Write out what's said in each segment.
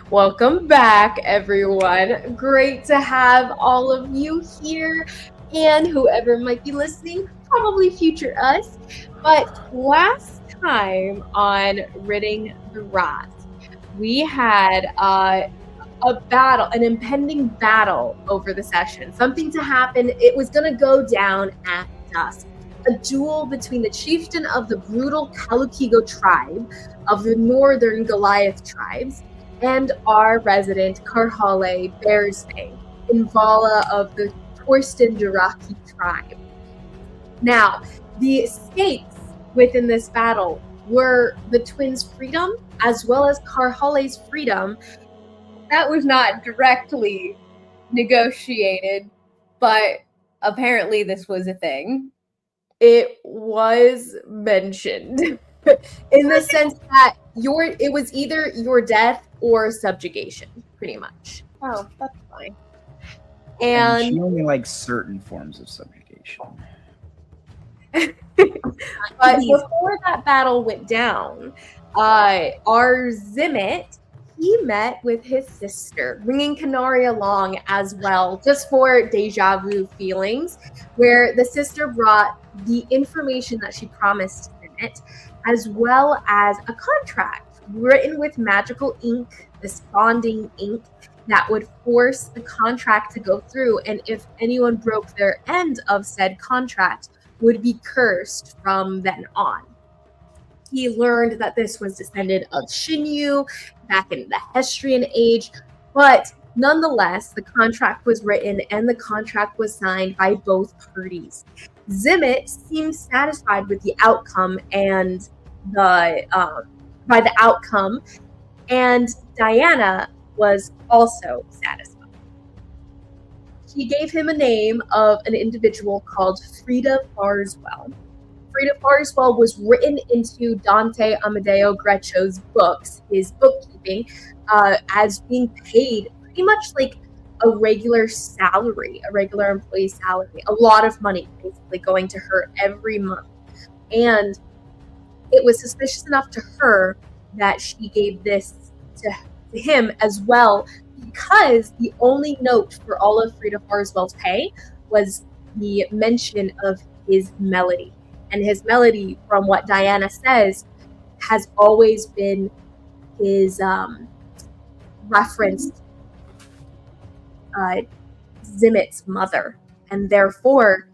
Welcome back, everyone. Great to have all of you here, and whoever might be listening, probably future us. But last time on Ridding the Rot, we had a battle, an impending battle over the session. Something to happen. It was going to go down at dusk. A duel between the chieftain of the brutal Kalukigo tribe of the northern Goliath tribes and our resident Karhalle Bearsbank, Invala of the Torsten Duraki tribe. Now, the stakes within this battle were the twins' freedom as well as Karhalle's freedom. That was not directly negotiated, but apparently this was a thing. It was mentioned in the sense that it was either your death or subjugation, pretty much. Oh, that's fine. And she only likes certain forms of subjugation. But before that battle went down, our Zimmit, he met with his sister, bringing Canary along as well, just for deja vu feelings, where the sister brought the information that she promised Zimmit, as well as a contract written with magical ink, this bonding ink, that would force the contract to go through, and if anyone broke their end of said contract, would be cursed from then on. He learned that this was descended of Shinyu back in the Hestrian age, but nonetheless, the contract was written and the contract was signed by both parties. Zimmit seemed satisfied with the outcome and by the outcome, and Diana was also satisfied. He gave him a name of an individual called Frida Farswell. Frida Farswell was written into Dante Amadeo Grecio's books, his bookkeeping, as being paid pretty much like a regular salary, a regular employee salary, a lot of money basically going to her every month. And it was suspicious enough to her that she gave this to him as well, because the only note for all of Frida Farswell's pay was the mention of his melody. And his melody, from what Diana says, has always been his reference Zimmit's mother. And therefore,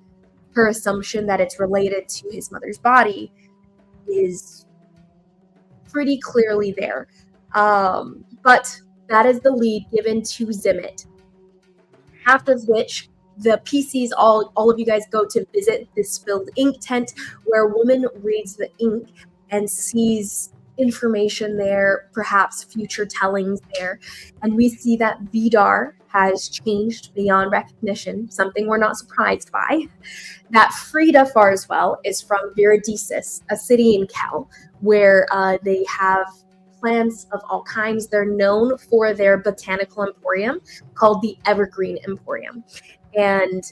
her assumption that it's related to his mother's body is pretty clearly there. But that is the lead given to Zimmit. After which, the PCs, all of you guys go to visit the spilled ink tent, where a woman reads the ink and sees information there, perhaps future tellings there. And we see that Vidar has changed beyond recognition, something we're not surprised by. That Frida Farswell is from Viridesus, a city in Khel, where they have plants of all kinds. They're known for their botanical emporium called the Evergreen Emporium. And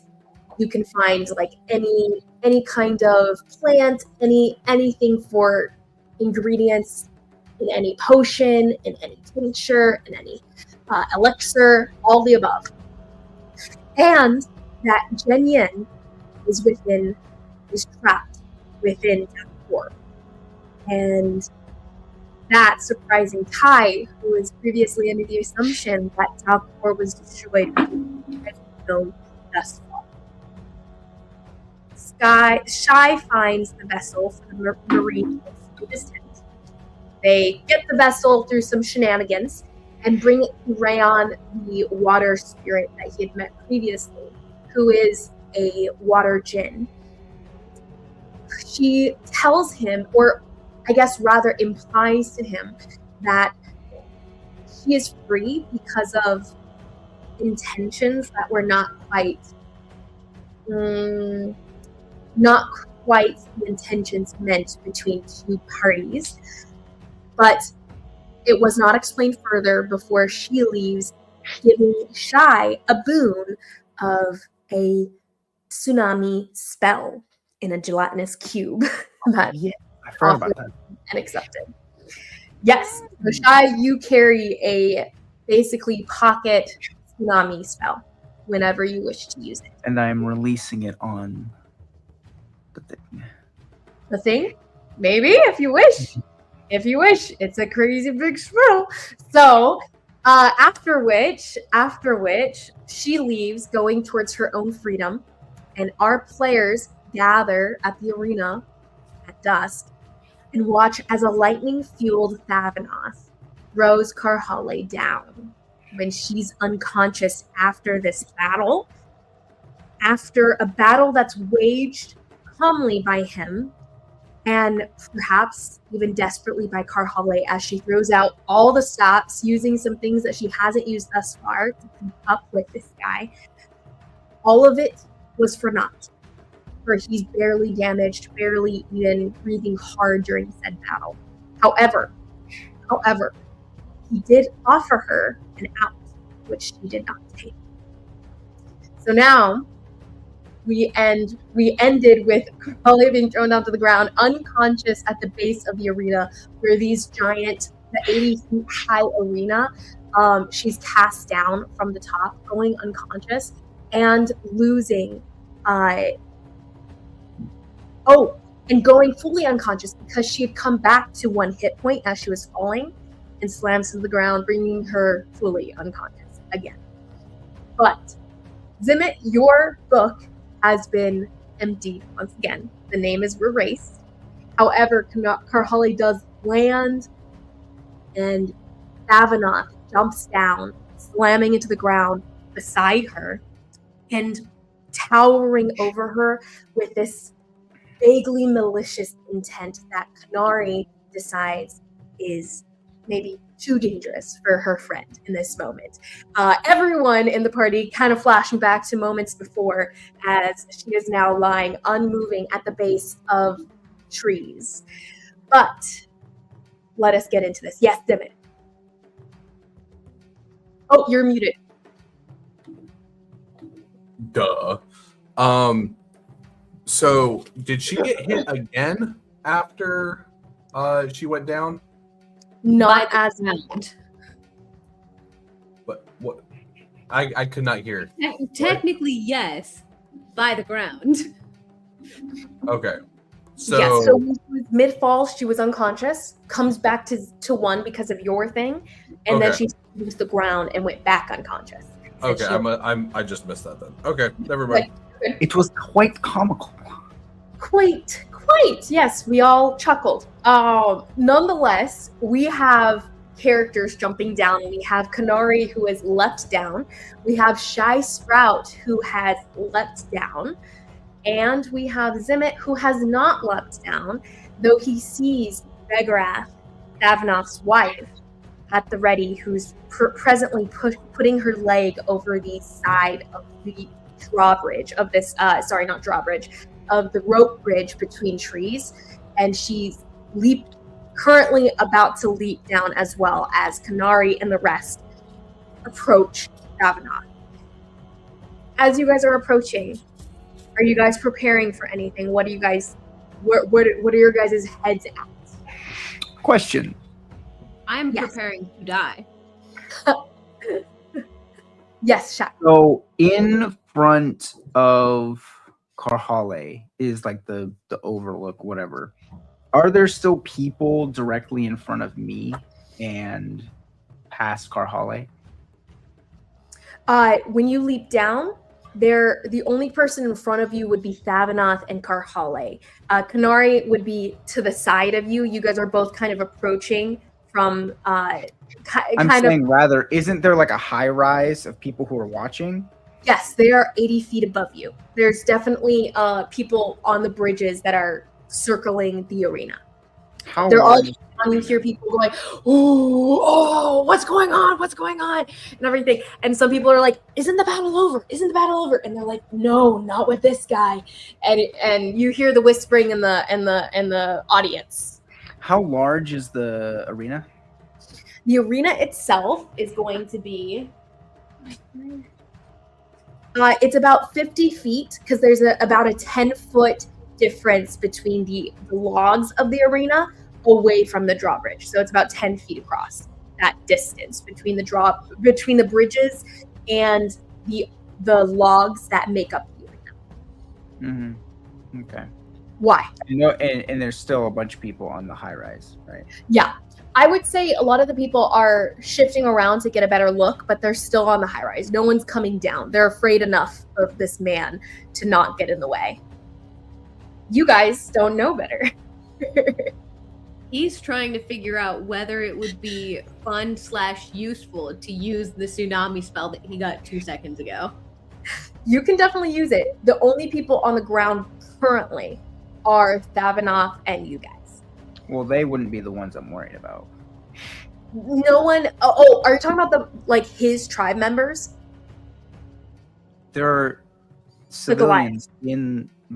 you can find like any kind of plant, anything for ingredients in any potion, in any tincture, in any elixir, all the above. And that Genyen is trapped within Dal Qor. And that surprising Tai, who was previously under the assumption that Dal Qor was destroyed, has known thus far. Shy finds the vessel for the marine distant. They get the vessel through some shenanigans and bring it to Rayan, the water spirit that he had met previously, who is a water djinn. She tells him, or I guess rather implies to him, that he is free because of intentions that were not quite the intentions meant between two parties. But it was not explained further before she leaves, giving Shy a boon of a tsunami spell in a gelatinous cube. Yeah, I forgot about that. And accepted. Yes. So Shai, you carry a basically pocket tsunami spell whenever you wish to use it. And I'm releasing it on the thing. The thing? Maybe, if you wish. If you wish. It's a crazy big spell. So, after which, she leaves, going towards her own freedom, and our players gather at the arena at dusk and watch as a lightning-fueled Thavanoth throws Karhalle down when she's unconscious after this battle. After a battle that's waged calmly by him, and perhaps even desperately by Karhalle, as she throws out all the stops, using some things that she hasn't used thus far to keep up with this guy. All of it was for naught, for he's barely damaged, barely even breathing hard during said battle. However, he did offer her an out, which she did not take. So now we ended with Karhalle being thrown down to the ground, unconscious at the base of the arena, where these giant, the 80 feet high arena, she's cast down from the top, going unconscious, and losing, and going fully unconscious because she had come back to 1 hit point as she was falling, and slams to the ground, bringing her fully unconscious again. But Zimmit, your book has been emptied once again. The name is erased. However, Karhalle does land, and Thavanoth jumps down, slamming into the ground beside her, and towering over her with this vaguely malicious intent that Kanari decides is maybe too dangerous for her friend in this moment. Everyone in the party kind of flashing back to moments before, as she is now lying unmoving at the base of trees. But let us get into this. Yes, Zimmit. Oh, you're muted. Duh. So did she get hit again after she went down? Not as loud. But what? I could not hear. Technically, yes, by the ground. Okay. So, yes, so mid-fall, she was unconscious, comes back to 1 because of your thing, and then she used the ground and went back unconscious. Okay, I just missed that then. Okay, never mind. It was quite comical. Quite. Yes, we all chuckled. Nonetheless, we have characters jumping down. We have Kanari, who has leapt down. We have Shy Sprout, who has leapt down. And we have Zimmit, who has not leapt down, though he sees Begrath, Thavanoth's wife, at the ready, who's presently putting her leg over the side of the drawbridge of this, not drawbridge, of the rope bridge between trees. And she's currently about to leap down, as well as Kanari and the rest approach Thavanoth. As you guys are approaching, are you guys preparing for anything? What are you guys? What are your guys' heads at? Question. I'm preparing to die. Yes, Shaq. So in front of Karhalle is like the overlook, whatever. Are there still people directly in front of me and past Karhalle? When you leap down, the only person in front of you would be Thavanoth and Karhalle. Kanari would be to the side of you. You guys are both kind of approaching from rather, isn't there like a high rise of people who are watching? Yes, they are 80 feet above you. There's definitely people on the bridges that are circling the arena. You hear people going, oh, what's going on? And everything. And some people are like, isn't the battle over? And they're like, no, not with this guy. And you hear the whispering in the audience. How large is the arena? The arena itself is going to be, it's about 50 feet, because there's about a 10-foot difference between the logs of the arena, away from the drawbridge. So it's about 10 feet across that distance between the bridges and the logs that make up the arena. Okay. Why? And there's still a bunch of people on the high rise, right? Yeah. I would say a lot of the people are shifting around to get a better look, but they're still on the high rise. No one's coming down. They're afraid enough of this man to not get in the way. You guys don't know better. He's trying to figure out whether it would be fun/useful to use the tsunami spell that he got 2 seconds ago. You can definitely use it. The only people on the ground currently are Thavanoth and you guys. Well, they wouldn't be the ones I'm worried about. No one. Oh, are you talking about his tribe members? There are civilians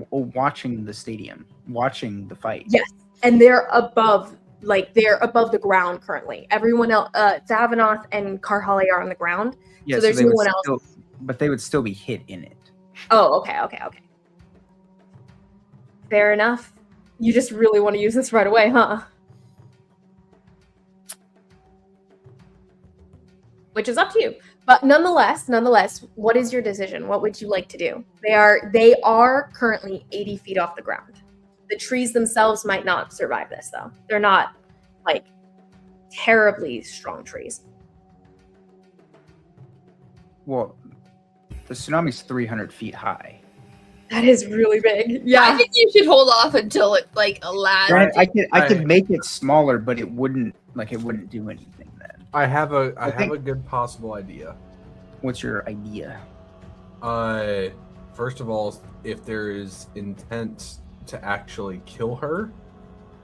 watching the stadium, watching the fight. Yes, and they're above the ground currently. Everyone else, Thavanoth and Karhalle are on the ground. Yeah, so there's no one else. But they would still be hit in it. Oh, okay. Fair enough. You just really want to use this right away, huh? Which is up to you. But nonetheless, what is your decision? What would you like to do? They are currently 80 feet off the ground. The trees themselves might not survive this, though. They're not, terribly strong trees. Well, the tsunami's 300 feet high. That is really big. Yeah. I think you should hold off until it allows. Right, I could make it smaller, but it wouldn't do anything then. I have a good possible idea. What's your idea? First of all, if there is intent to actually kill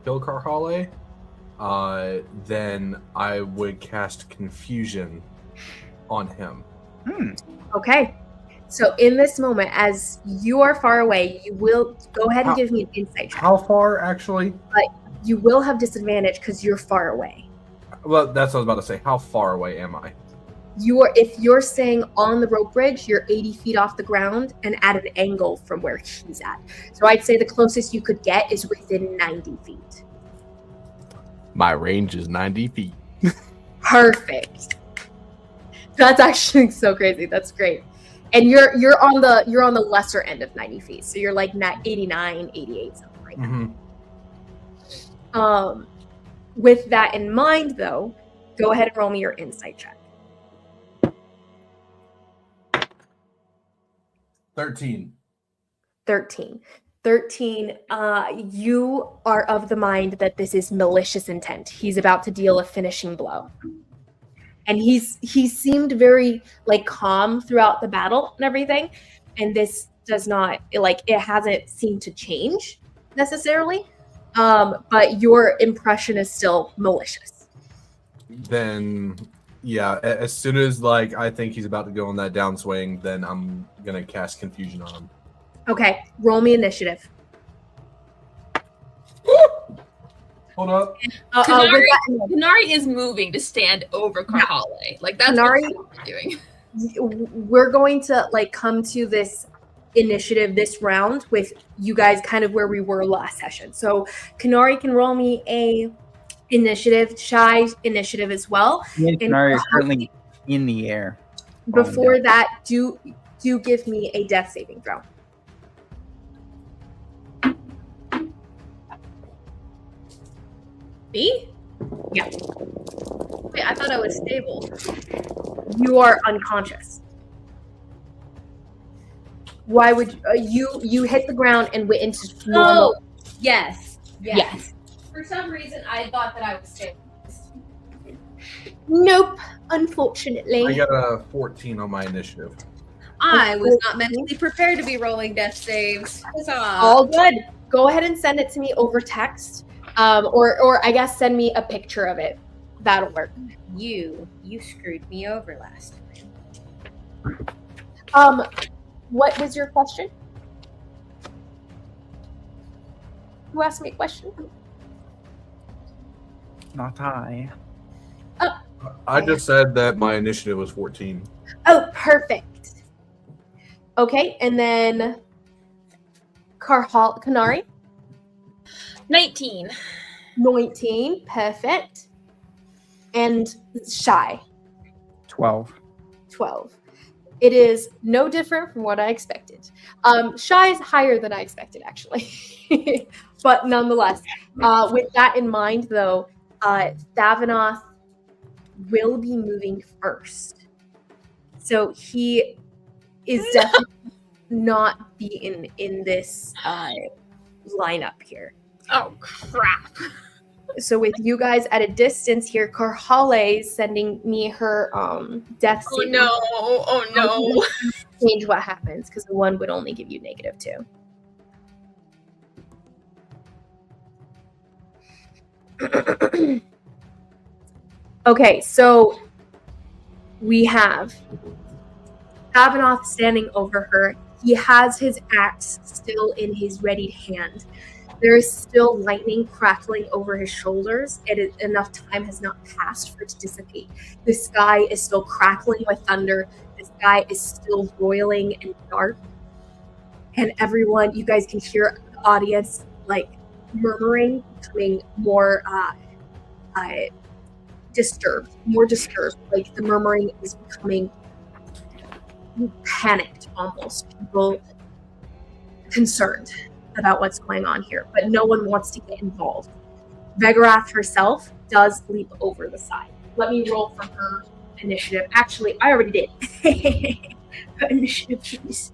Karhalle, then I would cast confusion on him. Okay. So in this moment, as you are far away, you will go ahead and give me an insight check. How far, actually? But you will have disadvantage because you're far away. Well, that's what I was about to say. How far away am I? If you're staying on the rope bridge, you're 80 feet off the ground and at an angle from where he's at. So I'd say the closest you could get is within 90 feet. My range is 90 feet. Perfect. That's actually so crazy. That's great. And you're on the lesser end of 90 feet. So you're 89, 88, something like that. With that in mind, though, go ahead and roll me your insight check. 13. 13. You are of the mind that this is malicious intent. He's about to deal a finishing blow. And he seemed very calm throughout the battle and everything. And this does not it hasn't seemed to change necessarily. But your impression is still malicious. Then yeah, as soon as I think he's about to go on that downswing, then I'm gonna cast confusion on him. Okay, roll me initiative. Hold up. Kanari is moving to stand over Karhalle. That's Kanari, what we're doing. We're going to come to this initiative this round with you guys kind of where we were last session. So Kanari can roll me a initiative, shy initiative as well. And Kanari is currently in the air. Before that, do give me a death saving throw. Me? Yeah. Wait, I thought I was stable. You are unconscious. Why would you hit the ground and went into normal? Oh, yes. Yes. For some reason, I thought that I was stable. Nope, unfortunately. I got a 14 on my initiative. I was not mentally prepared to be rolling death saves. Huzzah. All good. Go ahead and send it to me over text. Or I guess send me a picture of it. That'll work. You screwed me over last time. What was your question? Who asked me a question? Not I. I just said that my initiative was 14. Oh, perfect. Okay, and then Kanari? 19. 19, perfect. And shy, 12. 12. It is no different from what I expected. Shy is higher than I expected, actually. But nonetheless, with that in mind, though, Thavinoth will be moving first. So he is definitely not be in this lineup here. Oh, crap. So with you guys at a distance here, Karhalle is sending me her death Oh, save. no. Oh, no. Change what happens, because the one would only give you -2. Okay, so we have Thavinoth standing over her. He has his axe still in his readied hand. There is still lightning crackling over his shoulders. Enough time has not passed for it to dissipate. The sky is still crackling with thunder. The sky is still roiling and dark. And everyone, you guys can hear the audience like murmuring, becoming more disturbed. Like the murmuring is becoming panicked almost. People concerned about what's going on here, but no one wants to get involved. Vegarath herself does leap over the side. Let me roll for her initiative. Actually, I already did. Her initiative, please.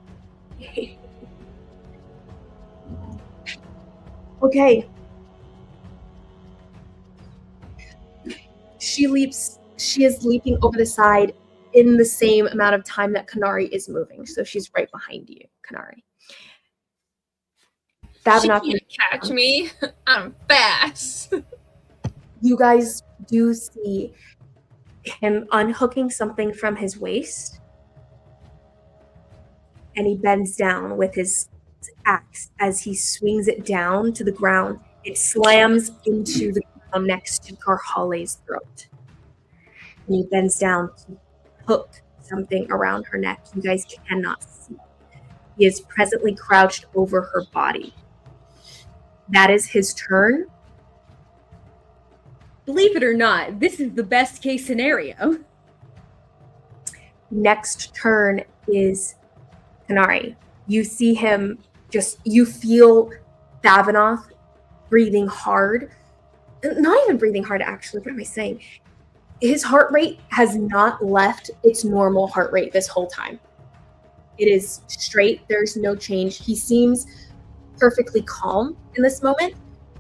Okay. She is leaping over the side in the same amount of time that Kanari is moving. So she's right behind you, Kanari. She can't catch me. I'm fast. You guys do see him unhooking something from his waist, and he bends down with his axe. As he swings it down to the ground, it slams into the ground next to Karhalle's throat. And he bends down to hook something around her neck. You guys cannot see. He is presently crouched over her body. That is his turn. Believe it or not, this is the best case scenario. Next turn is Kanari. You see him you feel Thavinoth breathing hard. Not even breathing hard, actually. What am I saying? His heart rate has not left its normal heart rate this whole time. It is straight. There's no change. He seems perfectly calm in this moment,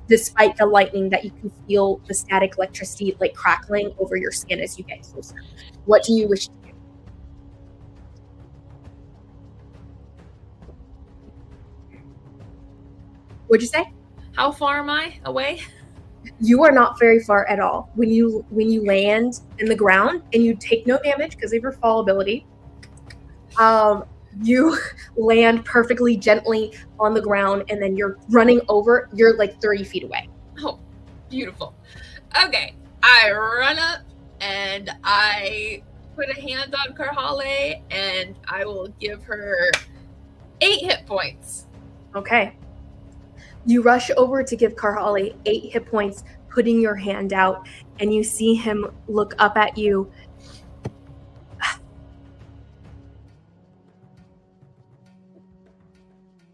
despite the lightning that you can feel the static electricity like crackling over your skin as you get closer. What do you wish to do? What'd you say? How far am I away? You are not very far at all. When you land in the ground and you take no damage because of your fall ability, you land perfectly gently on the ground, and then you're running over. You're like 30 feet away. Oh, beautiful. Okay, I run up and I put a hand on Karhalle and I will give her 8 hit points. Okay. You rush over to give Karhalle 8 hit points, putting your hand out, and you see him look up at you.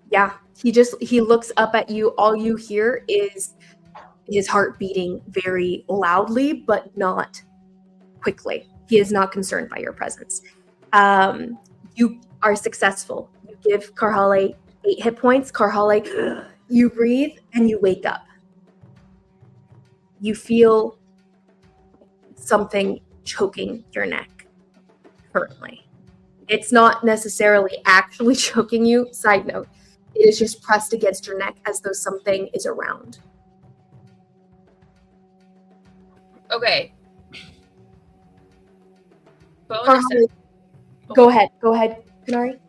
Yeah, he looks up at you. All you hear is his heart beating very loudly, but not quickly. He is not concerned by your presence. You are successful. You give Karhalle 8 hit points. Karhalle, you breathe and you wake up. You feel something choking your neck currently. It's not necessarily actually choking you. Side note, it is just pressed against your neck as though something is around. Okay. Go ahead, Kanari.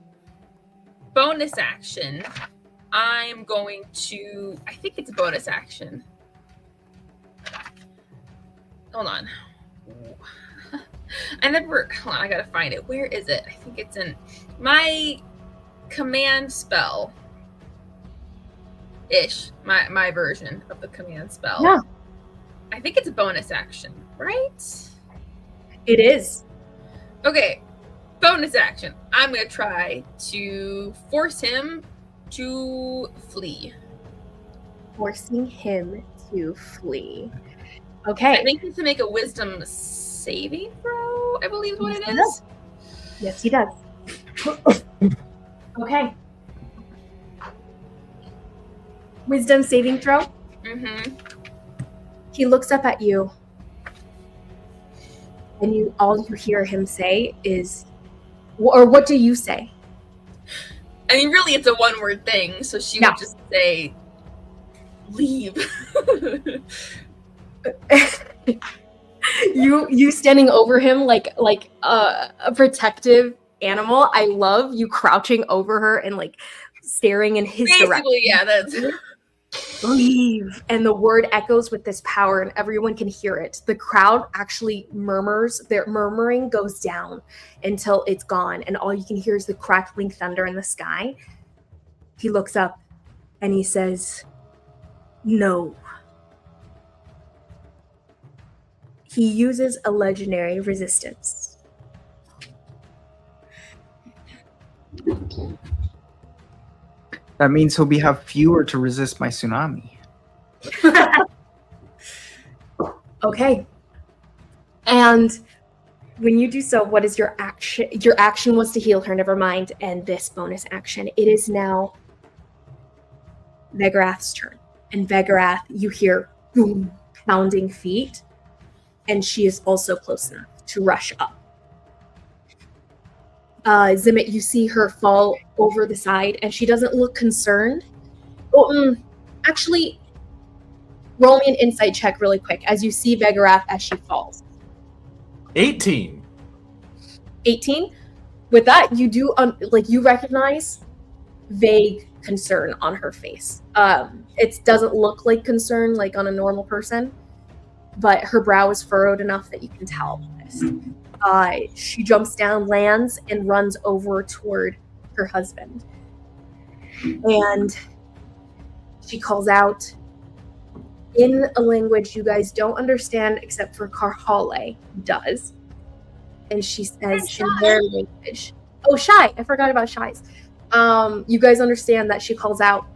Bonus action. I'm going to, I think it's a bonus action. Hold on. Hold on, I gotta find it. Where is it? I think it's in my command spell. My version of the command spell. Yeah. I think it's a bonus action, right? It is. Okay, bonus action. I'm going to try to force him to flee. Forcing him to flee. Okay. I think he has to make a wisdom saving throw, I believe is what it Yes, is. Yes, he does. Okay. Wisdom saving throw. Mm-hmm. He looks up at you, and all you hear him say is, or what do you say? I mean, really, it's a one-word thing, so she Yeah. would just say, leave. You standing over him like a protective animal. I love you crouching over her and like staring in his direction. Basically, yeah, that's... Leave. And the word echoes with this power and everyone can hear it. The crowd actually murmurs. Their murmuring goes down until it's gone and all you can hear is the crackling thunder in the sky. He looks up and he says, no. He uses a legendary resistance. That means he'll have fewer to resist my tsunami. Okay. And when you do so, what is your action? Your action was to heal her, never mind. And this bonus action, it is now Vegarath's turn. And Vegarath, you hear boom, pounding feet. And she is also close enough to rush up. Zimmit, you see her fall over the side, and she doesn't look concerned. Actually, roll me an insight check really quick as you see Vegarath as she falls. 18. 18? With that, you do, you recognize vague concern on her face. It doesn't look like concern like on a normal person, but her brow is furrowed enough that you can tell this. She jumps down, lands, and runs over toward her husband. And she calls out in a language you guys don't understand except for Karhalle does. And she says in their language. Oh, Shy! I forgot about Shy's. You guys understand that she calls out.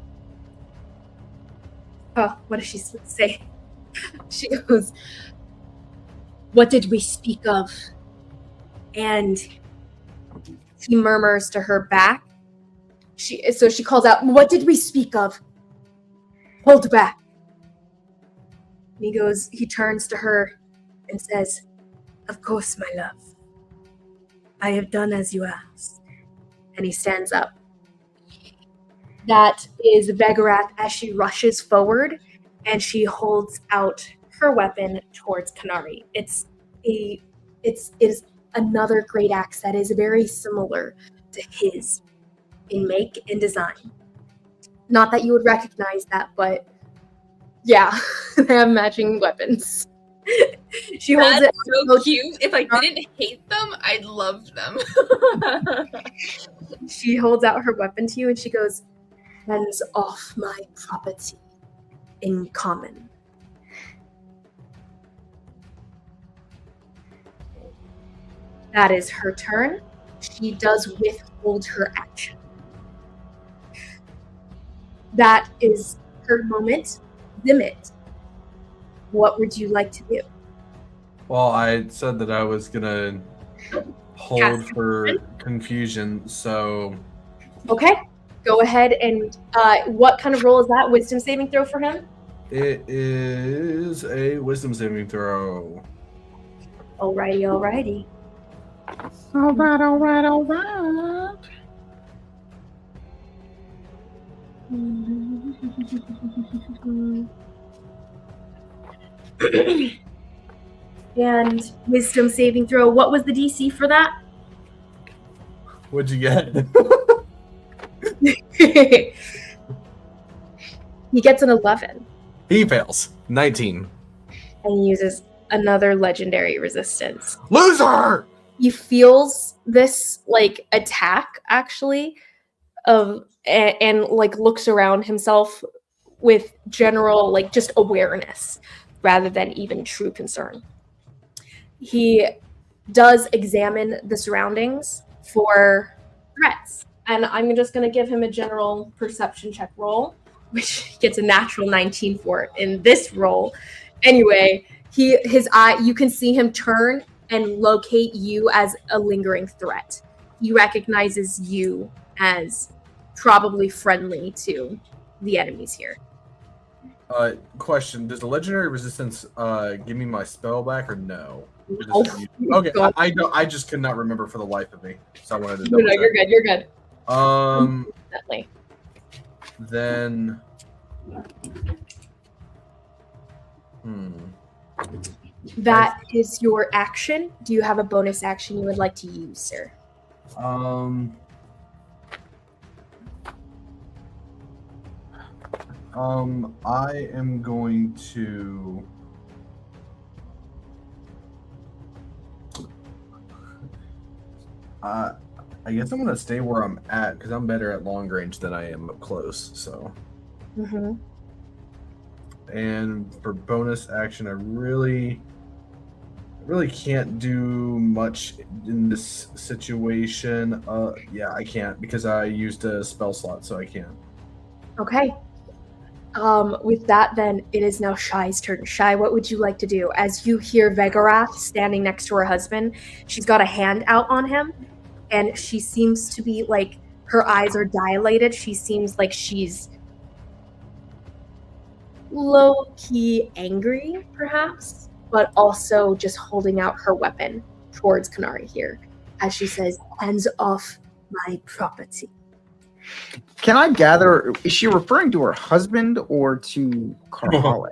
Oh, what does she say? She goes, what did we speak of? And he murmurs to her back. So she calls out, what did we speak of? Hold back. And he turns to her and says, of course, my love. I have done as you asked. And he stands up. That is Vegarath as she rushes forward and she holds out her weapon towards Kanari. It is another great axe that is very similar to his in make and design. Not that you would recognize that, but yeah, they have matching weapons. She holds That's it so cute. If I didn't hate them, I'd love them. She holds out her weapon to you and she goes, hands off my property in common. That is her turn. She does withhold her action. That is her moment. Zimmit, what would you like to do? Well, I said that I was gonna hold for confusion, so... Okay, go ahead and what kind of roll is that? Wisdom saving throw for him? It is a wisdom saving throw. Alrighty. All right. And wisdom saving throw. What was the DC for that? What'd you get? He gets an 11. He fails. 19. And he uses another legendary resistance. Loser! He feels this like attack actually and like looks around himself with general like just awareness. rather than even true concern. He does examine the surroundings for threats. And I'm just going to give him a general perception check roll, which gets a natural 19 for it in this roll. Anyway, his eye, you can see him turn and locate you as a lingering threat. He recognizes you as probably friendly to the enemies here. Question: does the legendary resistance give me my spell back or no? Oh, Okay, I don't. I just could not remember for the life of me, so I wanted to. No, you're good. You're good. Definitely. Then. That is your action. Do you have a bonus action you would like to use, sir? I am going to. I guess I'm gonna stay where I'm at because I'm better at long range than I am up close. So. Mm-hmm. And for bonus action, I really can't do much in this situation. Yeah, I can't because I used a spell slot, so I can't. Okay. With that, then it is now Shai's turn. Shai, what would you like to do? As you hear Vegarath standing next to her husband, she's got a hand out on him, and she seems to be like, her eyes are dilated. She seems like she's low-key angry, perhaps, but also just holding out her weapon towards Kanari here, as she says, "Hands off my property." Can I gather, is she referring to her husband or to Karhalle?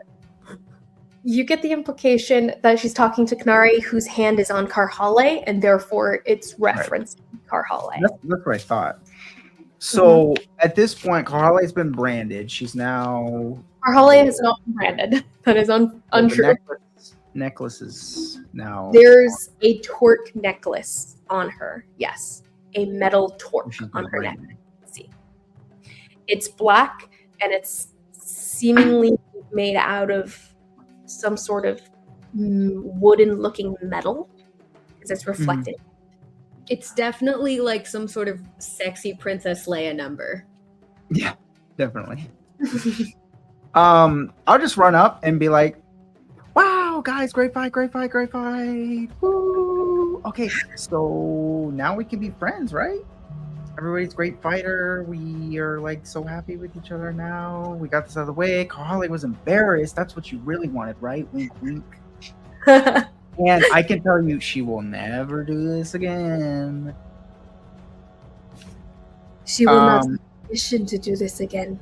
You get the implication that she's talking to Kanari, whose hand is on Karhalle, and therefore it's referencing Karhalle. That's what I thought. So at this point, Karhalle's been branded. She's now... Karhalle has not been branded. That is untrue. Necklace is now... There's a torque necklace on her. Yes. A metal torque on her neck. See. It's black, and it's seemingly made out of some sort of wooden-looking metal, because it's reflected. It's definitely like some sort of sexy Princess Leia number. Yeah, definitely. I'll just run up and be like, "Wow, guys, great fight, great fight, great fight. Woo! Okay, so now we can be friends, right? Everybody's a great fighter. We are like so happy with each other now. We got this out of the way. Karhalle was embarrassed. That's what you really wanted, right? Wink, wink." And I can tell you, she will never do this again. She will not have permission to do this again.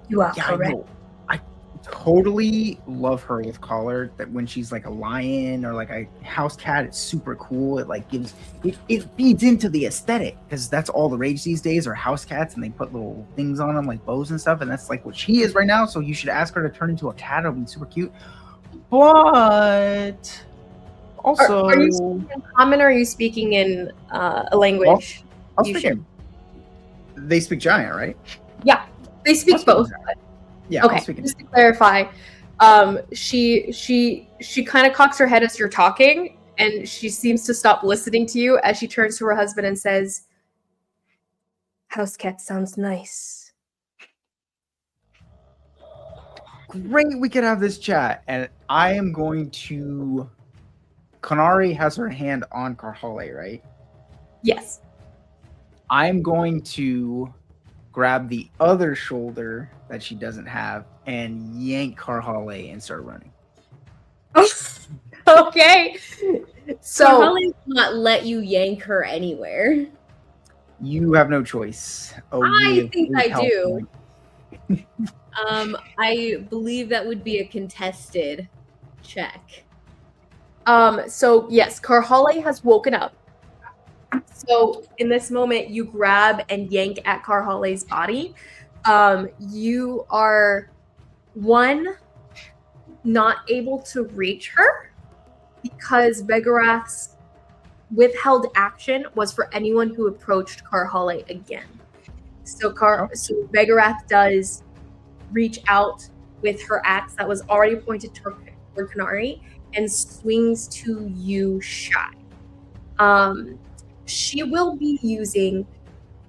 You are correct. I totally love her with collar. That when she's like a lion or like a house cat, it's super cool. It like gives it feeds into the aesthetic because that's all the rage these days are house cats, and they put little things on them like bows and stuff, and that's like what she is right now. So you should ask her to turn into a cat. It'll be super cute. But also, are you speaking in common or are you speaking in a language? I'll speak in. They speak giant, right? Yeah, they speak both. Yeah. Okay. Just to clarify, she kind of cocks her head as you're talking, and she seems to stop listening to you as she turns to her husband and says, "House cat sounds nice." Great, we could have this chat, and I am going to. Kanari has her hand on Karhalle, right? Yes. I'm going to grab the other shoulder that she doesn't have and yank Karhalle and start running. Okay. So Karhalle will not let you yank her anywhere. You have no choice. Oh, I think I do. I believe that would be a contested check. So yes, Karhalle has woken up. So in this moment, you grab and yank at Karhalle's body. You are not able to reach her because Vegarath's withheld action was for anyone who approached Karhalle again. So Vegarath does reach out with her axe that was already pointed toward Kanari and swings to you, Shy. She will be using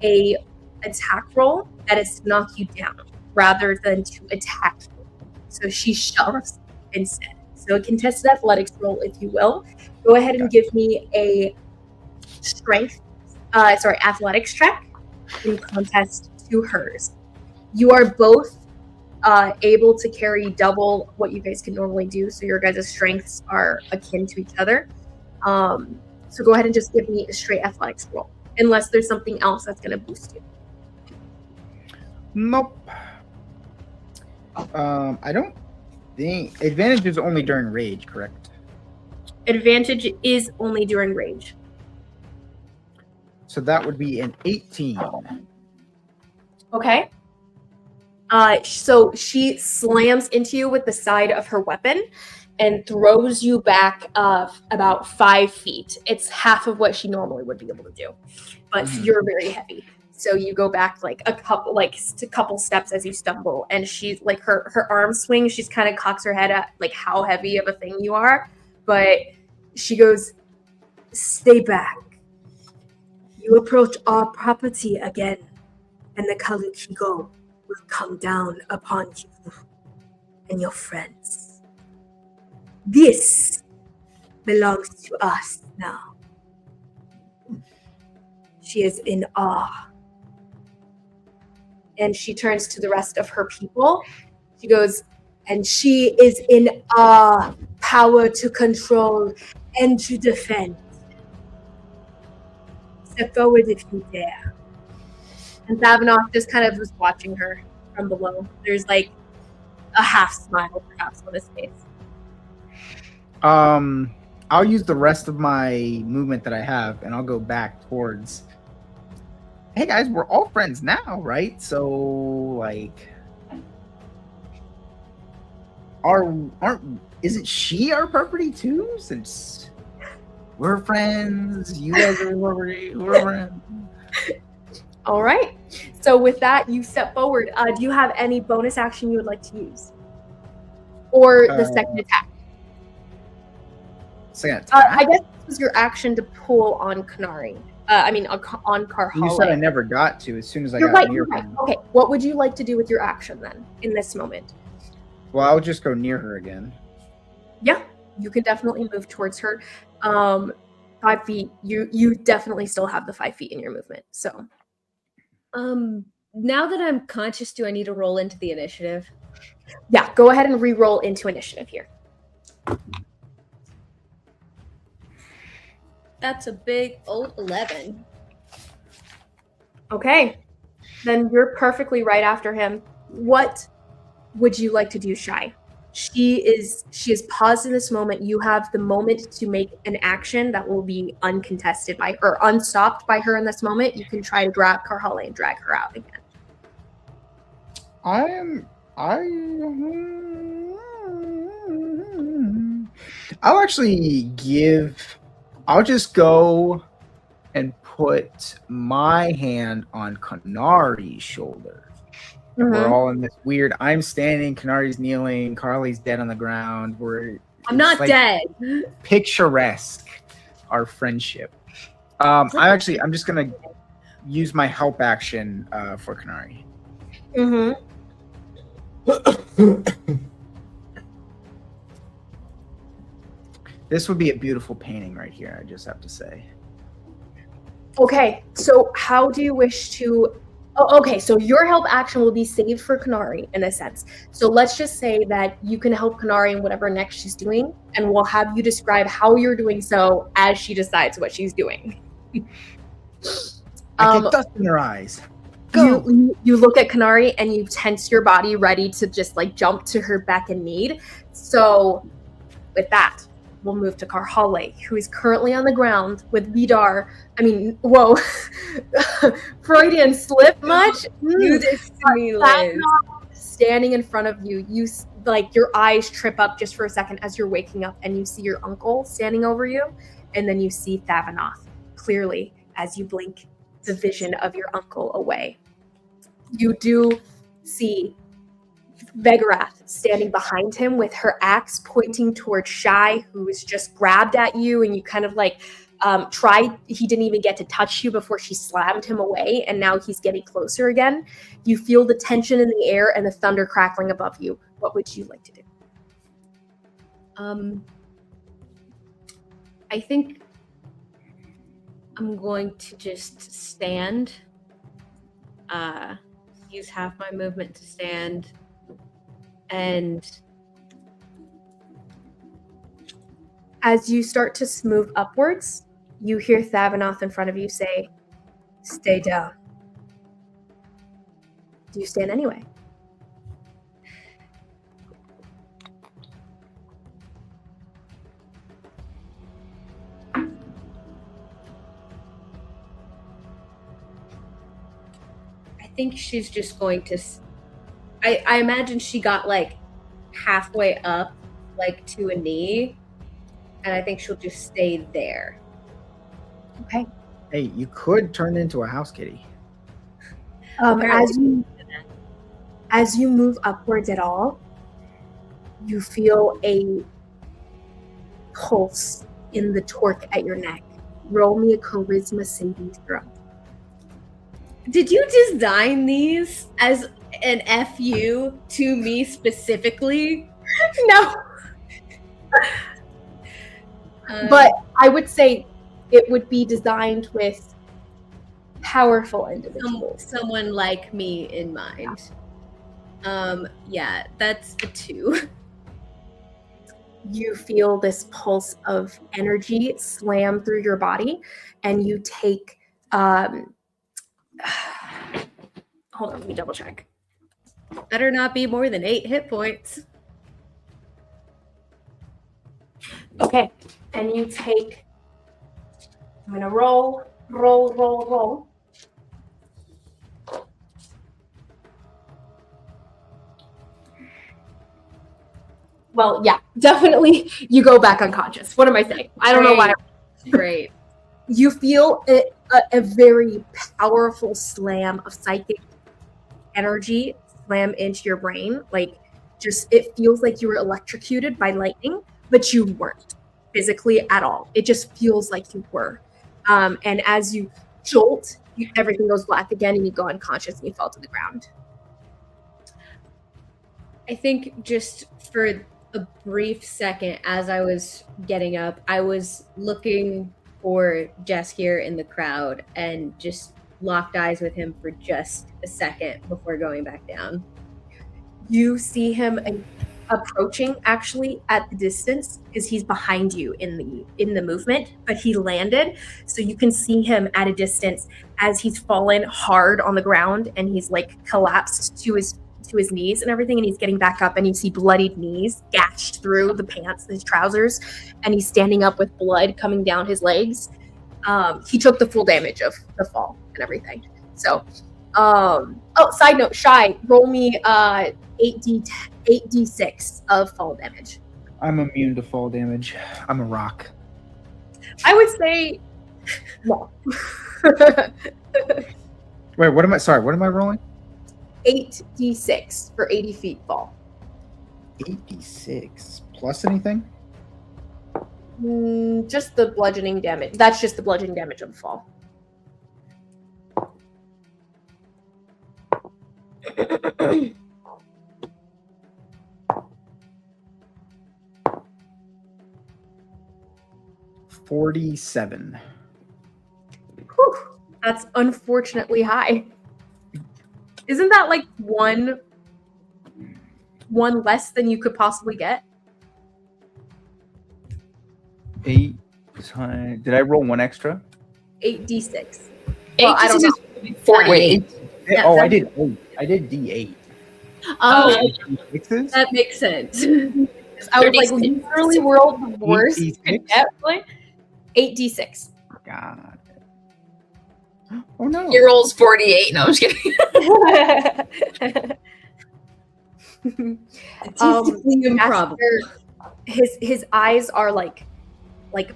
a attack roll that is to knock you down rather than to attack you. So she shoves instead. So a contested athletics roll, if you will. Go ahead and give me a athletics check in contest to hers. You are both able to carry double what you guys can normally do, so your guys' strengths are akin to each other. So go ahead and just give me a straight athletics roll, unless there's something else that's going to boost you. Nope. I don't think advantage is only during rage, correct? Advantage is only during rage. So that would be an 18. Okay. So she slams into you with the side of her weapon and throws you back about 5 feet. It's half of what she normally would be able to do, but you're very heavy. So you go back like a couple steps as you stumble, and she's like her arm swings. She's kind of cocks her head at like how heavy of a thing you are, but she goes, "Stay back. You approach our property again, and the Kalukigo will come down upon you and your friends. This belongs to us now." She is in awe. And she turns to the rest of her people. She goes, "And she is in awe, power to control and to defend. Step forward if you dare." And Thavanoth just kind of was watching her from below. There's like a half smile perhaps on his face. I'll use the rest of my movement that I have, and I'll go back towards. Hey guys, we're all friends now, right? So like, isn't she our property too? Since we're friends, you guys are property, we're friends. All right. So with that, you step forward. Do you have any bonus action you would like to use, or the second attack? Second attack. I guess this was your action to pull on Kanari. On Karhalle. You said I never got to. As soon as I got near her. Okay. What would you like to do with your action then in this moment? Well, I'll just go near her again. Yeah, you can definitely move towards her. 5 feet. You definitely still have the 5 feet in your movement. So, now that I'm conscious, do I need to roll into the initiative? Yeah, go ahead and re-roll into initiative here. That's a big old 11. Okay. Then you're perfectly right after him. What would you like to do, Shy? She is paused in this moment. You have the moment to make an action that will be uncontested by her, unstopped by her in this moment. You can try to grab Karhalle and drag her out again. I'll just go and put my hand on Kanari's shoulder. Mm-hmm. We're all in this weird. I'm standing, Kanari's kneeling, Carly's dead on the ground. I'm not dead. Picturesque, our friendship. I'm just gonna use my help action for Kanari. Mm-hmm. This would be a beautiful painting right here, I just have to say. Okay, so how do you wish to... Oh, okay, so your help action will be saved for Kanari, in a sense. So let's just say that you can help Kanari in whatever next she's doing, and we'll have you describe how you're doing so as she decides what she's doing. I get dust in her eyes. Go. You look at Kanari, and you tense your body ready to just, like, jump to her beck and need. So, with that... we'll move to Karhalle, who is currently on the ground with Vidar. Whoa. Freudian slip much? Do this to me, Liz. Standing in front of you, your eyes trip up just for a second as you're waking up, and you see your uncle standing over you, and then you see Thavanoth clearly as you blink the vision of your uncle away. You do see Vegarath standing behind him with her axe pointing towards Shy, who was just grabbed at you, and you kind of like tried. He didn't even get to touch you before she slammed him away, and now he's getting closer again. You feel the tension in the air and the thunder crackling above you. What would you like to do? I think I'm going to just stand. Use half my movement to stand. And as you start to move upwards, you hear Thavanoth in front of you say, "Stay down." Do you stand anyway? I think she's just going to... I imagine she got like halfway up, like to a knee, and I think she'll just stay there. Okay. Hey, you could turn into a house kitty. As you move upwards at all, you feel a pulse in the torque at your neck. Roll me a charisma saving throw. Did you design these as an FU to me specifically? No. But I would say it would be designed with powerful individuals. Someone like me in mind. Yeah, that's a 2. You feel this pulse of energy slam through your body, and you take hold on, let me double check. Better not be more than 8 hit points. Okay, and you take, I'm gonna roll. Well, yeah, definitely you go back unconscious. What am I saying? I don't know why. Great. You feel a very powerful slam of psychic energy slam into your brain. Like, just, it feels like you were electrocuted by lightning, but you weren't physically at all. It just feels like you were. And as you jolt, everything goes black again, and you go unconscious and you fall to the ground. I think just for a brief second, as I was getting up, I was looking for Jaskier in the crowd and just locked eyes with him for just a second before going back down. You see him approaching, actually, at the distance, because he's behind you in the movement, but he landed, so you can see him at a distance as he's fallen hard on the ground, and he's like collapsed to his knees and everything, and he's getting back up, and you see bloodied knees gashed through the pants, his trousers, and he's standing up with blood coming down his legs. He took the full damage of the fall and everything. So, side note, Shy, roll me 8d6 of fall damage. I'm immune to fall damage. I'm a rock. I would say no. Wait, what am I rolling? 8d6 for 80 feet fall. 86 plus anything? Just the bludgeoning damage. That's just the bludgeoning damage of the fall. $47. Whew, that's unfortunately high. Isn't that like one less than you could possibly get? 8. Did I roll one extra? 8d6. 8 Well, I don't know. 48. Yeah, I did 8. I did D8. Oh, Sixes? that makes sense. I was like 36. literally world the worst. 8d6? 8d6. God. Oh no. He rolls 48. No, I'm just kidding. Statistically improbable. His eyes are like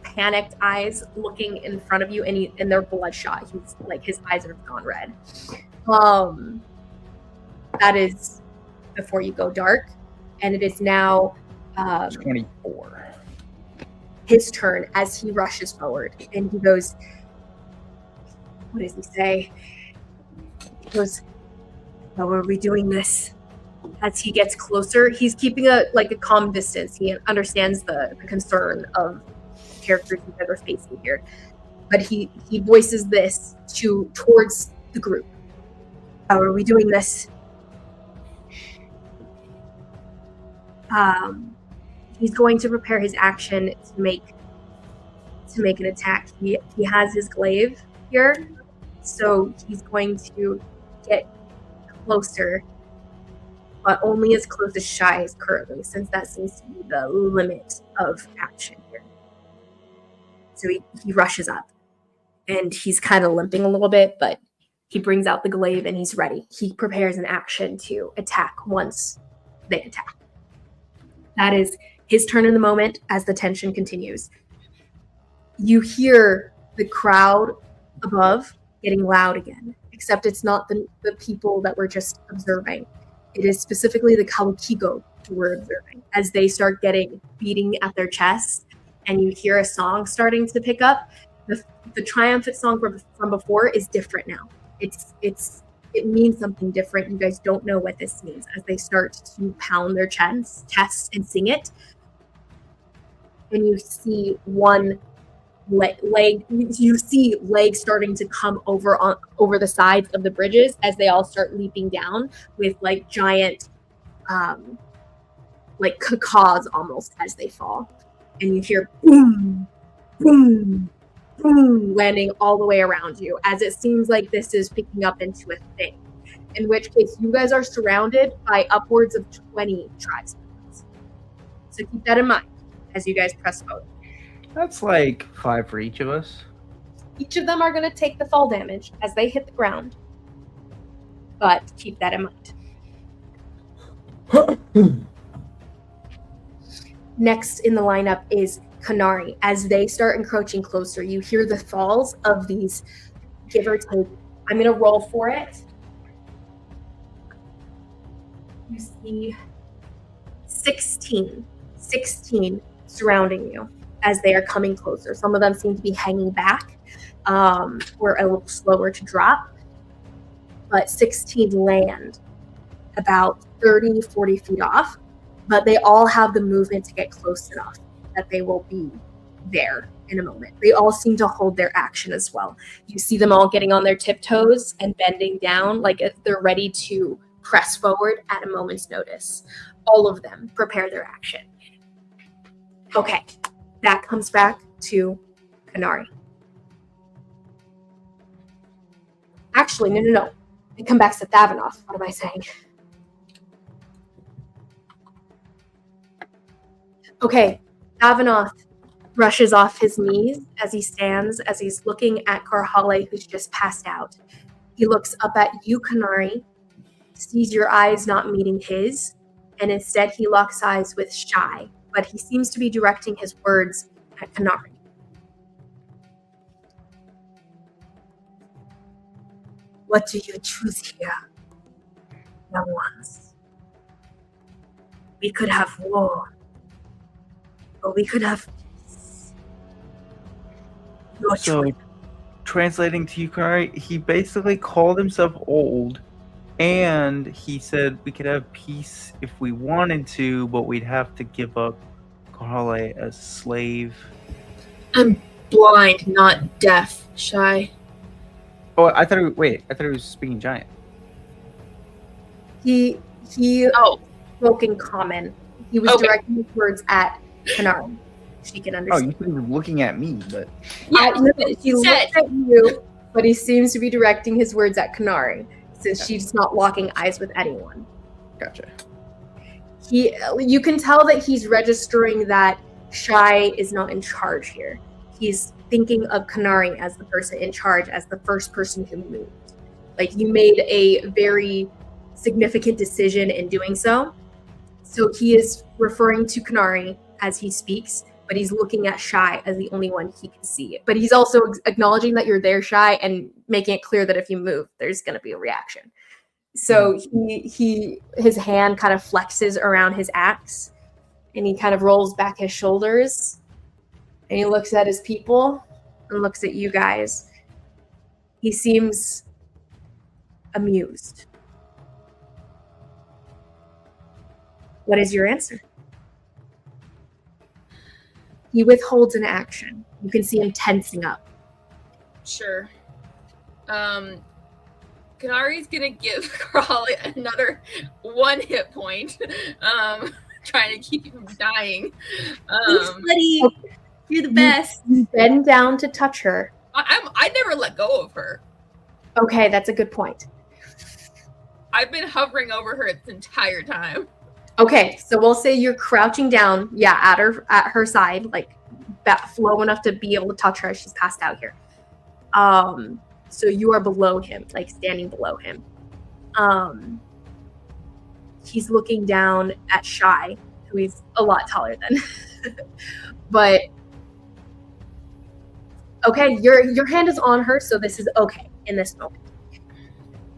panicked eyes looking in front of you, and they're bloodshot. He's like, his eyes have gone red. That is before you go dark. And it is now 24. his turn as he rushes forward. And he goes, what does he say? He goes, how are we doing this? As he gets closer, he's keeping a calm distance. He understands the concern of characters he's ever facing here. But he voices this towards the group. How are we doing this? He's going to prepare his action to make an attack. He has his glaive here, so he's going to get closer, but only as close as Shy is currently, since that seems to be the limit of action here. So he rushes up, and he's kind of limping a little bit, but he brings out the glaive and he's ready. He prepares an action to attack once they attack. That is his turn in the moment as the tension continues. You hear the crowd above getting loud again, except it's not the people that we're just observing. It is specifically the Kalukigo who we're observing as they start beating at their chests, and you hear a song starting to pick up. The triumphant song from before is different now. It means something different. You guys don't know what this means as they start to pound their chests and sing it. And you see one leg. You see legs starting to come over the sides of the bridges as they all start leaping down with giant, cacaws almost as they fall. And you hear boom, boom, boom landing all the way around you as it seems like this is picking up into a thing. In which case, you guys are surrounded by upwards of 20 tribesmen. So keep that in mind as you guys press forward. That's 5 for each of us. Each of them are going to take the fall damage as they hit the ground. But keep that in mind. Next in the lineup is Kanari. As they start encroaching closer, you hear the falls of these, give or take. I'm going to roll for it. You see 16 surrounding you as they are coming closer. Some of them seem to be hanging back or a little slower to drop, but 16 land about 30, 40 feet off, but they all have the movement to get close enough that they will be there in a moment. They all seem to hold their action as well. You see them all getting on their tiptoes and bending down like if they're ready to press forward at a moment's notice. All of them prepare their action. Okay, that comes back to Kanari. Actually, no. It comes back to Thavanoth. What am I saying? Okay, Thavanoth brushes off his knees as he stands, as he's looking at Karhalle, who's just passed out. He looks up at you, Kanari, sees your eyes not meeting his, and instead he locks eyes with Shy, but he seems to be directing his words at Kanari. What do you choose here, young ones? We could have war, or we could have peace. Your So, choice. translating to you, Kanari, he basically called himself old, and he said we could have peace if we wanted to, but we'd have to give up Karhalle as slave. I'm blind, not deaf, Shy. Oh, I thought he was speaking giant. He spoke in common. He was directing his words at Kanari. She can Oh, understand. you said he was looking at me, but He looks at you, but he seems to be directing his words at Kanari, since she's not locking eyes with anyone. gotcha. You can tell that he's registering that Shy is not in charge here. He's thinking of Kanari as the person in charge, as the first person who moved. You made a very significant decision in doing so. So he is referring to Kanari as he speaks, but he's looking at Shy as the only one he can see. But he's also acknowledging that you're there, Shy, and making it clear that if you move, there's going to be a reaction. So his hand kind of flexes around his axe, and he kind of rolls back his shoulders, and he looks at his people and looks at you guys. He seems amused. What is your answer? He withholds an action. You can see him tensing up. Sure. Kanari's gonna give Karhalle another 1 hit point. Trying to keep him dying. Thanks, buddy. You're the best. You bend down to touch her. I never let go of her. Okay, that's a good point. I've been hovering over her the entire time. Okay, so we'll say you're crouching down, at her side, like low enough to be able to touch her as she's passed out here. So you are below him, like standing below him. He's looking down at Shy, who he's a lot taller than. But okay, your hand is on her, so this is okay in this moment.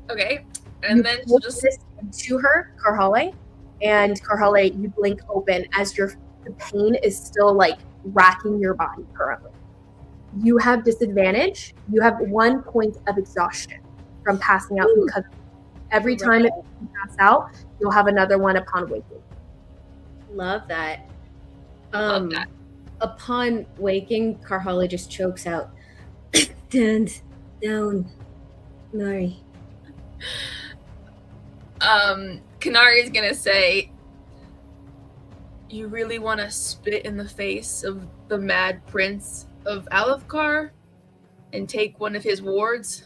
Okay, and then she'll just to her, Karhalle, and Karhalle, you blink open as the pain is still like racking your body currently. You have disadvantage. You have 1 point of exhaustion from passing out because every time you pass out, you'll have another one upon waking. Love that. Love that. Upon waking, Karhalle just chokes out, "Stand down, Nari." Kanari is gonna say, "You really want to spit in the face of the Mad Prince of Alethkar and take one of his wards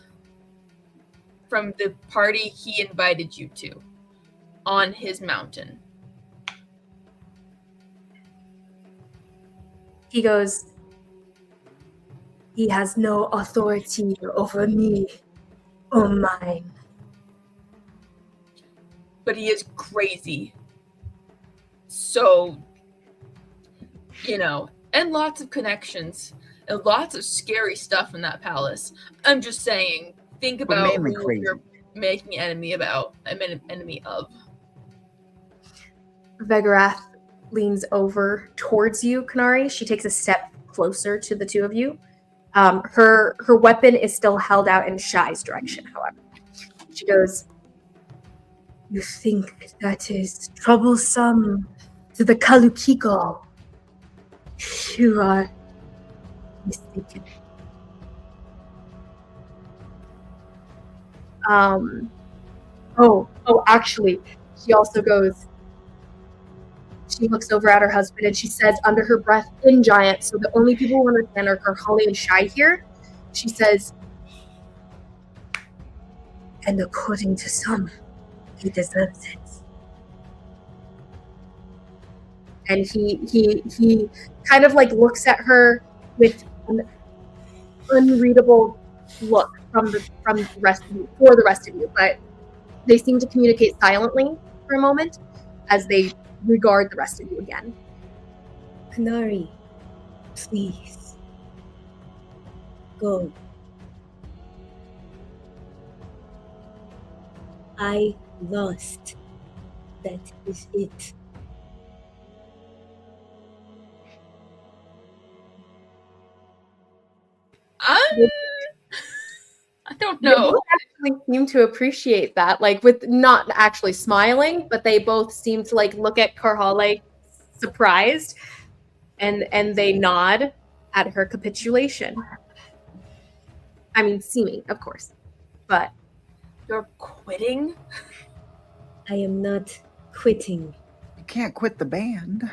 from the party he invited you to on his mountain?" He goes, "He has no authority over me or mine." But he is crazy. So, and lots of connections and lots of scary stuff in that palace. I'm just saying, think about who you're making enemy of. Vegarath leans over towards you, Kanari. She takes a step closer to the two of you. Her weapon is still held out in Shy's direction, however. She goes, "You think that is troublesome to the Kalukigo? You are mistaken." Actually, she also goes, she looks over at her husband and she says under her breath in Giant, so the only people who understand are Karhalle and Shy here, she says, "And according to some, he deserves it." And he kind of like looks at her with an unreadable look from the rest of you, for the rest of you, but they seem to communicate silently for a moment as they regard the rest of you again. Kanari, please. Go. I lost. That is it. I don't know. They both actually seem to appreciate that, like with not actually smiling, but they both seem to like look at Karhalle surprised, and they nod at her capitulation. I mean, seeming, of course, but you're quitting? I am not quitting. You can't quit the band.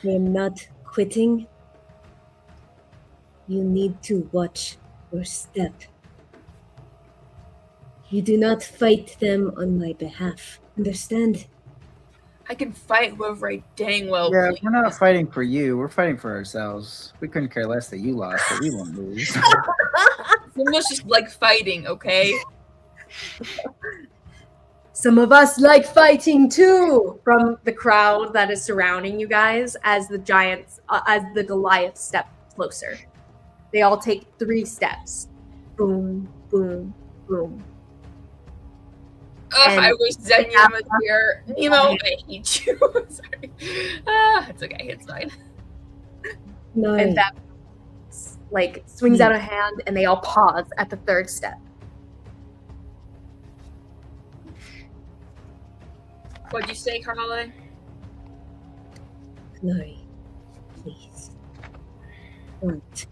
I am not quitting. You need to watch your step. You do not fight them on my behalf. Understand? I can fight whoever I dang well Yeah, please. we're not fighting for you. We're fighting for ourselves. We couldn't care less that you lost, but we won't lose. Almost just like fighting, okay? some of us like fighting too, from the crowd that is surrounding you guys as the Goliaths step closer. They all take 3 steps. Boom, boom, boom. Ugh, I wish Zenyum was here. Nemo, Yeah. I hate you. Sorry. It's okay. It's fine. And that like swings out a hand, and they all pause at the third step. What'd you say, Karhalle? Chloe, please. Don't.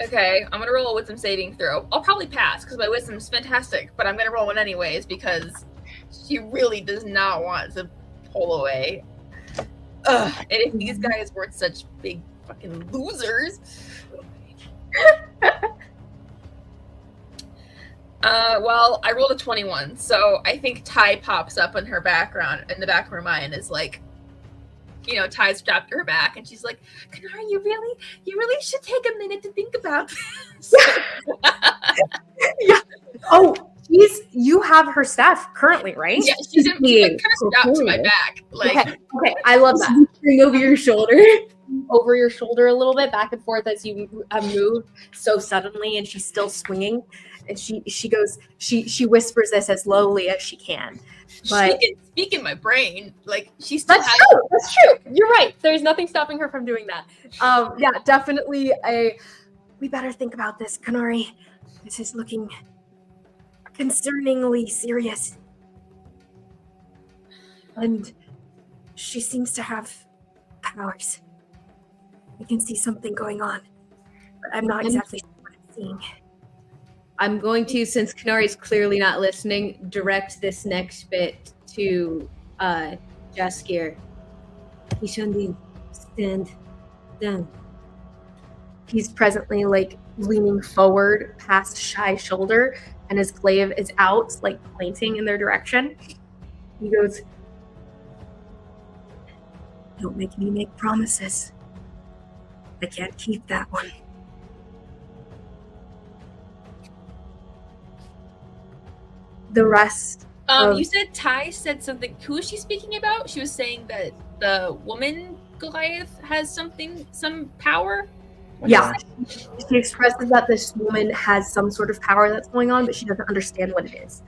Okay, I'm gonna roll a wisdom saving throw. I'll probably pass because my wisdom's fantastic, but I'm gonna roll one anyways because she really does not want to pull away. Ugh, and if these guys weren't such big fucking losers. Well, I rolled a 21, so I think Ty pops up in her background, in the back of her mind is like, you know, Ty's strapped to her back, and she's like, Kanari, you really should take a minute to think about this. Yeah. Oh, you have her staff currently, right? Yeah, she's kind of strapped to my back. Like, okay, I love that. Over your shoulder. Over your shoulder a little bit, back and forth as you have moved so suddenly, and she's still swinging. And she goes, she whispers this as lowly as she can. But she can speak in my brain. Like, she still That's true. You're right. There's nothing stopping her from doing that. Yeah, definitely we better think about this, Kanari. This is looking concerningly serious. And she seems to have powers. I can see something going on, but I'm not exactly sure what I'm seeing. I'm going to, since Kanari's clearly not listening, direct this next bit to Jaskier. Ishandi, stand down. He's presently like leaning forward past Shy's shoulder, and his glaive is out, like pointing in their direction. He goes, "Don't make me make promises. I can't keep that one." The rest. You said Ty said something. Who is she speaking about? She was saying that the woman Goliath has some power. Yeah, she expresses that this woman has some sort of power that's going on, but she doesn't understand what it is.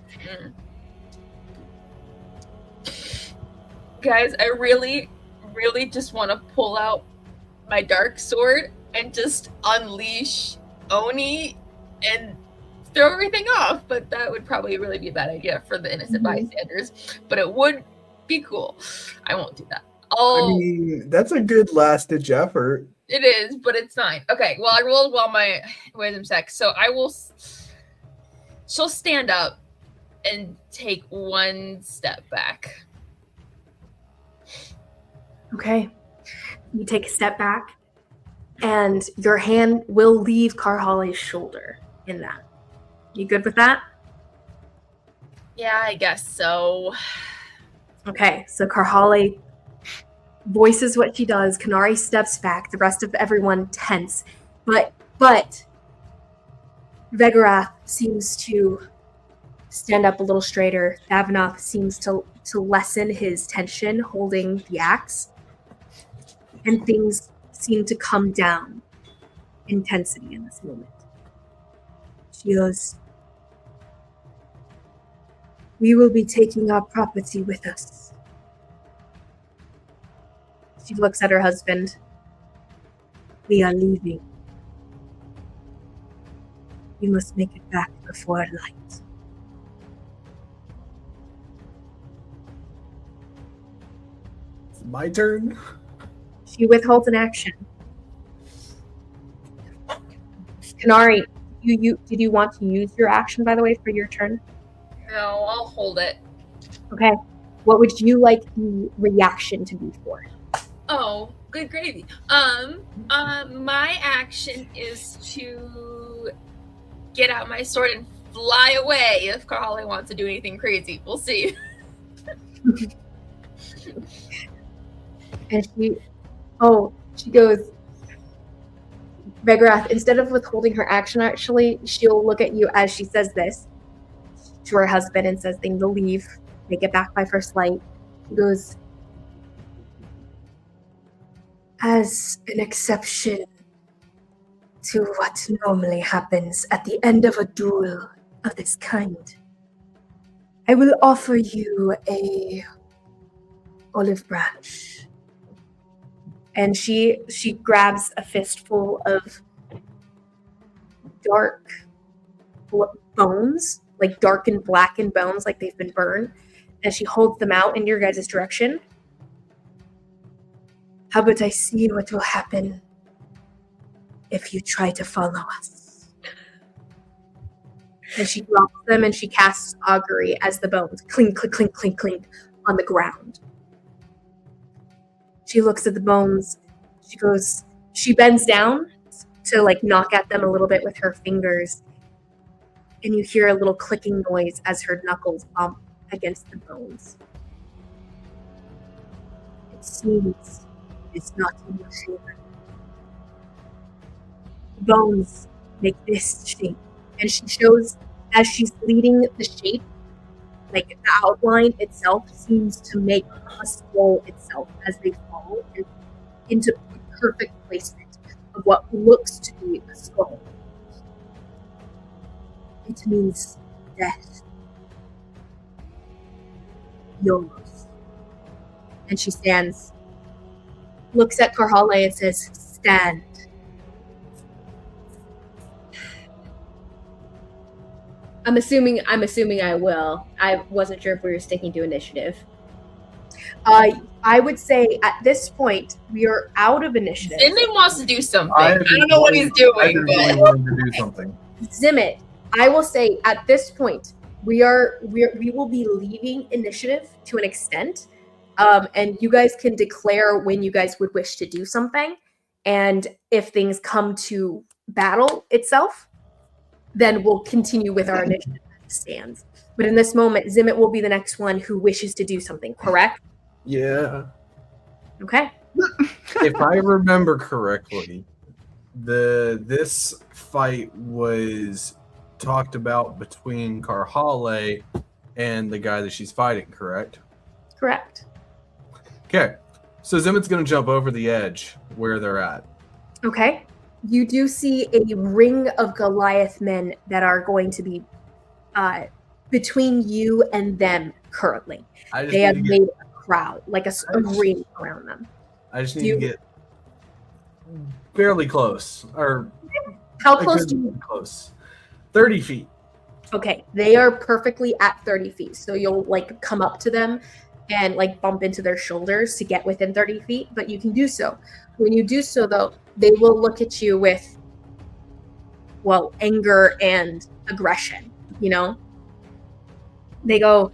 Guys, I really, really just want to pull out my dark sword and just unleash Oni and throw everything off, but that would probably really be a bad idea for the innocent bystanders, but it would be cool. I won't do that. I mean, that's a good last-ditch effort. It is, but it's fine. Okay, well, I rolled well my wisdom check, so she'll stand up and take one step back. Okay. You take a step back, and your hand will leave Karhalle's shoulder in that. You good with that? Yeah, I guess so. Okay, so Karhalle voices what she does. Kanari steps back. The rest of everyone tense. But Vegarath seems to stand up a little straighter. Thavnoth seems to lessen his tension holding the axe. And things seem to come down. Intensity in this moment. She goes, "We will be taking our property with us." She looks at her husband. "We are leaving. We must make it back before light." It's my turn. She withholds an action. Kanari, did you want to use your action, by the way, for your turn? No, I'll hold it. Okay. What would you like the reaction to be for? Oh, good gravy. My action is to get out my sword and fly away if Karhalle wants to do anything crazy. We'll see. And she goes, Vegarath, instead of withholding her action, actually, she'll look at you as she says this to her husband and says they need to leave. They get back by first light. She goes, "As an exception to what normally happens at the end of a duel, of this kind. I will offer you a olive branch. And she grabs a fistful of dark bones, like dark and blackened bones, like they've been burned, and she holds them out in your guys' direction. How about I see what will happen if you try to follow us? And she drops them and she casts augury as the bones clink, clink, clink, clink, clink on the ground. She looks at the bones. She bends down to like knock at them a little bit with her fingers. And you hear a little clicking noise as her knuckles bump against the bones. It seems it's not in your favor. The bones make this shape. And she shows, as she's leading the shape, like the outline itself seems to make a skull itself as they fall into perfect placement of what looks to be a skull. It means death. Yours. And she stands, looks at Karhalle and says, stand. I'm assuming I will. I wasn't sure if we were sticking to initiative. I would say at this point we are out of initiative. Zimmit wants to do something. I don't know what he's doing, but willing to do something. Zimmit, I will say at this point we will be leaving initiative to an extent, and you guys can declare when you guys would wish to do something, and if things come to battle itself, then we'll continue with our initiative stands. But in this moment, Zimmit will be the next one who wishes to do something, correct? Yeah. Okay. If I remember correctly, this fight was talked about between Karhalle and the guy that she's fighting, correct? Correct. Okay. So Zimmit's going to jump over the edge where they're at. Okay. You do see a ring of Goliath men that are going to be between you and them currently. They have made a crowd, like a ring around them. I just need to get fairly close. Or how close do you? Close. 30 feet. Okay, they are perfectly at 30 feet. So you'll like come up to them and like bump into their shoulders to get within 30 feet, but you can do so. When you do so, though, they will look at you with, well, anger and aggression, you know? They go,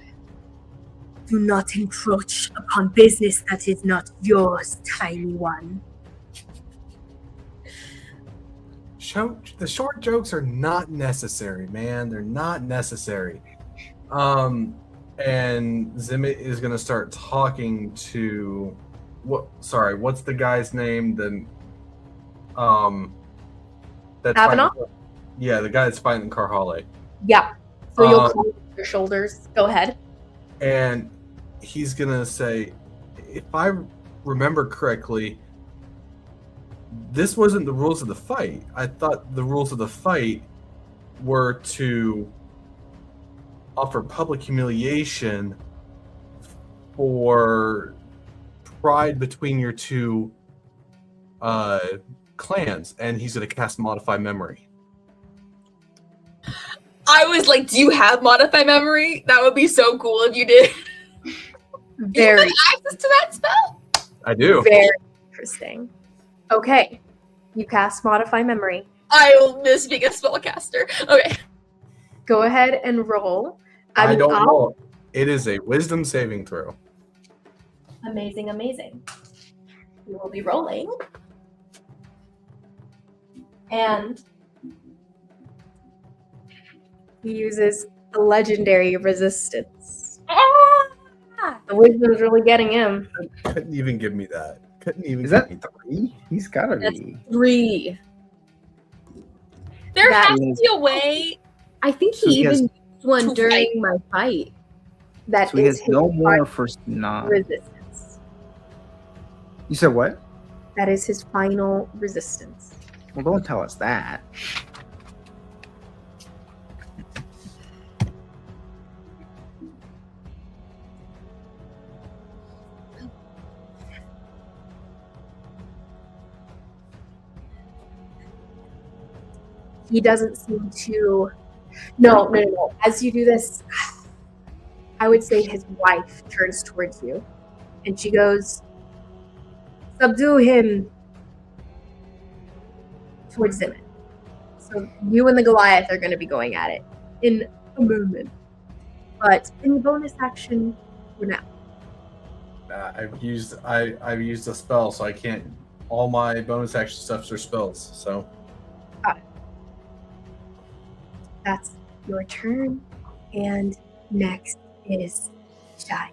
do not encroach upon business that is not yours, tiny one. The short jokes are not necessary, man. They're not necessary. And Zimmit is going to start talking to... what's the guy's name? That's Avenant? Yeah, the guy that's fighting Karhalle. Yeah. So you'll close your shoulders. Go ahead. And he's gonna say, if I remember correctly, this wasn't the rules of the fight. I thought the rules of the fight were to offer public humiliation for pride between your two clans, and he's going to cast Modify Memory. I was like, do you have Modify Memory? That would be so cool if you did. Very. You have access to that spell? I do. Very interesting. Okay. You cast Modify Memory. I will miss being a spellcaster. Okay. Go ahead and roll. I don't know. It is a Wisdom saving throw. Amazing, amazing. We will be rolling. And he uses a legendary resistance. The wisdom's really getting him. Couldn't even give me that. Is that 3? He's gotta be. 3. There has to be a way. I think he even used one during my fight. That so he has no more for resistance. You said what? That is his final resistance. Well, don't tell us that. he doesn't seem to. No. As you do this, I would say his wife turns towards you, and she goes, "Subdue him," towards Zimmit. So you and the Goliath are going to be going at it in a moment. But any bonus action for now? I've used a spell, so I can't. All my bonus action stuffs are spells. So Got it. That's your turn, and next is Shai.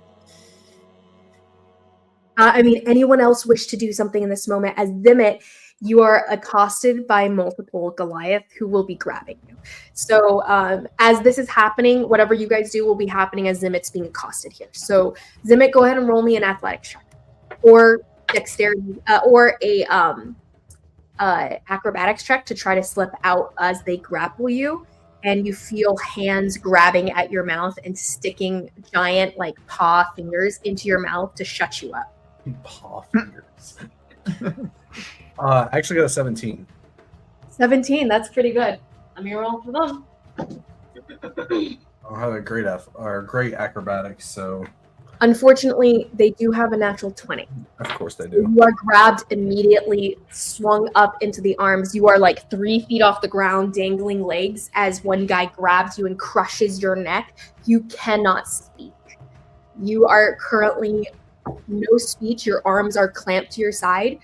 Anyone else wish to do something in this moment? As Zimmit, you are accosted by multiple Goliath who will be grabbing you. So as this is happening, whatever you guys do will be happening as Zimmit's being accosted here. So Zimmit, go ahead and roll me an athletics check, or dexterity, or a acrobatics check to try to slip out as they grapple you. And you feel hands grabbing at your mouth and sticking giant paw fingers into your mouth to shut you up. paw fingers. I actually got a 17. 17, that's pretty good. Let me roll for them. I don't have a great acrobatics, so Unfortunately, they do have a natural 20. of course they do. You are grabbed immediately, swung up into the arms. You are 3 feet off the ground, dangling legs, as one guy grabs you and crushes your neck. You cannot speak. You are currently no speech. Your arms are clamped to your side.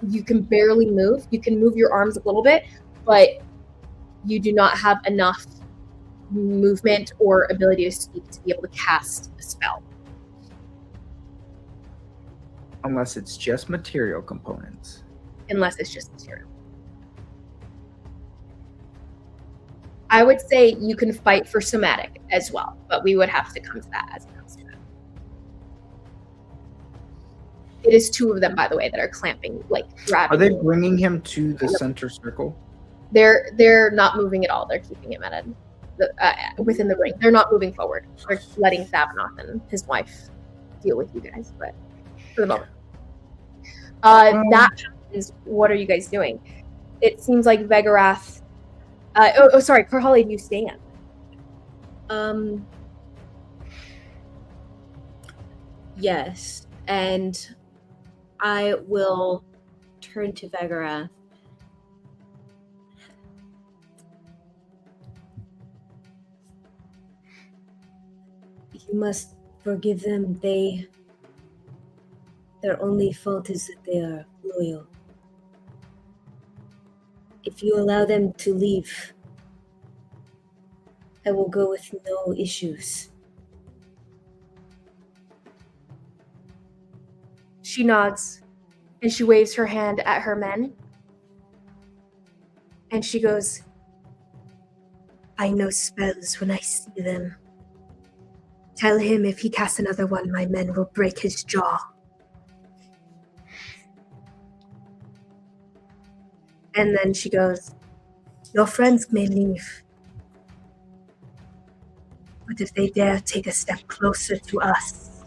You can barely move. You can move your arms a little bit, but you do not have enough movement or ability to speak to be able to cast a spell. Unless it's just material components. Unless it's just material. I would say you can fight for somatic as well, but we would have to come to that as it comes to that. It is 2 of them, by the way, that are clamping, grabbing. Are they bringing him to the center circle? They're not moving at all. They're keeping him at within the ring. They're not moving forward. They're letting Thabanoth and his wife deal with you guys, but for the moment. That is, what are you guys doing? It seems like Vegarath. Sorry, Karhalle, do you stand? Yes, and I will turn to Vegarath. You must forgive them. Their only fault is that they are loyal. If you allow them to leave, I will go with no issues. She nods, and she waves her hand at her men. And she goes, "I know spells when I see them. Tell him if he casts another one, my men will break his jaw." And then she goes, "Your friends may leave, but if they dare take a step closer to us,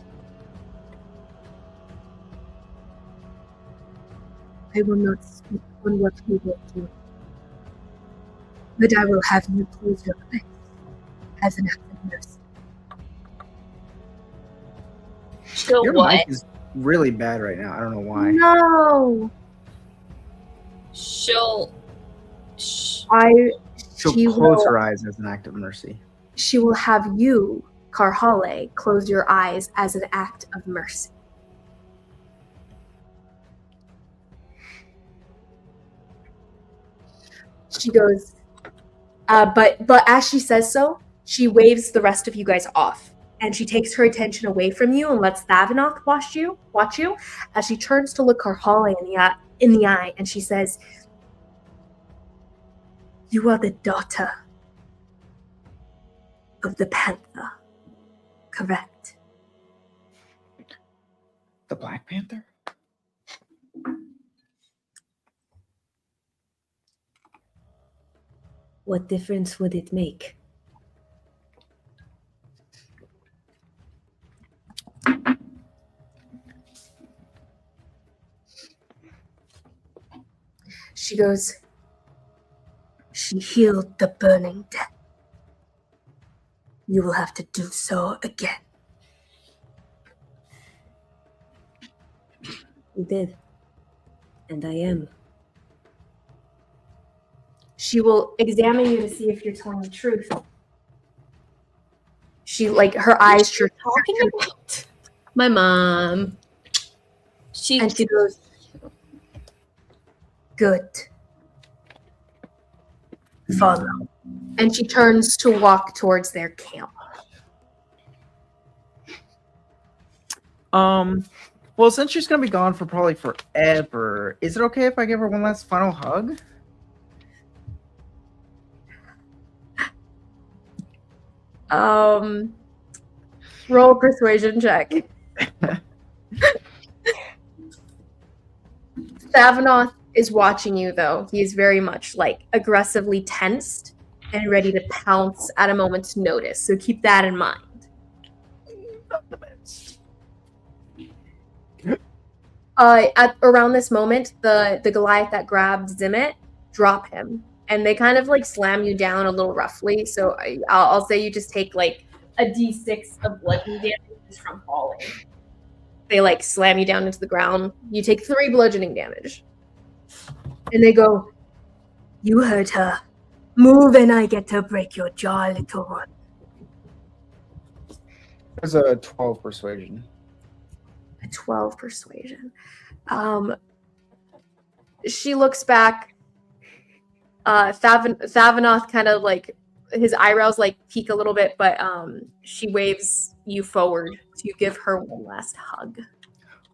I will not speak on what we will do, but I will have you close your eyes as an act of mercy." She'll Your what? mic is really bad right now. I don't know why. No, She'll She'll she close will. her eyes as an act of mercy. She will have you, Karhalle, close your eyes as an act of mercy. She goes, but as she says so, she waves the rest of you guys off, and she takes her attention away from you and lets Thabanoth watch you, as she turns to look Karhalle in the eye, and she says, "You are the daughter of the Panther, correct?" The Black Panther? What difference would it make? She healed the burning death. You will have to do so again. You did. And I am. She will examine you to see if you're telling the truth. She, like, her eyes What are you talking about? My mom. and she goes, Good. Follow. and she turns to walk towards their camp. Well, since she's gonna be gone for probably forever, is it okay if I give her one last final hug? Roll a persuasion check. Savanoth is watching you, though. He is very much, like, aggressively tensed and ready to pounce at a moment's notice. So keep that in mind. At around this moment, the Goliath that grabbed Zimmit, drop him. And they kind of, like, slam you down a little roughly. So I'll say you just take, like, a d6 of bludgeoning damage just from falling. They, like, slam you down into the ground. You take 3 bludgeoning damage. And they go, You heard her. Move and I get to break your jaw, little one. There's a 12 persuasion. A 12 persuasion. She looks back. Savanoth kind of, like, his eyebrows, like, peak a little bit, but she waves you forward to give her one last hug.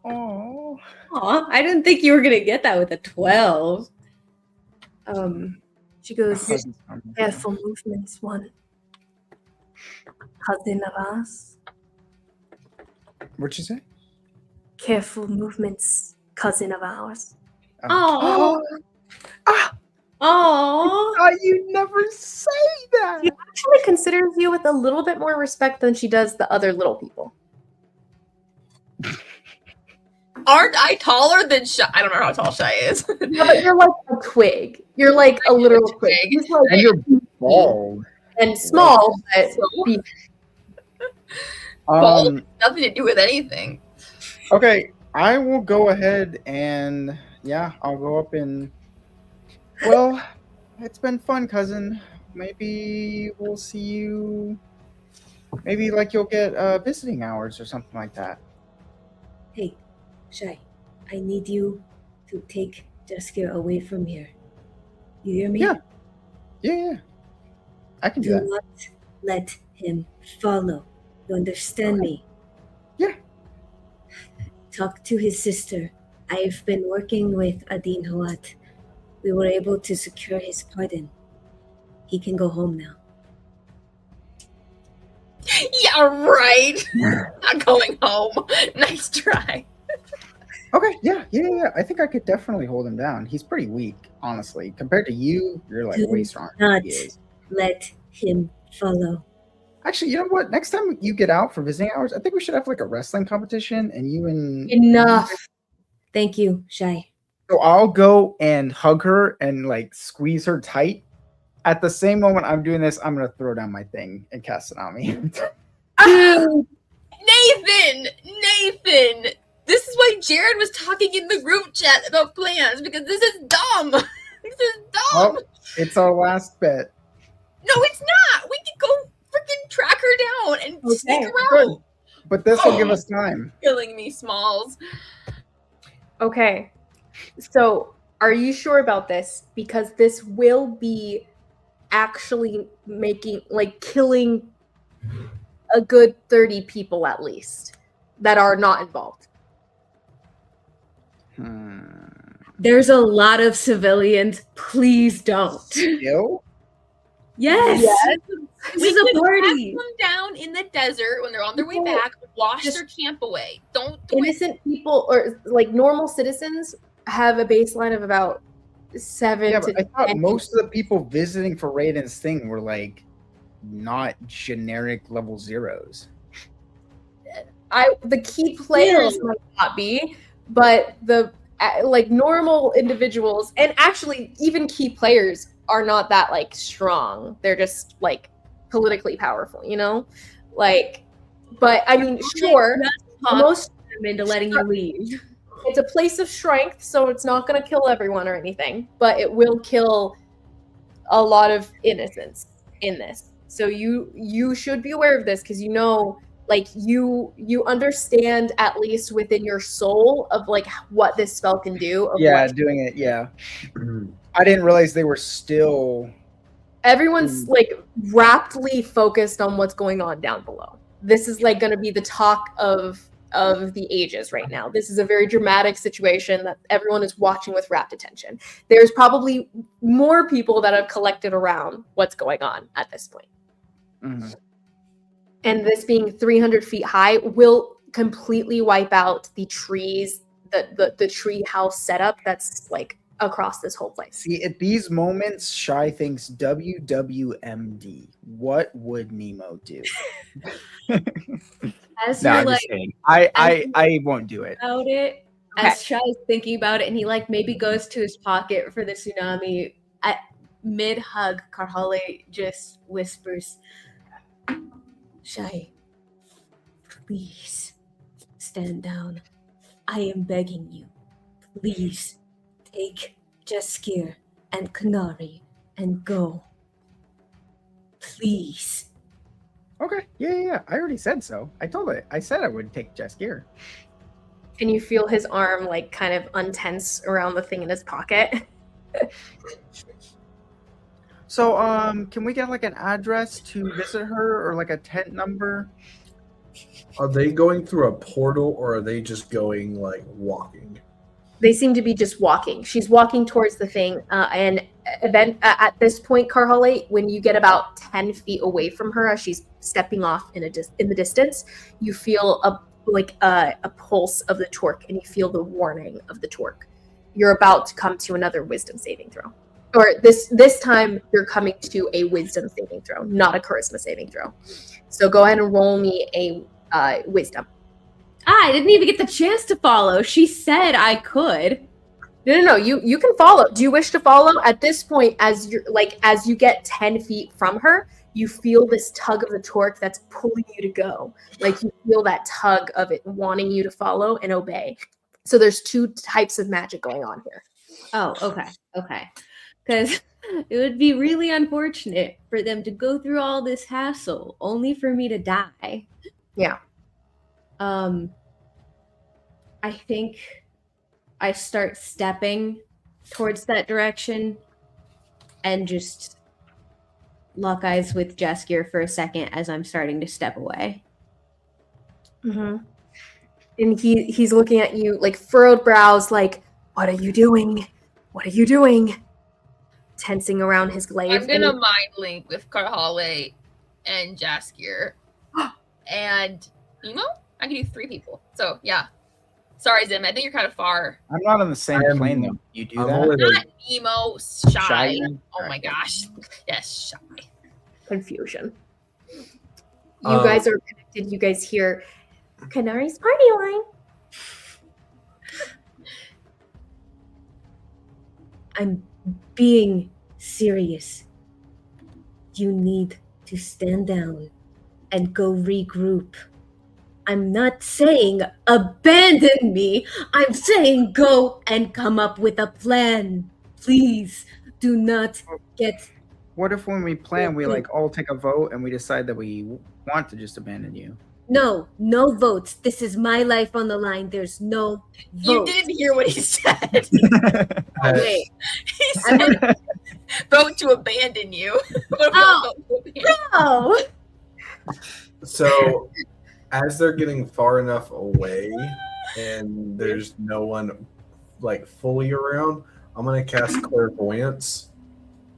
Oh. Aw, I didn't think you were gonna get that with a 12. She goes, Careful movements, one. Cousin of ours. What'd you say? Careful movements, cousin of ours. Oh. Oh. You never say that. she actually considers you with a little bit more respect than she does the other little people. Aren't I taller than Shy? I don't know how tall Shy is. Yeah, but you're like a twig. You're like a literal twig. He's like And you're bald. and small, but beefy. Bald, nothing to do with anything. Okay, I will go ahead and I'll go up and well, it's been fun, cousin. Maybe we'll see you. Maybe like you'll get visiting hours or something like that. Hey, Shy, I need you to take Jaskier away from here. You hear me? Yeah. I can do Do that. not let him follow. You understand me? Yeah. Talk to his sister. I've been working with Adin Hawat. We were able to secure his pardon. He can go home now. Yeah, right. Not going home. Nice try. Okay, yeah. I think I could definitely hold him down. He's pretty weak, honestly. Compared to you, you're like Do way stronger. not than he is. let him follow. Actually, you know what? Next time you get out for visiting hours, I think we should have like a wrestling competition, and you and Enough. Thank you, Shy. So I'll go and hug her and like squeeze her tight. At the same moment I'm doing this, I'm gonna throw down my thing and cast it on me. Nathan! This is why Jared was talking in the group chat about plans, because this is dumb. This is dumb. Oh, it's our last bet. No, it's not. We can go freaking track her down and sneak around. But this will give us time. Killing me, Smalls. Okay. So, are you sure about this? Because this will be actually killing a good 30 people at least that are not involved. There's a lot of civilians. Please don't. Ill? Yes. This We is a could party. pack them down in the desert when they're on their way back, wash their camp away. Don't do it. Innocent people or like normal citizens have a baseline of about 7 Yeah, to but I thought 10 most of the people visiting for Raiden's thing were like not generic level zeros. the key players might not be, but the like normal individuals and actually even key players are not that like strong. They're just like politically powerful, you know? Like, but I mean, sure, most them into letting you leave. it's a place of strength, so it's not going to kill everyone or anything, but it will kill a lot of innocence in this. So you should be aware of this, because you know, like you understand at least within your soul of like what this spell can do. Of Yeah, what doing it. Yeah, I didn't realize they were still. Everyone's like raptly focused on what's going on down below. This is like going to be the talk of the ages right now. This is a very dramatic situation that everyone is watching with rapt attention. There's probably more people that have collected around what's going on at this point. Mm-hmm. And this being 300 feet high will completely wipe out the trees, the tree house setup that's like across this whole place. See, at these moments, Shy thinks WWMD. What would Nemo do? As No, you're I'm like just kidding. I won't do it. about it, Okay. as Shy is thinking about it, and he like maybe goes to his pocket for the tsunami. At mid hug, Karhalle just whispers, "Shy, please stand down. I am begging you. Please take Jaskier and Kanari and go. Please." Okay. Yeah. I already said so. I said I would take Jaskier. And you feel his arm like kind of untense around the thing in his pocket. So, can we get like an address to visit her, or like a tent number? Are they going through a portal, or are they just going like walking? They seem to be just walking. She's walking towards the thing, and at this point, Karhalle, when you get about 10 feet away from her, as she's stepping off in the distance, you feel a pulse of the torque, and you feel the warning of the torque. You're about to come to another wisdom saving throw, or this time you're coming to a wisdom saving throw, not a charisma saving throw. So go ahead and roll me a wisdom. I didn't even get the chance to follow. She said I could. No. You can follow. Do you wish to follow? At this point, as you get 10 feet from her, you feel this tug of the torque that's pulling you to go. Like you feel that tug of it wanting you to follow and obey. So there's two types of magic going on here. Oh, okay. Because it would be really unfortunate for them to go through all this hassle only for me to die. Yeah. I think I start stepping towards that direction and just lock eyes with Jaskier for a second as I'm starting to step away. Mm-hmm. And he's looking at you like furrowed brows, like, "What are you doing? What are you doing?" Tensing around his glaive. I'm gonna mind link with Karhalle and Jaskier. And Nemo? I can do 3 people. So yeah. Sorry, Zim. I think you're kind of far. I'm not on the same plane though. You do I'm that? only Not Nemo, Shy. Shy? Oh my gosh. Yes, Shy. Confusion. You guys are connected. You guys hear Kanari's party line. I'm being serious. You need to stand down and go regroup. I'm not saying abandon me. I'm saying go and come up with a plan. Please do not get... What if when we plan, we like all take a vote and we decide that we want to just abandon you? No votes. This is my life on the line. There's no You vote. didn't hear what he said. Oh, wait. He said vote to abandon you. What if we all vote to abandon you? No. So, as they're getting far enough away and there's no one like fully around, I'm gonna cast clairvoyance,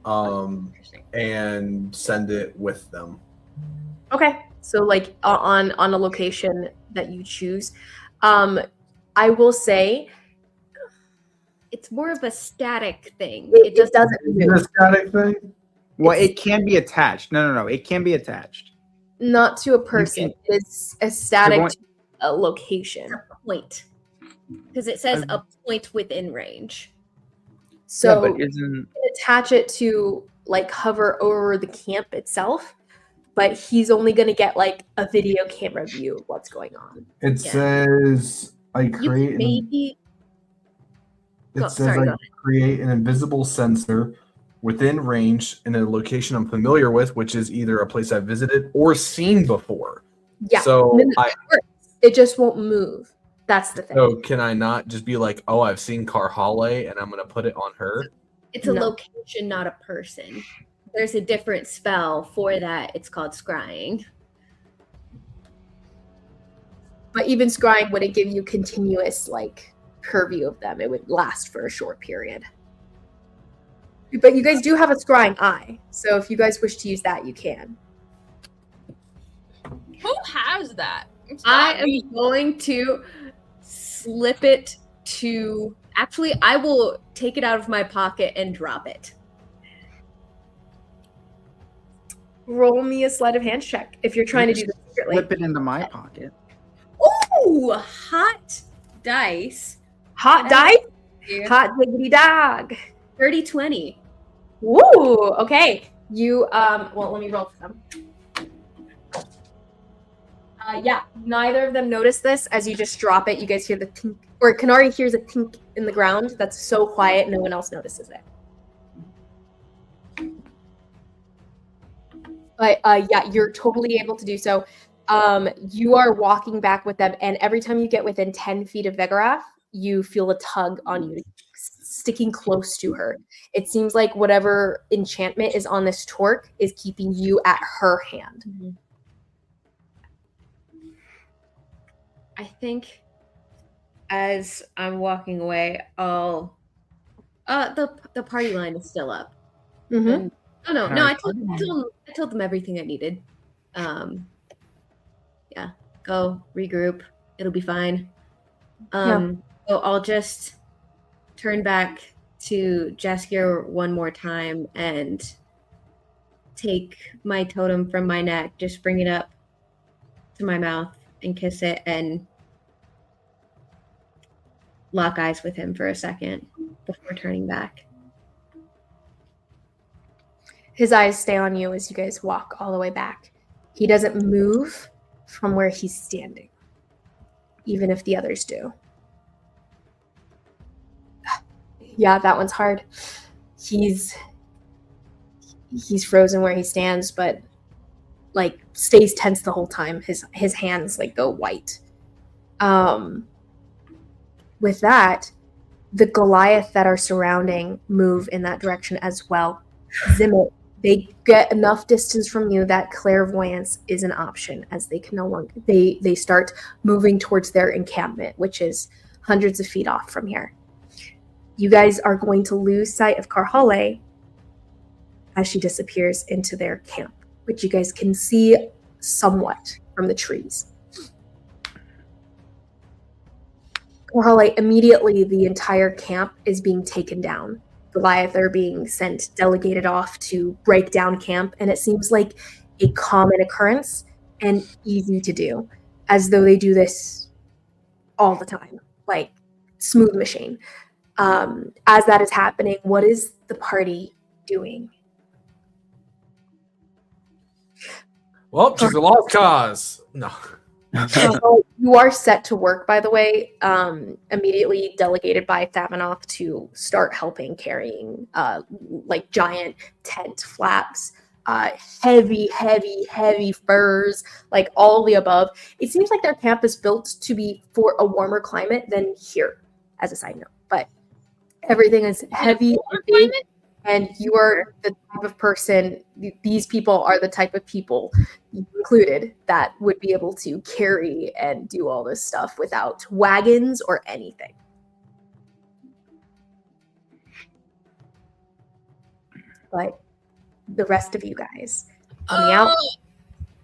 and send it with them. Okay. So like on a location that you choose. I will say It's more of a static thing. it just doesn't move. The static thing. Well, it can be attached. No. It can be attached. Not to a person. It's a static going- to a location. Point. Because it says a point within range. So yeah, but isn't attach it to like hover over the camp itself, but he's only going to get like a video camera view of what's going on. It says I create create an invisible sensor within range in a location I'm familiar with, which is either a place I've visited or seen before. Yeah. So it just won't move. That's the thing. So can I not just be like, oh, I've seen Karhalle and I'm going to put it on her? It's a location, not a person. There's a different spell for that. It's called scrying. But even scrying wouldn't give you continuous like purview of them. It would last for a short period. But you guys do have a scrying eye, so if you guys wish to use that, you can. Who has that? I am going to slip it to... Actually, I will take it out of my pocket and drop it. Roll me a sleight of hand check if you're trying to do this secretly. Slip it into my pocket. Ooh, hot dice. Hot dice? Hot diggity dog. 30-20. Woo! Okay. You, well, let me roll for them. Yeah, neither of them notice this. As you just drop it, you guys hear the tink. Or Kanari hears a tink in the ground that's so quiet, no one else notices it. But yeah, you're totally able to do so. You are walking back with them, and every time you get within 10 feet of Vegorath, you feel a tug on you, sticking close to her. It seems like whatever enchantment is on this torque is keeping you at her hand. Mm-hmm. I think as I'm walking away, I'll... the party line is still up. Mm-hmm. And, I told them everything I needed. Yeah, go regroup. It'll be fine. So I'll just turn back to Jaskier one more time and take my totem from my neck, just bring it up to my mouth and kiss it and lock eyes with him for a second before turning back. His eyes stay on you as you guys walk all the way back. He doesn't move from where he's standing, even if the others do. Yeah, that one's hard. He's frozen where he stands, but like stays tense the whole time. His hands like go white. With that, the Goliath that are surrounding move in that direction as well. Zimmit, they get enough distance from you that clairvoyance is an option, as they can no longer they start moving towards their encampment, which is hundreds of feet off from here. You guys are going to lose sight of Karhalle as she disappears into their camp, which you guys can see somewhat from the trees. Karhalle, immediately the entire camp is being taken down. Goliath are being sent, delegated off to break down camp, and it seems like a common occurrence and easy to do, as though they do this all the time, like smooth machine. As that is happening, what is the party doing? Well, she's a lost cause. No. You are set to work, by the way, immediately delegated by Thavanoth to start helping carrying like giant tent flaps, heavy furs, like all the above. It seems like their camp is built to be for a warmer climate than here, as a side note. But everything is heavy and big, and you are the type of person, these people are the type of people, included, that would be able to carry and do all this stuff without wagons or anything. But the rest of you guys, on the out,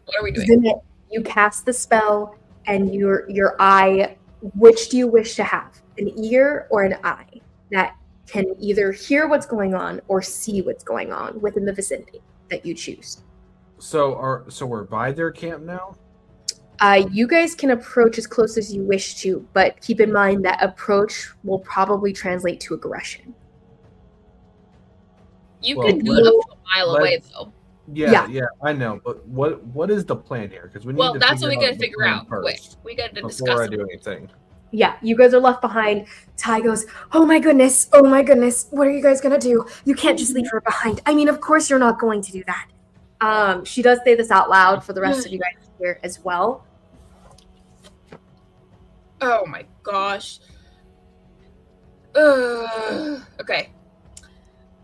what are we doing? Zimmit, you cast the spell, and your eye, which do you wish to have? An ear or an eye that can either hear what's going on or see what's going on within the vicinity that you choose. So we're by their camp now? You guys can approach as close as you wish to, but keep in mind that approach will probably translate to aggression. You Well, can do it up to a mile away, let's- though. Yeah, I know. But what is the plan here? Because we need Well, to that's what figure we gotta out the figure plan out quick. first We gotta before discuss I it. do anything. Yeah, you guys are left behind. Ty goes, oh my goodness, what are you guys gonna do? You can't just leave her behind. I mean, of course you're not going to do that. She does say this out loud for the rest of you guys here as well. Oh my gosh. Okay.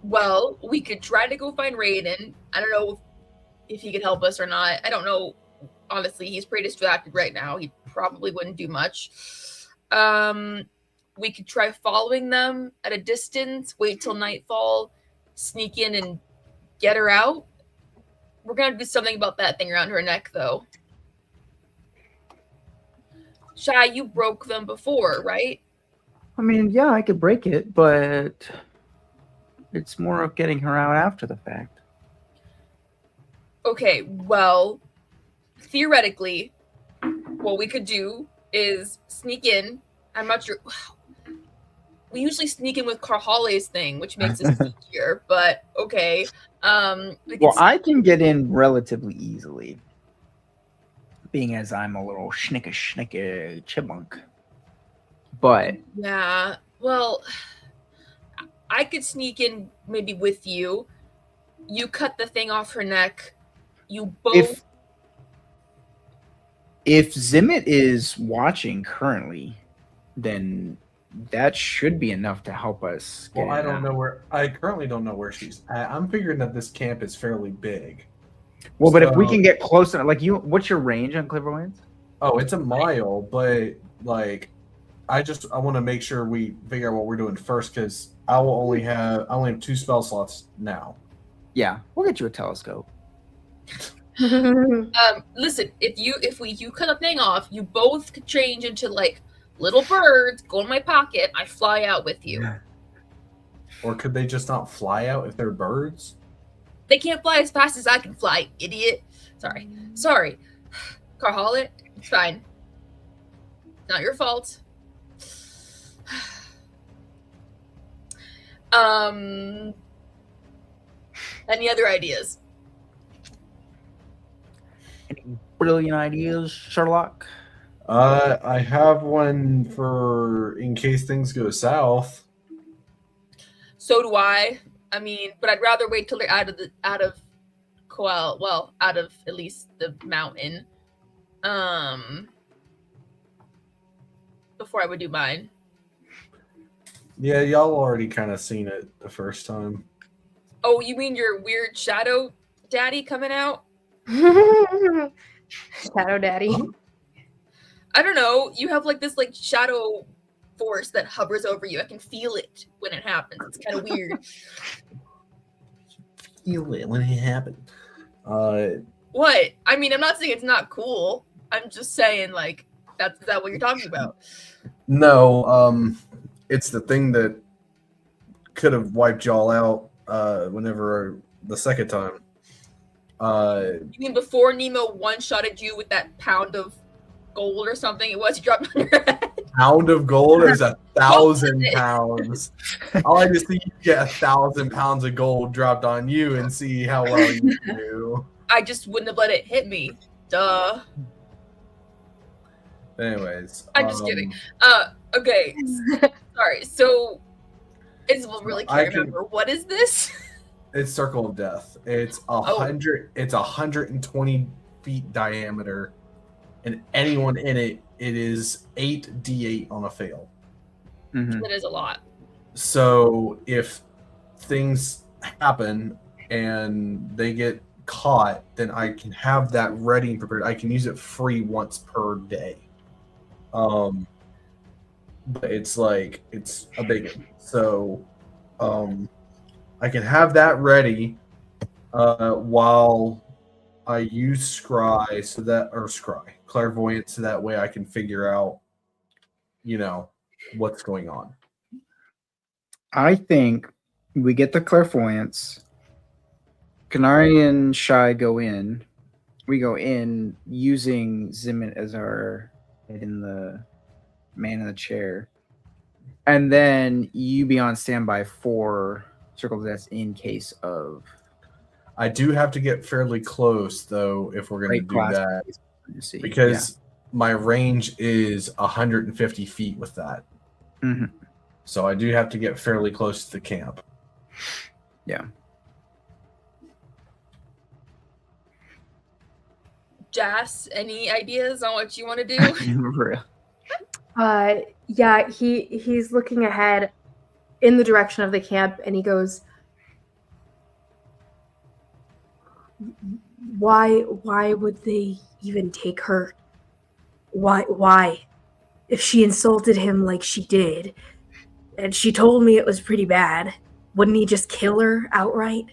Well, we could try to go find Raiden. I don't know if he could help us or not. I don't know. Honestly, he's pretty distracted right now. He probably wouldn't do much. We could try following them at a distance, wait till nightfall, sneak in and get her out. We're gonna do something about that thing around her neck, though. Shy, you broke them before, right? I mean, yeah, I could break it, but it's more of getting her out after the fact. Okay, well, theoretically, what we could do is sneak in. I'm not sure. We usually sneak in with Karhalle's thing, which makes us sneakier, but okay. Well, I can get in relatively easily, being as I'm a little schnicka chipmunk. But yeah, well, I could sneak in maybe with you. You cut the thing off her neck. You both. if Zimmit is watching currently, then that should be enough to help us. Well, I don't know where. I currently don't know where she's at. I'm figuring that this camp is fairly big. Well, but if we can get close enough, like what's your range on clairvoyance? Oh, it's a mile, but like, I want to make sure we figure out what we're doing first because I only have 2 spell slots now. Yeah, we'll get you a telescope. Listen, if you cut the thing off, you both could change into like little birds, go in my pocket, I fly out with you. Or could they just not fly out if they're birds? They can't fly as fast as I can fly, idiot. Sorry. Karhalle, it's fine. Not your fault. Any other ideas? Any brilliant ideas, Sherlock? I have one for in case things go south. So do I. I mean, but I'd rather wait till they're out of Khel, well, out of at least the mountain. Before I would do mine. Yeah, y'all already kind of seen it the first time. Oh, you mean your weird shadow daddy coming out? Shadow Daddy. I don't know. You have like this like shadow force that hovers over you. I can feel it when it happens. It's kind of weird. Feel it when it happened. What? I mean, I'm not saying it's not cool. I'm just saying like is that what you're talking about? No, it's the thing that could have wiped y'all out whenever the second time. You mean before Nemo one-shotted you with that pound of gold or something? It was dropped on your head. Pound of gold is 1,000 pounds. I like to see you get 1,000 pounds of gold dropped on you and see how well you do. I just wouldn't have let it hit me. Duh. Anyways, I'm just kidding. Okay. Sorry. So, I just really can't remember. What is this? It's Circle of Death. It's 100. It's 120 feet diameter, and anyone in it, it is 8d8 on a fail. Mm-hmm. That is a lot. So if things happen and they get caught, then I can have that ready and prepared. I can use it free once per day. But it's like it's a big one. So I can have that ready while I use clairvoyance, so that way I can figure out, what's going on. I think we get the clairvoyance. Canary and Shy go in. We go in using Zimmit as our head in the man in the chair. And then you be on standby for circle of death in case of I do have to get fairly close though if we're going to do that, because my range is 150 feet with that. Mm-hmm. So I do have to get fairly close to the camp. Yeah. Jas, any ideas on what you want to do? Yeah, he's looking ahead in the direction of the camp, and he goes, why would they even take her? Why? If she insulted him like she did, and she told me it was pretty bad, wouldn't he just kill her outright?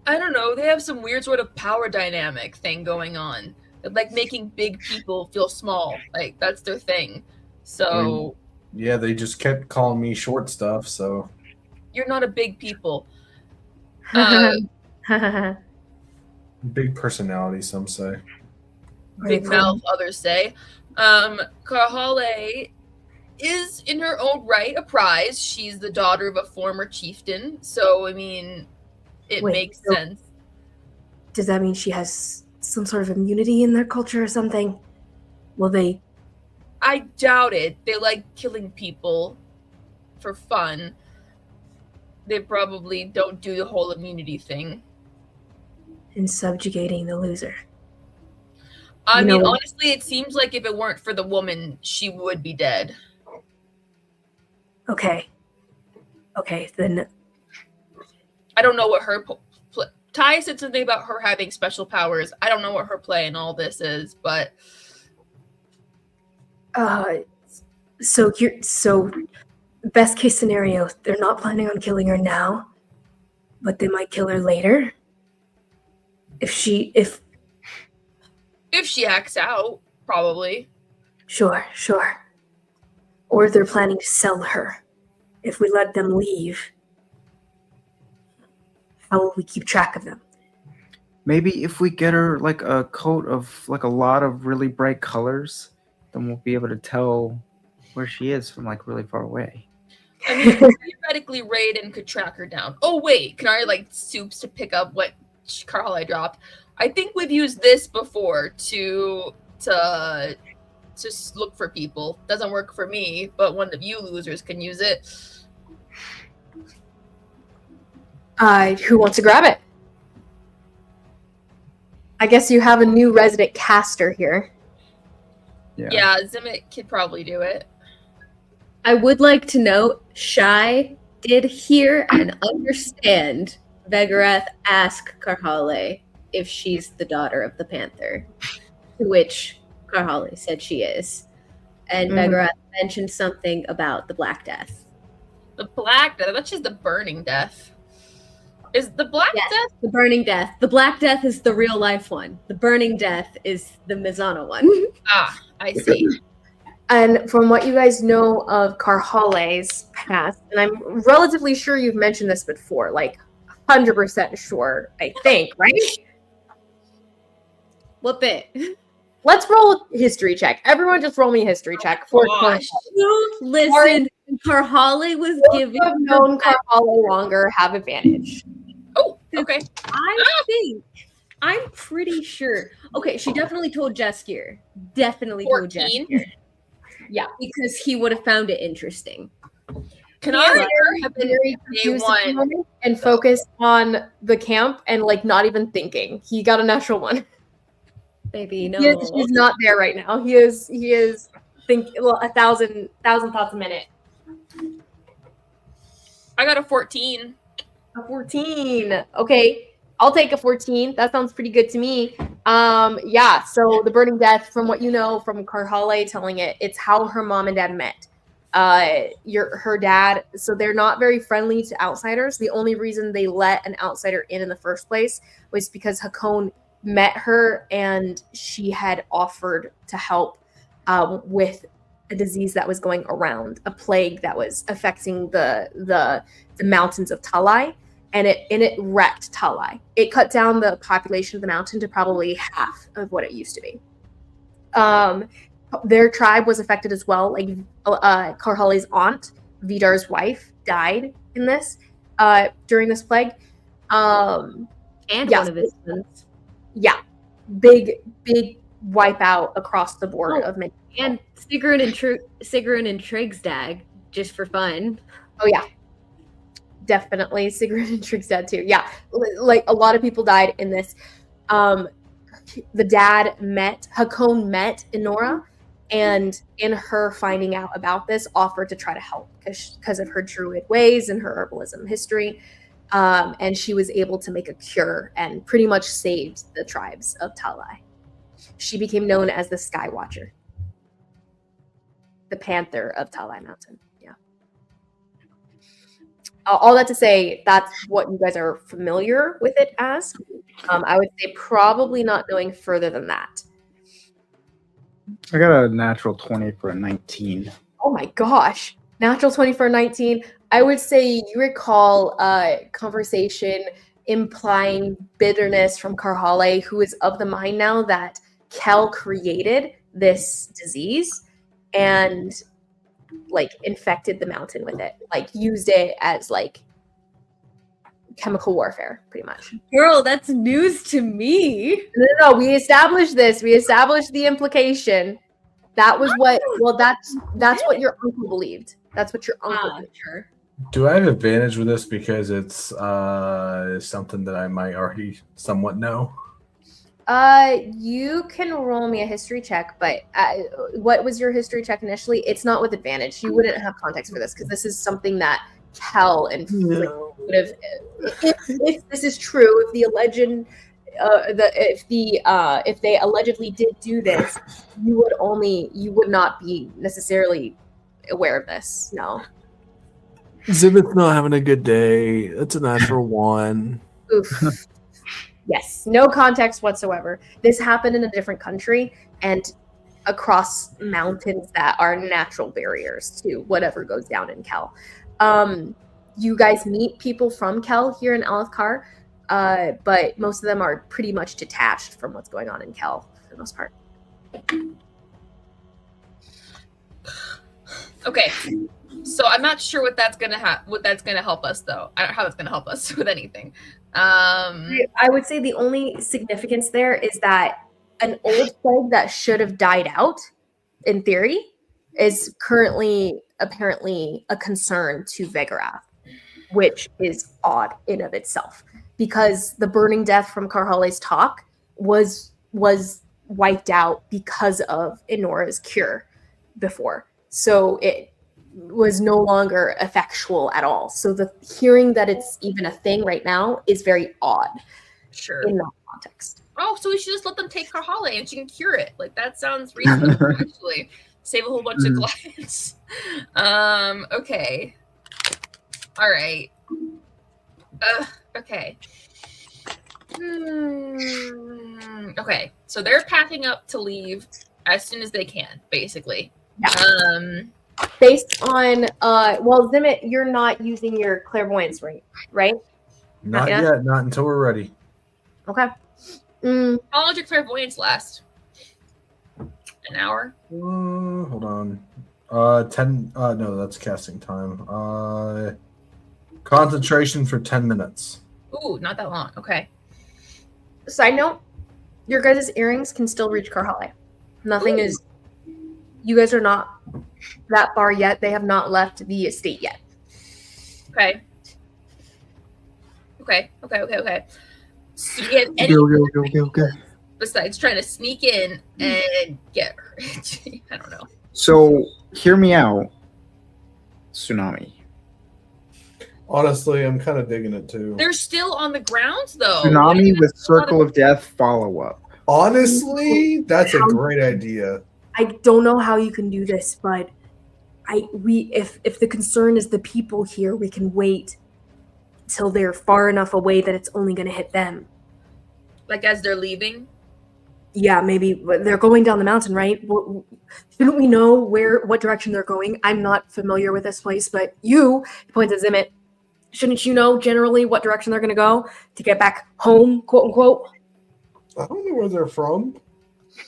I don't know. They have some weird sort of power dynamic thing going on. Like making big people feel small. Like that's their thing. So yeah, they just kept calling me short stuff, so you're not a big people. Big personality, some say. Big mouth, others say. Karhalle is in her own right a prize. She's the daughter of a former chieftain, so I mean it makes sense. Does that mean she has some sort of immunity in their culture or something? Will they? I doubt it. They like killing people for fun. They probably don't do the whole immunity thing. And subjugating the loser. I mean, honestly, it seems like if it weren't for the woman, she would be dead. Okay, then. I don't know what her Ty said something about her having special powers. I don't know what her play in all this is, but so best case scenario, they're not planning on killing her now, but they might kill her later. If she acts out, probably. Sure. Or they're planning to sell her. If we let them leave, how will we keep track of them? Maybe if we get her like a coat of like a lot of really bright colors, then we'll be able to tell where she is from like really far away. I mean, theoretically, Raiden could track her down. Oh wait, can I like soups to pick up what Karhalle dropped? I think we've used this before to look for people. Doesn't work for me, but one of you losers can use it. Who wants to grab it? I guess you have a new resident caster here. Yeah, Zimmit could probably do it. I would like to note, Shy did hear and understand Vegarath ask Karhalle if she's the daughter of the Panther, to which Karhalle said she is. And Vegarath mentioned something about the Black Death. The Black Death? That's just the Burning Death. Is the Black Death? The Burning Death. The Black Death is the real life one. The Burning Death is the Mizana one. Ah, I see. And from what you guys know of Karhalle's past, and I'm relatively sure you've mentioned this before, like 100% sure, I think, right? What bit? Let's roll a history check. Everyone just roll me a history check. Listen, Karhalle was giving. Those who have known Karhalle longer have advantage. Oh, okay. I'm pretty sure. Okay, she definitely told Jaskier. Definitely 14? told Jaskier. Yeah, because he would have found it interesting. Can I have been day one and focus on the camp and like not even thinking? He got a natural one. Baby, no. He's not there right now. He is think 1,000 thoughts a minute. I got a 14. A 14. Okay, I'll take a 14. That sounds pretty good to me. Yeah. So the Burning Death, from what you know from Karhalle telling it, it's how her mom and dad met. Her dad. So they're not very friendly to outsiders. The only reason they let an outsider in the first place was because Hakon met her and she had offered to help with a disease that was going around, a plague that was affecting the mountains of Talai, and it wrecked Talai. It cut down the population of the mountain to probably half of what it used to be. Their tribe was affected as well. Like Karhalle's aunt, Vidar's wife, died in this. during this plague. And yes. one of his sons. Yeah, big wipeout across the board of many. And Sigrun and Trigstag, just for fun. Oh yeah, definitely Sigrun and Trigstad too. Yeah, like a lot of people died in this. The dad Hakon met Inora, and in her finding out about this, offered to try to help because of her druid ways and her herbalism history. And she was able to make a cure and pretty much saved the tribes of Talai. She became known as the Sky Watcher, the Panther of Talai Mountain. Yeah. All that to say, that's what you guys are familiar with it as. I would say probably not going further than that. I got a natural 20 for a 19. Oh my gosh. Natural 20 for a 19. I would say you recall a conversation implying bitterness from Karhalle, who is of the mind now that Khel created this disease and like infected the mountain with it, like used it as like chemical warfare, pretty much. Girl, that's news to me. No, we established this. We established the implication. That was what. Well, that's what your uncle believed. That's what your uncle believed. Sure. Do I have advantage with this because it's something that I might already somewhat know? You can roll me a history check, but what was your history check initially? It's not with advantage. You wouldn't have context for this because this is something that Khel and would have. If this is true, if the alleged, if they allegedly did do this, you would not be necessarily aware of this. No. Zimmit's not having a good day. That's a natural one. Oof. Yes, no context whatsoever. This happened in a different country and across mountains that are natural barriers to whatever goes down in Khel. You guys meet people from Khel here in Alethkar, but most of them are pretty much detached from what's going on in Khel for the most part. Okay. So I'm not sure what that's gonna help us though. I don't know how that's gonna help us with anything. I would say the only significance there is that an old plague that should have died out, in theory, is currently apparently a concern to Vegarath, which is odd in of itself, because the burning death from Karhalle's talk was wiped out because of Inora's cure before. So it was no longer effectual at all. So the hearing that it's even a thing right now is very odd. Sure. In that context. Oh, so we should just let them take Karhalle and she can cure it. Like that sounds reasonable, actually. Save a whole bunch of clients. Okay. All right. Okay. Okay. So they're packing up to leave as soon as they can, basically. Yeah. Based on well, Zimmit, you're not using your clairvoyance ring, right? Not yet. Not until we're ready. Okay. How long did your clairvoyance last? An hour? Hold on. 10. No, that's casting time. Concentration for 10 minutes. Ooh, not that long. Okay. Side note: your guys' earrings can still reach Karhalle. Nothing is. You guys are not that far yet. They have not left the estate yet. Okay. So do you have any Go. besides trying to sneak in and get her? I don't know. So, hear me out, Tsunami. Honestly, I'm kind of digging it too. They're still on the grounds, though. Tsunami with Circle of Death follow-up. Honestly, that's a great idea. I don't know how you can do this, but if the concern is the people here, we can wait till they're far enough away that it's only going to hit them. Like as they're leaving? Yeah, maybe they're going down the mountain, right? Shouldn't we know what direction they're going? I'm not familiar with this place, but you, he points at Zimmit, shouldn't you know generally what direction they're going to go to get back home, quote unquote? I don't know where they're from.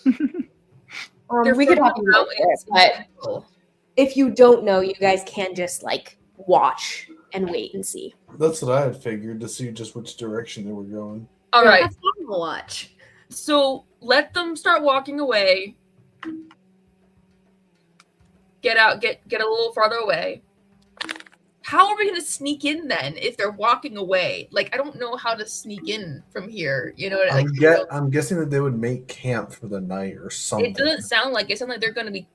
We could help you out with it, but if you don't know, you guys can just like watch and wait and see. That's what I had figured, to see just which direction they were going. All right. That's not a watch. So let them start walking away. Get out, get a little farther away. How are we gonna sneak in then if they're walking away? Like, I don't know how to sneak in from here. You know what I mean? I'm guessing that they would make camp for the night or something. It doesn't sound like it. It sounds like they're gonna be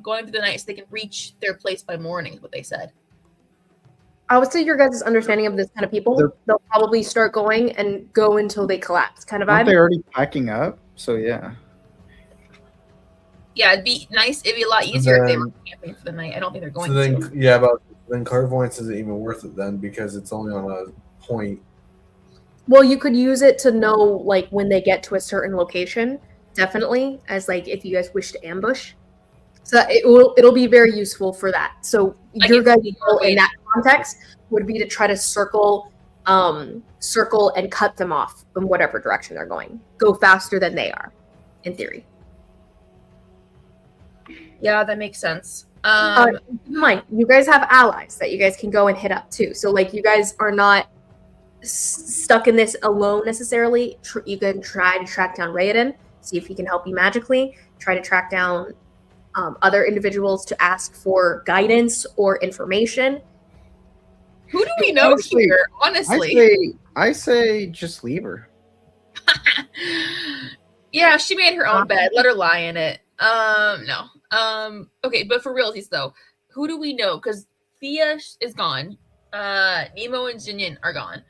going through the night so they can reach their place by morning, is what they said. I would say your guys' understanding of this kind of people, they'll probably start going and go until they collapse, kind of Aren't vibe. they already packing up? So yeah. Yeah, it'd be nice. It'd be a lot easier if they were camping for the night. I don't think they're going to. Yeah, but then clairvoyance isn't even worth it then because it's only on a point. Well, you could use it to know like when they get to a certain location, definitely, as like if you guys wish to ambush. So it'll be very useful for that. So your guys' goal in that context would be to try to circle and cut them off in whatever direction they're going. Go faster than they are, in theory. Yeah, that makes sense. Keep in mind, you guys have allies that you guys can go and hit up too. So like you guys are not stuck in this alone necessarily. You can try to track down Rayan, see if he can help you magically. Try to track down other individuals to ask for guidance or information. Who do we know here? Honestly, I say just leave her. Yeah, she made her own bed. Let her lie in it. No. Okay, but for realties though, who do we know? Because Thea is gone. Nemo and Jinyan are gone.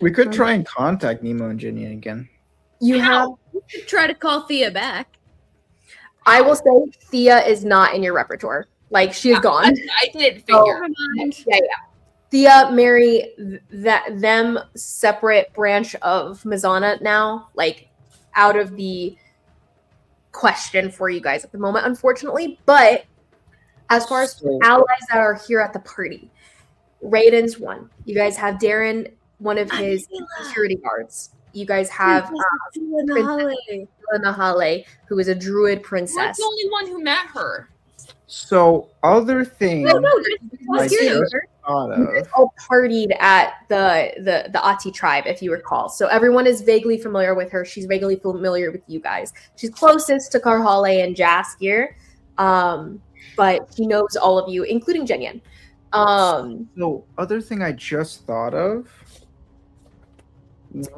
We could try and contact Nemo and Jinyan again. You should try to call Thea back. I will say Thea is not in your repertoire. Like she is gone. I did figure. Yeah. Thea marry them separate branch of Mazana now, like out of the question for you guys at the moment, unfortunately. But as far as allies that are here at the party, Raiden's one. You guys have Darren, one of his security guards. You guys have Nahale, who is a druid princess. I'm the only one who met her. So other things I just thought of. You guys all partied at the Ati tribe, if you recall. So everyone is vaguely familiar with her. She's vaguely familiar with you guys. She's closest to Karhalle and Jaskier, but she knows all of you, including Jinyan. So other thing I just thought of.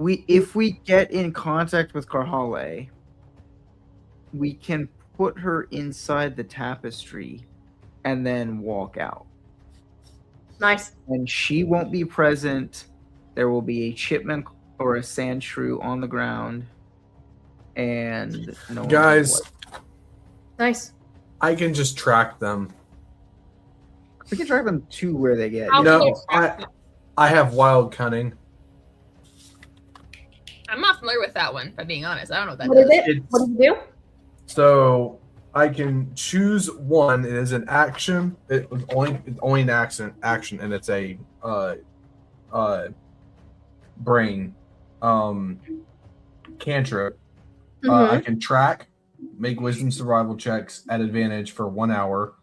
If we get in contact with Karhalle, we can put her inside the tapestry and then walk out. Nice. And she won't be present. There will be a chipmunk or a sand shrew on the ground. And no one Guys. Nice. I can just track them. We can track them to where they get. No, I have wild cunning. I'm not familiar with that one, if I'm being honest. I don't know what that What is it? What do you do? So I can choose one. It is an action. It's only an action, and it's a brain cantrip. I can track, make wisdom survival checks at advantage for 1 hour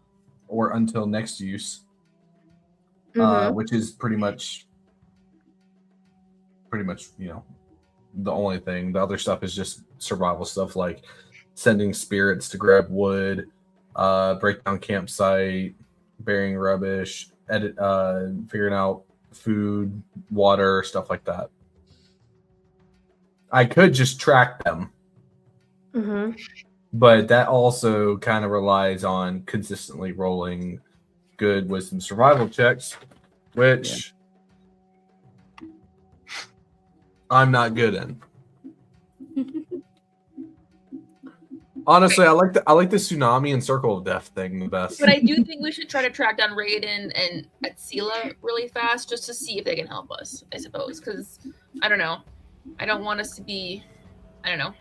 or until next use, which is pretty much the only thing. The other stuff is just survival stuff like sending spirits to grab wood, break down campsite, burying rubbish, figuring out food, water, stuff like that. I could just track them. But that also kind of relies on consistently rolling good wisdom survival checks, which I'm not good in. Honestly, I like the tsunami and circle of death thing the best. But I do think we should try to track down Raiden and Atsila really fast just to see if they can help us, I suppose. Because, I don't know. I don't want us to be... I don't know.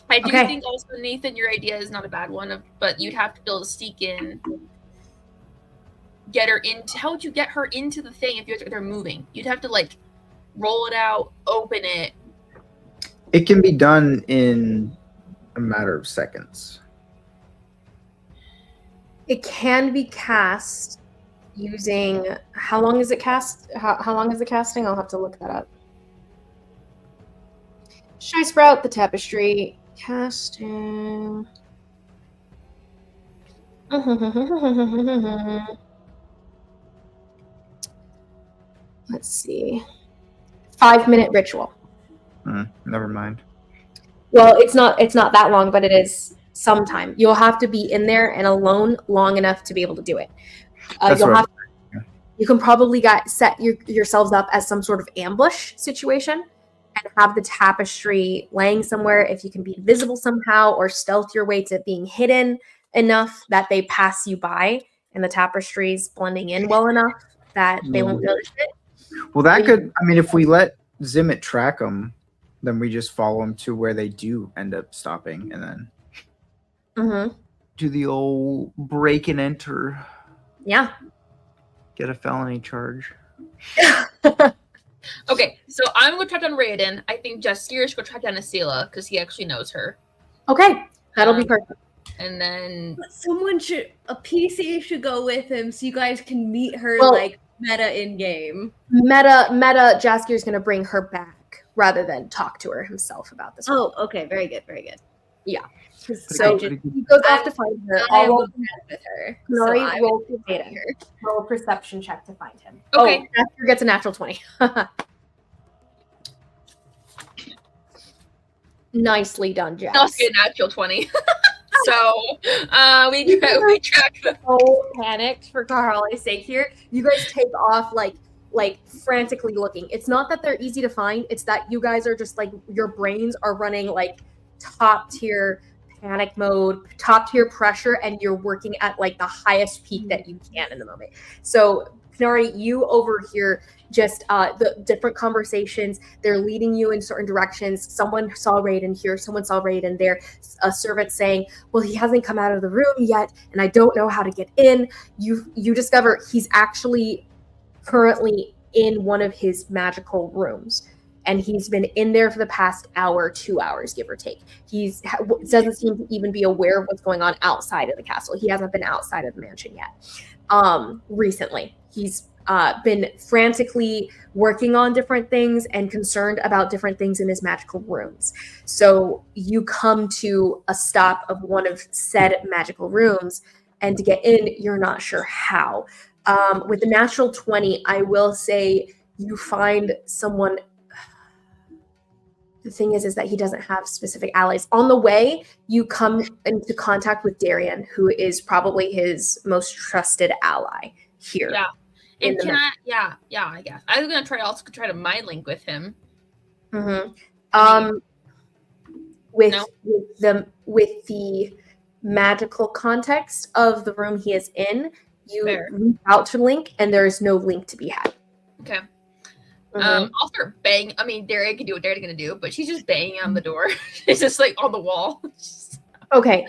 I do think also, Nathan, your idea is not a bad one, but you'd have to be able to sneak in, get her into... How would you get her into the thing if they're moving? You'd have to, like, roll it out, open it. It can be done in a matter of seconds. It can be cast using how long is it cast? How long is the casting? I'll have to look that up. Should I sprout the tapestry casting? Let's see. 5-minute ritual. Never mind. Well, it's not that long, but it is sometime. You'll have to be in there and alone long enough to be able to do it. You can probably set yourselves up as some sort of ambush situation and have the tapestry laying somewhere. If you can be invisible somehow or stealth your way to being hidden enough that they pass you by and the tapestry's blending in well enough that they won't notice it. Well, that could, I mean, if we let Zimmit track them, then we just follow them to where they do end up stopping and then do the old break and enter. Yeah. Get a felony charge. Okay, so I'm going to track down Raiden. I think Jaskier should go track down Asila because he actually knows her. Okay, that'll be perfect. And then a PC should go with him so you guys can meet her meta in game. Meta, Jaskier's going to bring her back rather than talk to her himself about this. Oh, okay, very good. Yeah. So he goes off to find her. I'll roll with her. Nori, roll a perception check to find him. Okay. Oh, Jaskier gets a natural 20. Nicely done, Jack. I'll get a natural 20. So we track the so panicked for Karhalle's sake here. You guys take off like frantically looking. It's not that they're easy to find, it's that you guys are just like your brains are running like top tier panic mode, top tier pressure, and you're working at like the highest peak that you can in the moment. So Nori, you overhear just the different conversations. They're leading you in certain directions. Someone saw Raiden here, someone saw Raiden there. A servant saying, well, he hasn't come out of the room yet, and I don't know how to get in. You discover he's actually currently in one of his magical rooms. And he's been in there for the past hour, 2 hours, give or take. He doesn't seem to even be aware of what's going on outside of the castle. He hasn't been outside of the mansion yet. Recently, he's been frantically working on different things and concerned about different things in his magical rooms. So you come to a stop of one of said magical rooms, and to get in, you're not sure how. With the natural 20, I will say you find someone. The thing is that he doesn't have specific allies. On the way, you come into contact with Darian, who is probably his most trusted ally here. Yeah. And I guess. I was gonna try to mind link with him. Mm-hmm. With the magical context of the room he is in, you reach out to link, and there is no link to be had. Okay. I'll start banging. I mean, Darian can do what Darian's gonna do, but she's just banging on the door. It's just like on the wall. Okay.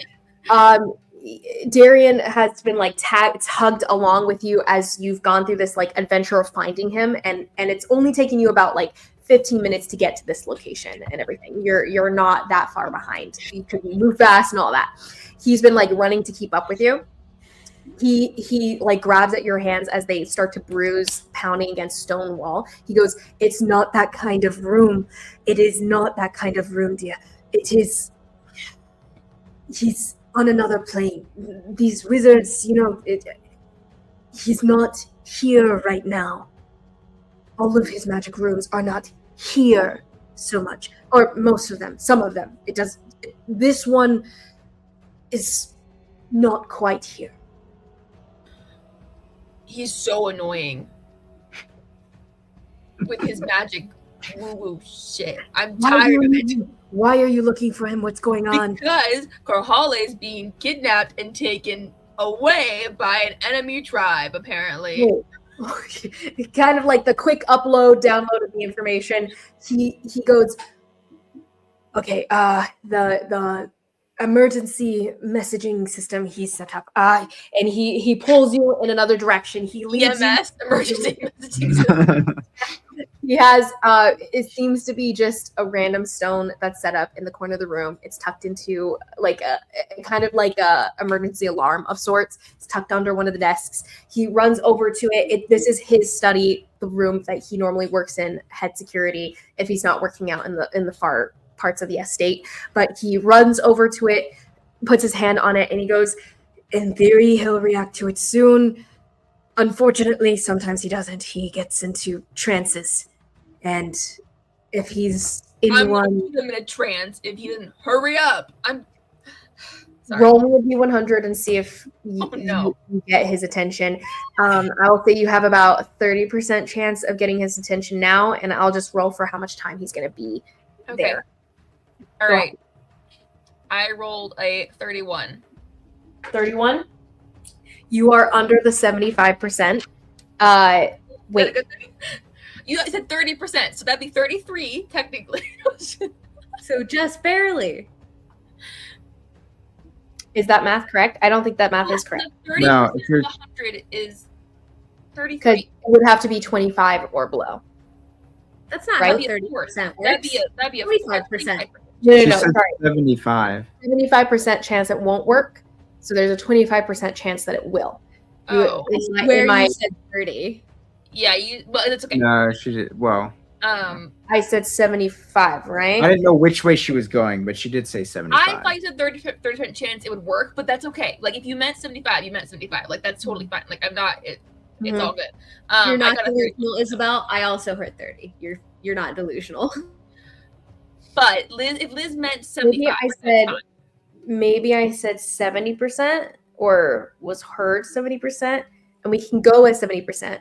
Darian has been like tugged along with you as you've gone through this like adventure of finding him, and it's only taking you about like 15 minutes to get to this location and everything. You're not that far behind. You can move fast and all that. He's been like running to keep up with you. He like grabs at your hands as they start to bruise, pounding against stone wall. He goes, "It's not that kind of room. It is not that kind of room, dear. It is. He's on another plane. These wizards, he's not here right now. All of his magic rooms are not here so much, or most of them. Some of them. This one is not quite here." He's so annoying with his magic woo-woo shit. I'm tired of it. Why are you looking for him? What's going on? Because Karhalle is being kidnapped and taken away by an enemy tribe, apparently. Oh. Kind of like the quick download of the information. He goes, okay, the emergency messaging system he set up. And he pulls you in another direction. He leads EMS, emergency messaging system. He has, it seems to be just a random stone that's set up in the corner of the room. It's tucked into like a kind of like a emergency alarm of sorts. It's tucked under one of the desks. He runs over to it. This is his study, the room that he normally works in, head security, if he's not working out in the far parts of the estate. But he runs over to it, puts his hand on it, and he goes, in theory, he'll react to it soon. Unfortunately, sometimes he doesn't. He gets into trances. And if he's in I'm one... gonna put him in a trance if he doesn't hurry up. Sorry. Roll me a D100 and see if you get his attention. I'll say you have about 30% chance of getting his attention now, and I'll just roll for how much time he's going to be there. All right. I rolled a 31. 31? You are under the 75%. Wait. You said 30%, so that'd be 33 technically. So just barely. Is that math correct? I don't think that math is correct. 30% No, of 100 is 33. Because it would have to be 25 or below. That's not Right? how 30% works. That'd be a 25%. No, She no, said sorry. 75. 75% chance it won't work. So there's a 25% chance that it will. Oh, Where you said 30. yeah, but it's okay. No, she did. Well, I said 75, right? I didn't know which way she was going, but she did say 75. I thought you said 30% chance it would work, but that's okay. Like if you meant 75, you meant 75. Like that's totally fine. Like I'm not. It's all good. You're not I got a delusional, Isabel. I also heard 30. You're not delusional. But if Liz meant 75, maybe I said 70% or was heard 70%, and we can go with 70%.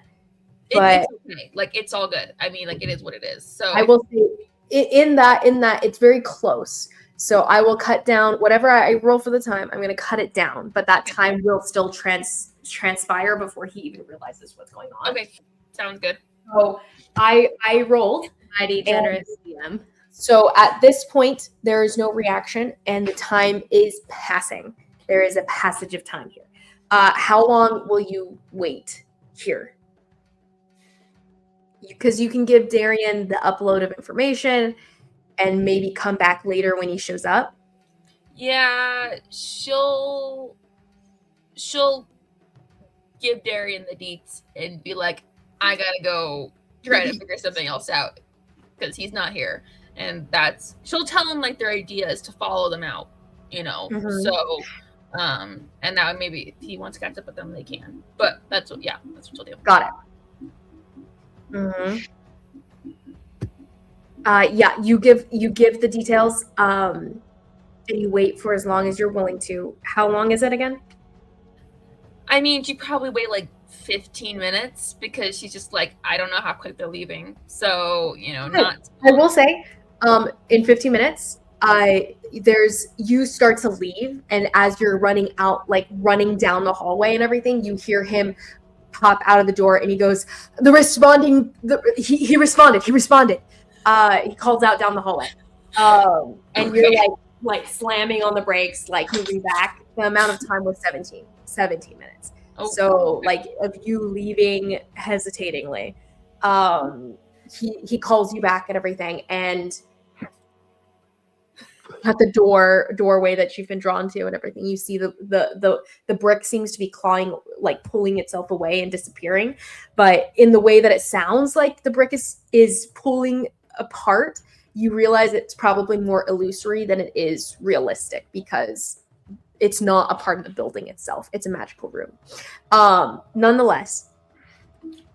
But it's okay. Like it's all good. I mean, like it is what it is. So I will say in that it's very close. So I will cut down whatever I roll for the time. I'm going to cut it down, but that time will still transpire before he even realizes what's going on. Okay, sounds good. So I rolled. Mighty generous DM. So at this point, there is no reaction, and the time is passing. There is a passage of time here. How long will you wait here? Because you can give Darian the upload of information and maybe come back later when he shows up. Yeah, she'll give Darian the deets and be like, I gotta go try to figure something else out because he's not here. And she'll tell him like their idea is to follow them out, you know. Mhm. So and that maybe if he wants to catch up with them, they can. But that's what she'll do. Got it. Mm-hmm. Yeah, you give the details, and you wait for as long as you're willing to. How long is it again? I mean, she probably wait like 15 minutes because she's just like, I don't know how quick they're leaving. So, you know, not. I will say, in 15 minutes, you start to leave, and as you're running out, like running down the hallway and everything, you hear him pop out of the door, and he goes, he responded. He calls out down the hallway, and you're like slamming on the brakes, like moving back. The amount of time was 17 minutes. Oh, so okay. like of you leaving hesitatingly, he calls you back and everything, and at the doorway that you've been drawn to and everything, you see the brick seems to be clawing, like pulling itself away and disappearing, but in the way that it sounds like the brick is pulling apart, you realize it's probably more illusory than it is realistic because it's not a part of the building itself. It's a magical room. Nonetheless,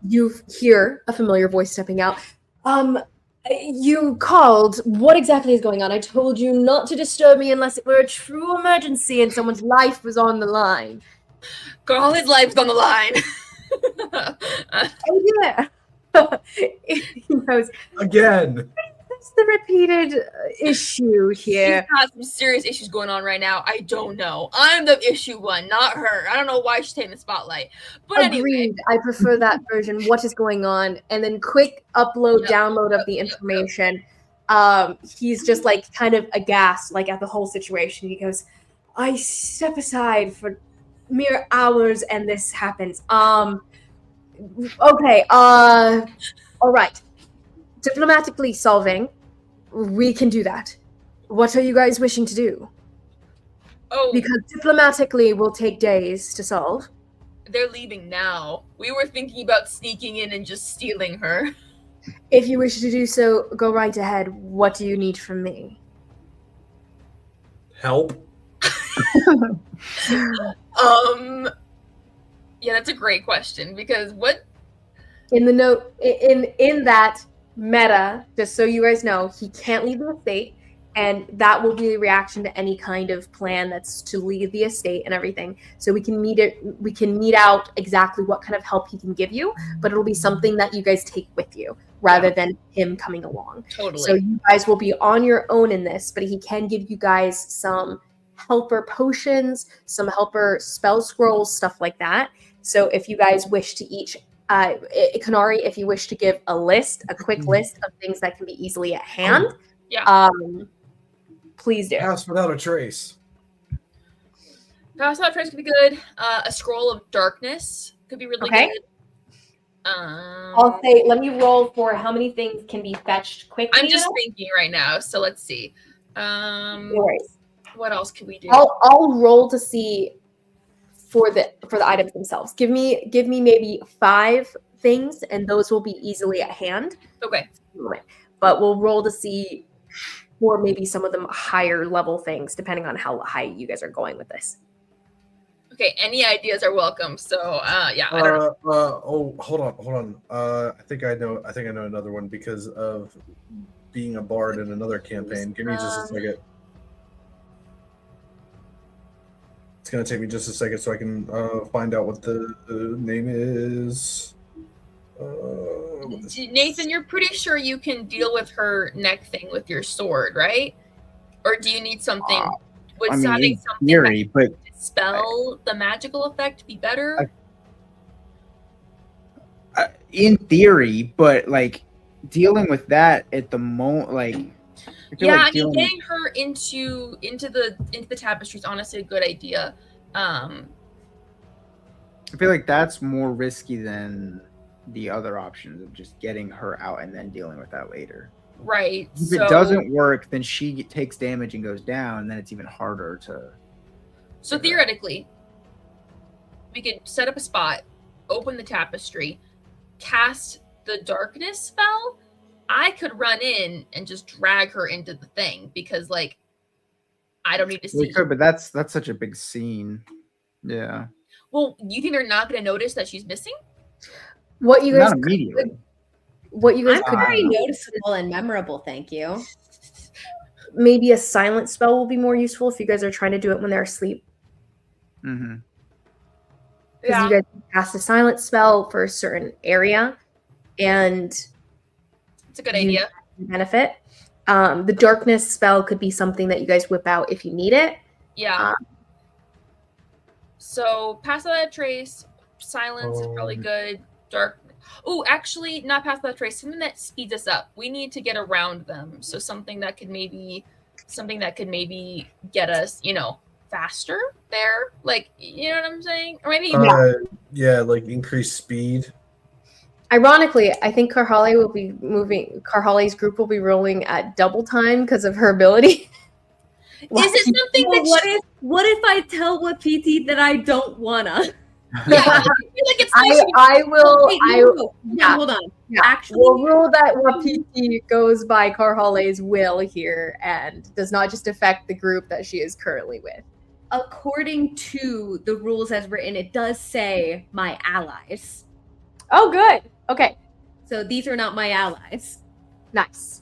you hear a familiar voice stepping out. You called. What exactly is going on? I told you not to disturb me unless it were a true emergency and someone's life was on the line. Girl, his life's on the line. Oh, yeah. He goes, Again. That's the repeated issue here. She's got some serious issues going on right now. I don't know. I'm the issue one, not her. I don't know why she's taking the spotlight. But Agreed. anyway. I prefer that version. What is going on? And then quick download of the information. He's just like kind of aghast, like at the whole situation. He goes, I step aside for mere hours and this happens. Okay. All right. diplomatically solving, we can do that. What are you guys wishing to do? Oh, Because diplomatically will take days to solve. they're leaving now. We were thinking about sneaking in and just stealing her. If you wish to do so, go right ahead. What do you need from me? Help. Yeah, that's a great question because what? In the note, in that meta, just so you guys know, he can't leave the estate, and that will be the reaction to any kind of plan that's to leave the estate and everything. So we can meet out exactly what kind of help he can give you, but it'll be something that you guys take with you rather than him coming along. Totally. So you guys will be on your own in this, but he can give you guys some helper potions, some helper spell scrolls, stuff like that. So if you guys wish to each Kanari, if you wish to give a quick list of things that can be easily at hand, please do. Pass without a trace. Pass without trace could be good. A scroll of darkness could be really good. I'll say, let me roll for how many things can be fetched quickly. I'm just thinking right now, so let's see. No worries. What else could we do? I'll roll to see for the items themselves. Give me maybe 5 things, and those will be easily at hand. Okay. But we'll roll to see for maybe some of them higher level things, depending on how high you guys are going with this. Okay, any ideas are welcome. So yeah, I don't know. Oh, hold on. I think I know another one because of being a bard in another campaign. Give me just a second. It's gonna take me just a second so I can find out what the name is. Nathan, you're pretty sure you can deal with her neck thing with your sword, right? Or do you need something? Would having something theory, but dispel the magical effect be better? In theory, but like dealing with that at the moment, like yeah, I mean, getting her into the tapestry is honestly a good idea. I feel like that's more risky than the other options of just getting her out and then dealing with that later. Right. If it doesn't work, then she takes damage and goes down, and then it's even harder to. So theoretically, we could set up a spot, open the tapestry, cast the darkness spell. I could run in and just drag her into the thing because, like, I don't need to see. We could, but that's such a big scene. Yeah. Well, you think they're not going to notice that she's missing? What you guys not immediately. I'm very noticeable and memorable, thank you. Maybe a silent spell will be more useful if you guys are trying to do it when they're asleep. Mm-hmm. Because you guys cast a silent spell for a certain area, and it's a good idea. Benefit. The darkness spell could be something that you guys whip out if you need it. Yeah. So pass without trace, silence is probably good. Dark. Oh, actually, not pass without trace. Something that speeds us up. We need to get around them. So something that could maybe get us, faster there. Like, you know what I'm saying? Or maybe like increased speed. Ironically, I think Karhalle will be moving. Karhalle's group will be rolling at double time because of her ability. Is it something that what if I tell PT that I don't wanna? Yeah, I feel like it's I will. Hold on. Yeah. Actually, we'll rule that PT goes by Karhalle's will here and does not just affect the group that she is currently with. According to the rules as written, it does say my allies. Oh, good. Okay. So these are not my allies. Nice.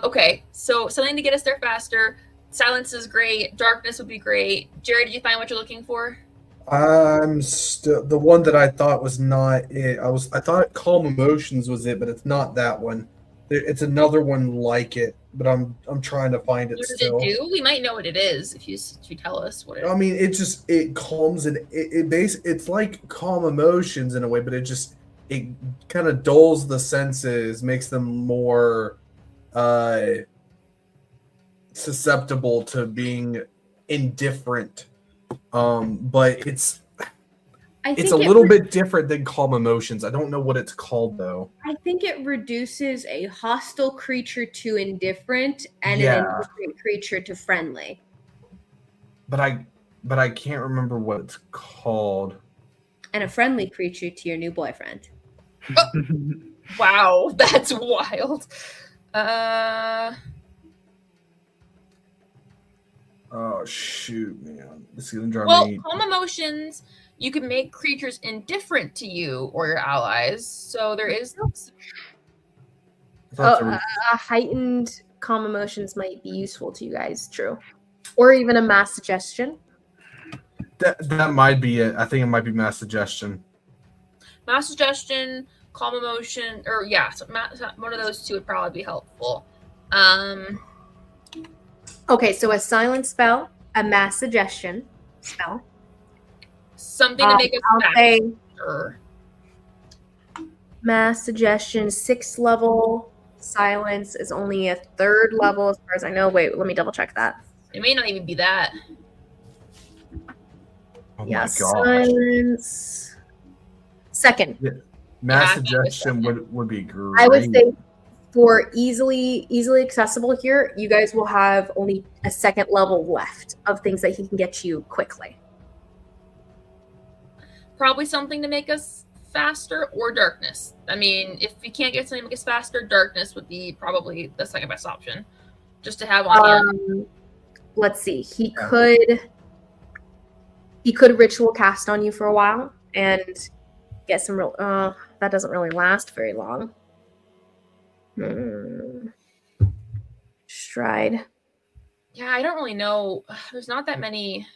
Okay, so something to get us there faster. Silence is great. Darkness would be great. Jared, did you find what you're looking for? I'm still the one that I thought was not it. I thought Calm Emotions was it, but it's not that one. It's another one like it, but I'm trying to find it. What does still. it do? We might know what it is if you tell us what it is. I mean, it calms and it's like Calm Emotions in a way, but it kind of dulls the senses, makes them more susceptible to being indifferent. But it's It's a little bit different than calm emotions. I don't know what it's called though. I think it reduces a hostile creature to indifferent and Yeah. an indifferent creature to friendly. But I can't remember what it's called. And a friendly creature to your new boyfriend. Wow, that's wild. Oh shoot, man! This is gonna drive me. Calm emotions. You can make creatures indifferent to you or your allies. So there is. Heightened calm emotions might be useful to you guys. True, or even a mass suggestion. That might be it. I think it might be mass suggestion. Mass suggestion, calm emotion, or so one of those two would probably be helpful. Okay, so a silent spell, a mass suggestion spell. Something to make us faster. Mass suggestion, 6th level. Silence is only a 3rd level, as far as I know. Wait, let me double check that. It may not even be that. Oh Yeah, my gosh. silence. 2nd. Yeah. Mass suggestion would be great. I would say for easily accessible here, you guys will have only a 2nd level left of things that he can get you quickly. Probably something to make us faster or darkness. I mean, if we can't get something to make us faster, darkness would be probably the second best option. Just to have on hand. Let's see. He could ritual cast on you for a while and get some real that doesn't really last very long. Stride. Yeah, I don't really know. There's not that many.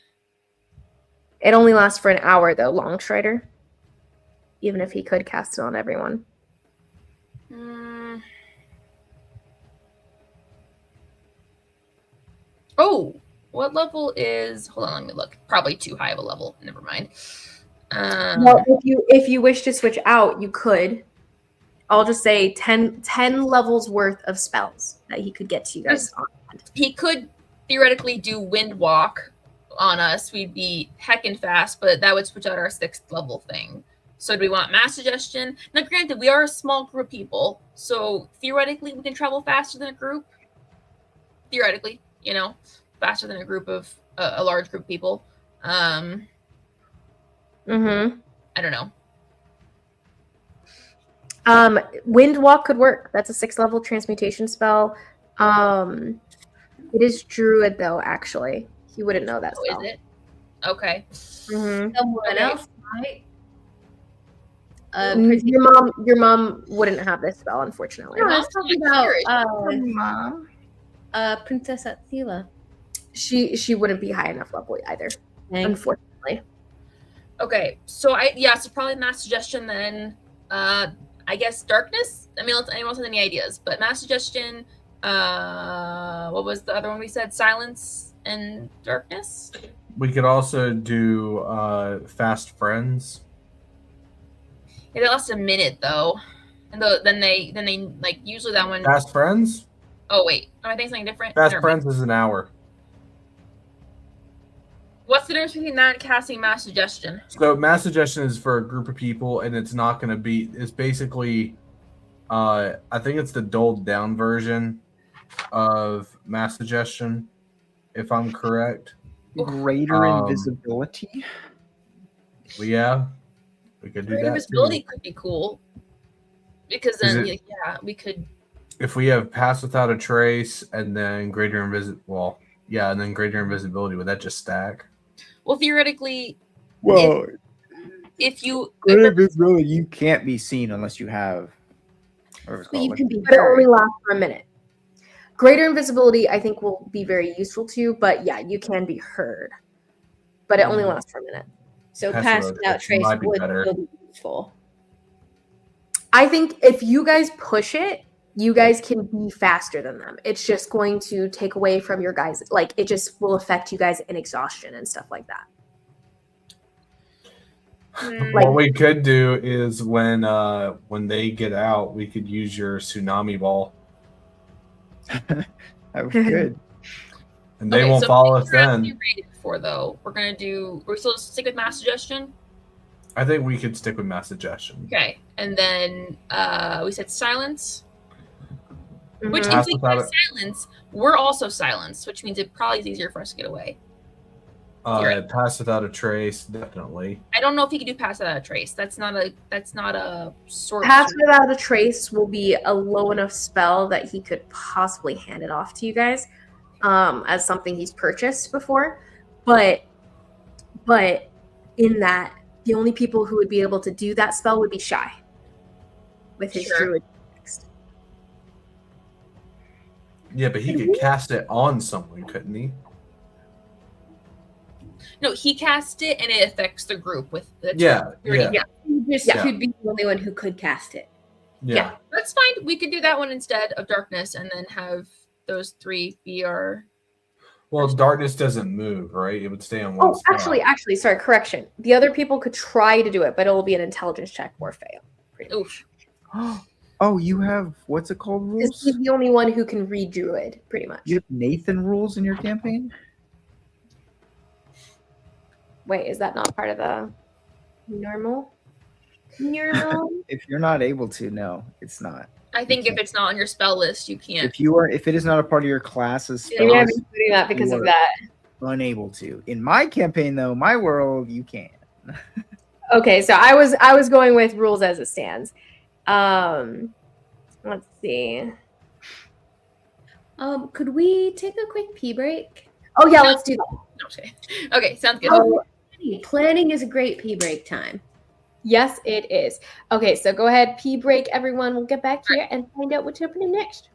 It only lasts for an hour though, Long Strider. Even if he could cast it on everyone. Oh, what level is? Hold on, let me look. Probably too high of a level. Never mind. Well, if you wish to switch out, you could. I'll just say 10 levels worth of spells that he could get to you guys on. He could theoretically do Wind Walk on us. We'd be heckin' fast, but that would switch out our 6th level thing. So do we want Mass Suggestion? Now, granted, we are a small group of people, so theoretically we can travel faster than a group. Theoretically, faster than a group of a large group of people. I don't know. Wind Walk could work. That's a 6th level transmutation spell. It is Druid though, actually. He wouldn't know that spell. Is it? Okay. Someone else might. Your mom wouldn't have this spell, unfortunately. No, I was talking about mom. Princess Athila. She wouldn't be high enough level either, unfortunately. Okay, so so probably Mass Suggestion then. I guess Darkness. I mean, anyone else have any ideas? But Mass Suggestion. What was the other one we said? Silence and Darkness. We could also do Fast Friends. Yeah, that lasts a minute though, and then they like usually that one. Fast Friends. Oh wait, am I thinking something different? Fast Friends is an hour. What's the difference between that and casting Mass Suggestion? So Mass Suggestion is for a group of people, and it's not going to be. It's basically, I think it's the doled down version of Mass Suggestion, if I'm correct. Greater invisibility. Well, yeah, we could do that. Invisibility could be cool because then we could. If we have Pass Without a Trace and then Greater Invisibility, and then Greater Invisibility, would that just stack? Well, theoretically, if you Greater Invisibility, you can't be seen unless you have. But you can be, but it only lasts for a minute. Greater Invisibility, I think, will be very useful to you, but yeah, you can be heard. But it only lasts for a minute. So Pass Without Trace would still be useful. I think if you guys push it, you guys can be faster than them. It's just going to take away from your guys. Like, it just will affect you guys in exhaustion and stuff like that. What we could do is when they get out, we could use your tsunami ball. That was good. And they won't follow us then. Rated for though, we're still stick with Mass Suggestion. I think we could stick with mass suggestion. Okay, and then we said silence. Which Pass if we without have silence, we're also silenced, which means it probably is easier for us to get away. Pass without a trace, definitely. I don't know if he can do pass without a trace. That's not a sort. Pass without a trace will be a low enough spell that he could possibly hand it off to you guys, as something he's purchased before. But in that, the only people who would be able to do that spell would be Shy with his druid. Yeah, but he could cast it on someone, couldn't he? No, he cast it and it affects the group with the Yeah. He'd be the only one who could cast it. Yeah, that's fine. We could do that one instead of darkness, and then have those 3 be our. Well, darkness doesn't move, right? It would stay on one spot. Actually, sorry, correction. The other people could try to do it, but it will be an intelligence check or fail. Oof. Oh, you have what's it called rules? He's the only one who can read druid, pretty much. You have Nathan rules in your campaign? Wait, is that not part of the normal? If you're not able to, no, it's not. I think if it's not on your spell list, you can't. If it is not a part of your class's spell Maybe I'm list, doing that because of that. unable to. In my campaign, though, my world, you can. Okay, so I was going with rules as it stands. Let's see. Could we take a quick pee break? Oh yeah, let's do that. Okay, sounds good. Planning is a great pee break time. Yes, it is. Okay, so go ahead, pee break, everyone. We'll get back here and find out what's happening next.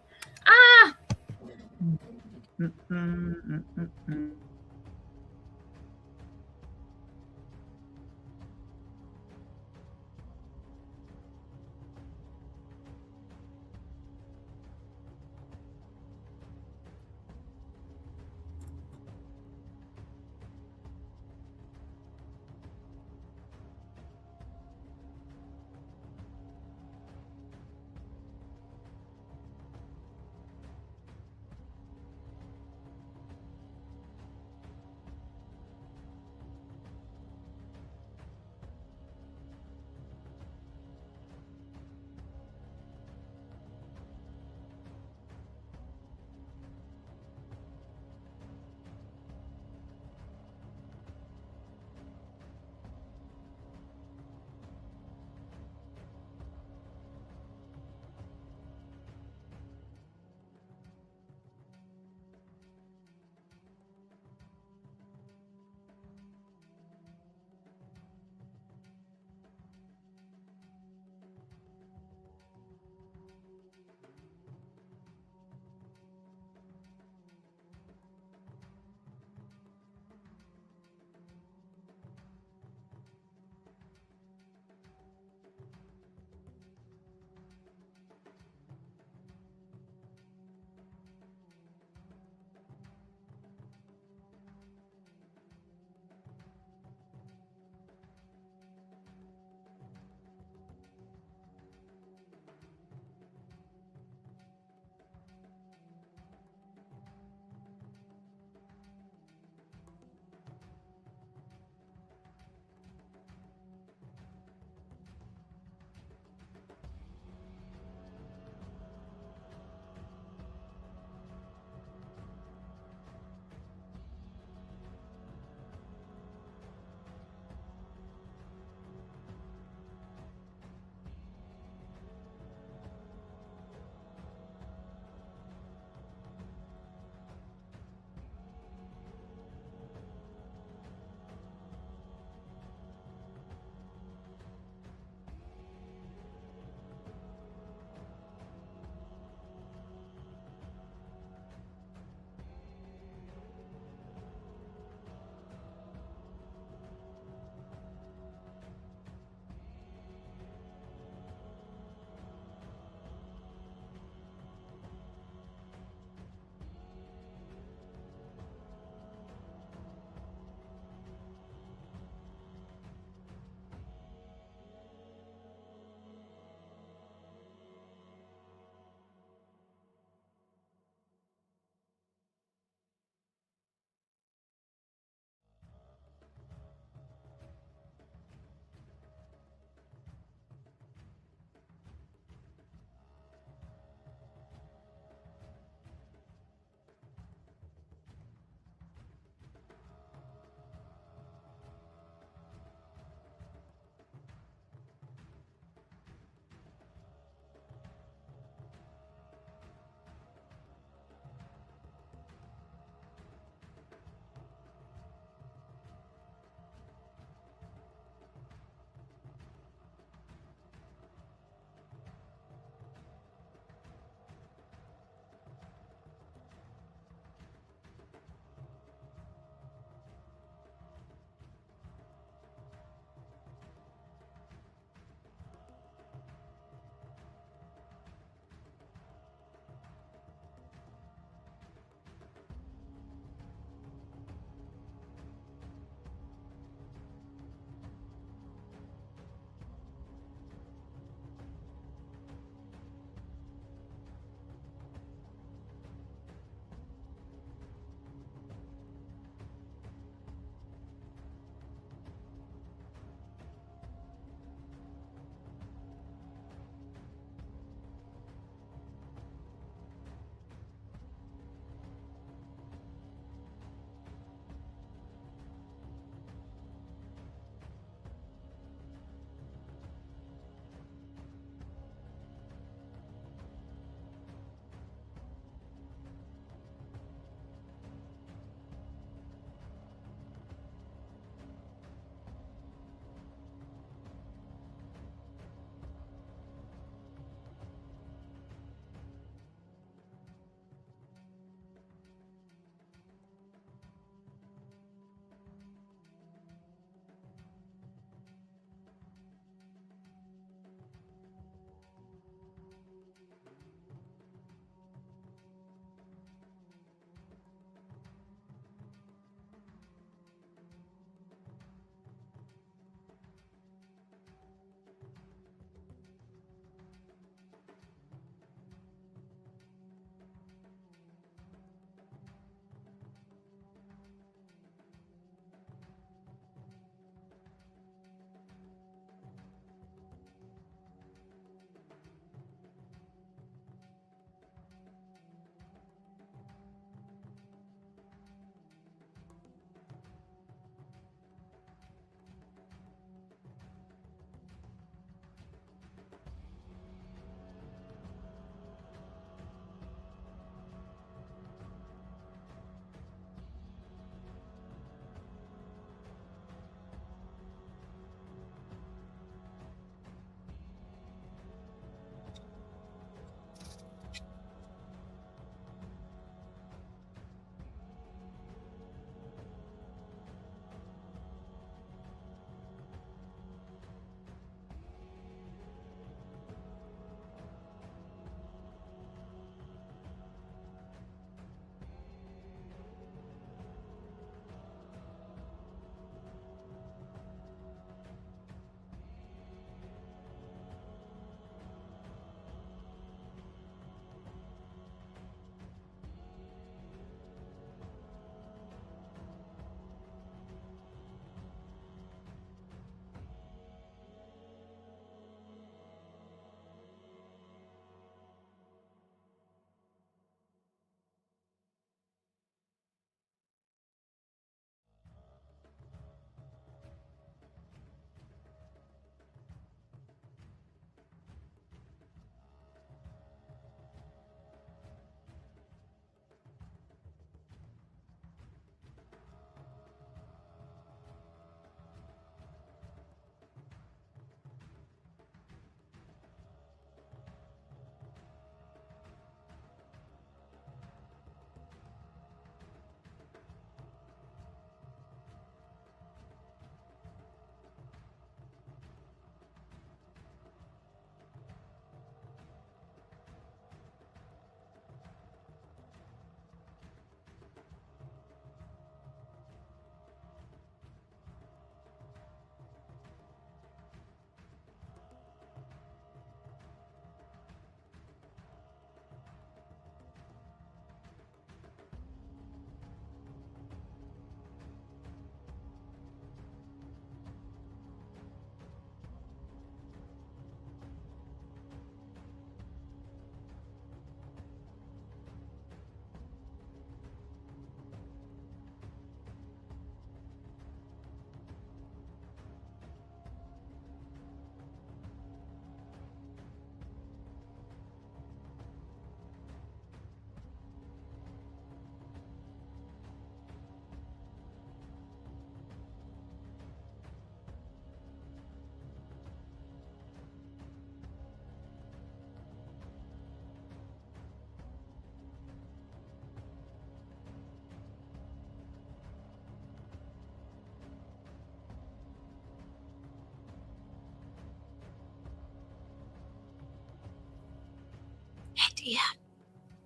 idea.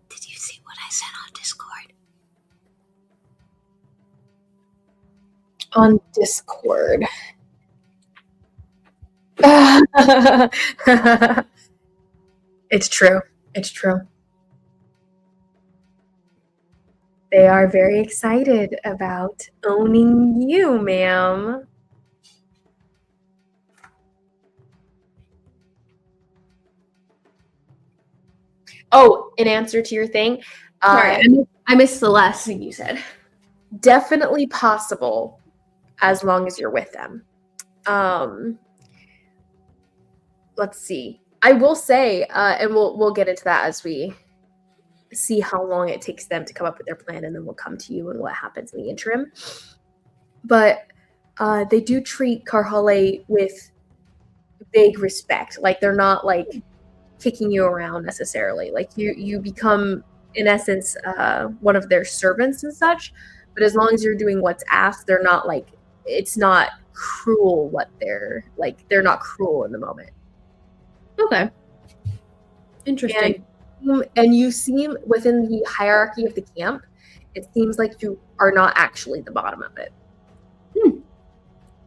Did you see what I sent on Discord? On Discord. It's true. It's true. They are very excited about owning you, ma'am. Oh, in answer to your thing, Sorry, I missed the last thing you said. definitely possible as long as you're with them. Let's see. I will say, and we'll get into that as we see how long it takes them to come up with their plan, and then we'll come to you and what happens in the interim. But they do treat Karhalle with big respect. Like they're not like kicking you around necessarily. Like you become in essence one of their servants and such. But as long as you're doing what's asked, they're not like it's not cruel what they're like. They're not cruel in the moment. Okay. Interesting. And you seem within the hierarchy of the camp, it seems like you are not actually the bottom of it.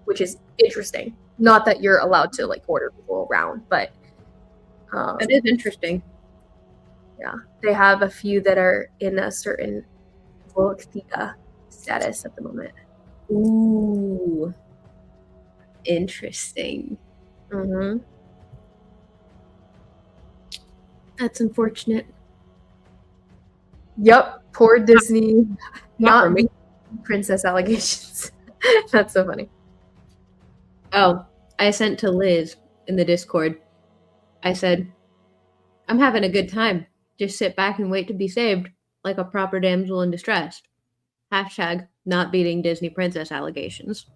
Which is interesting. Not that you're allowed to like order people around, but That is interesting. yeah, they have a few that are in a certain Volokthia status at the moment. Ooh. Interesting. Mm-hmm. That's unfortunate. Yep, poor Disney. Not for Not me. princess allegations. That's so funny. Oh, I sent to Liz in the Discord. I said, I'm having a good time. Just sit back and wait to be saved, like a proper damsel in distress. Hashtag not beating Disney princess allegations.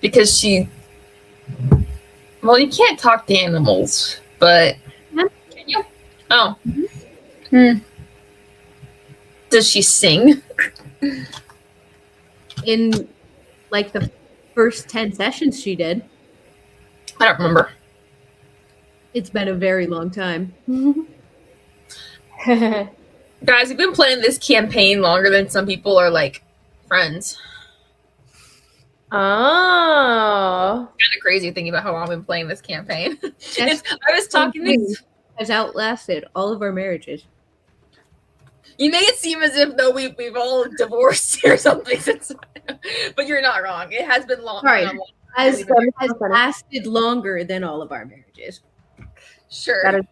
Because she... Well, you can't talk to animals, but... Can you? Oh. Does she sing? In like the first 10 sessions she did. I don't remember. It's been a very long time. Guys, we've been playing this campaign longer than some people are, like, friends. Oh. Kind of crazy thinking about how long I've been playing this campaign. Yes. I was talking this... Has outlasted all of our marriages. You make it seem as if, though, we've all divorced or something since... But you're not wrong. It has been long. Sorry. Long. Has lasted longer than all of our marriages. Sure. That is-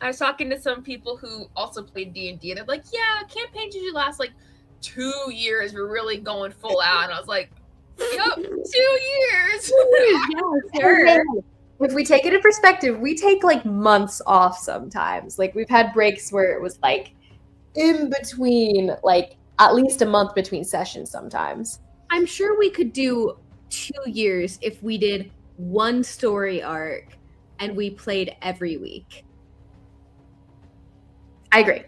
I was talking to some people who also played D&D, and they're like, yeah, campaigns usually last like 2 years. We're really going full out. And I was like, yep, 2 years. Yeah, sure. If we take it in perspective, we take like months off sometimes. Like we've had breaks where it was like in between, like at least a month between sessions sometimes. I'm sure we could do 2 years if we did one story arc and we played every week. I agree.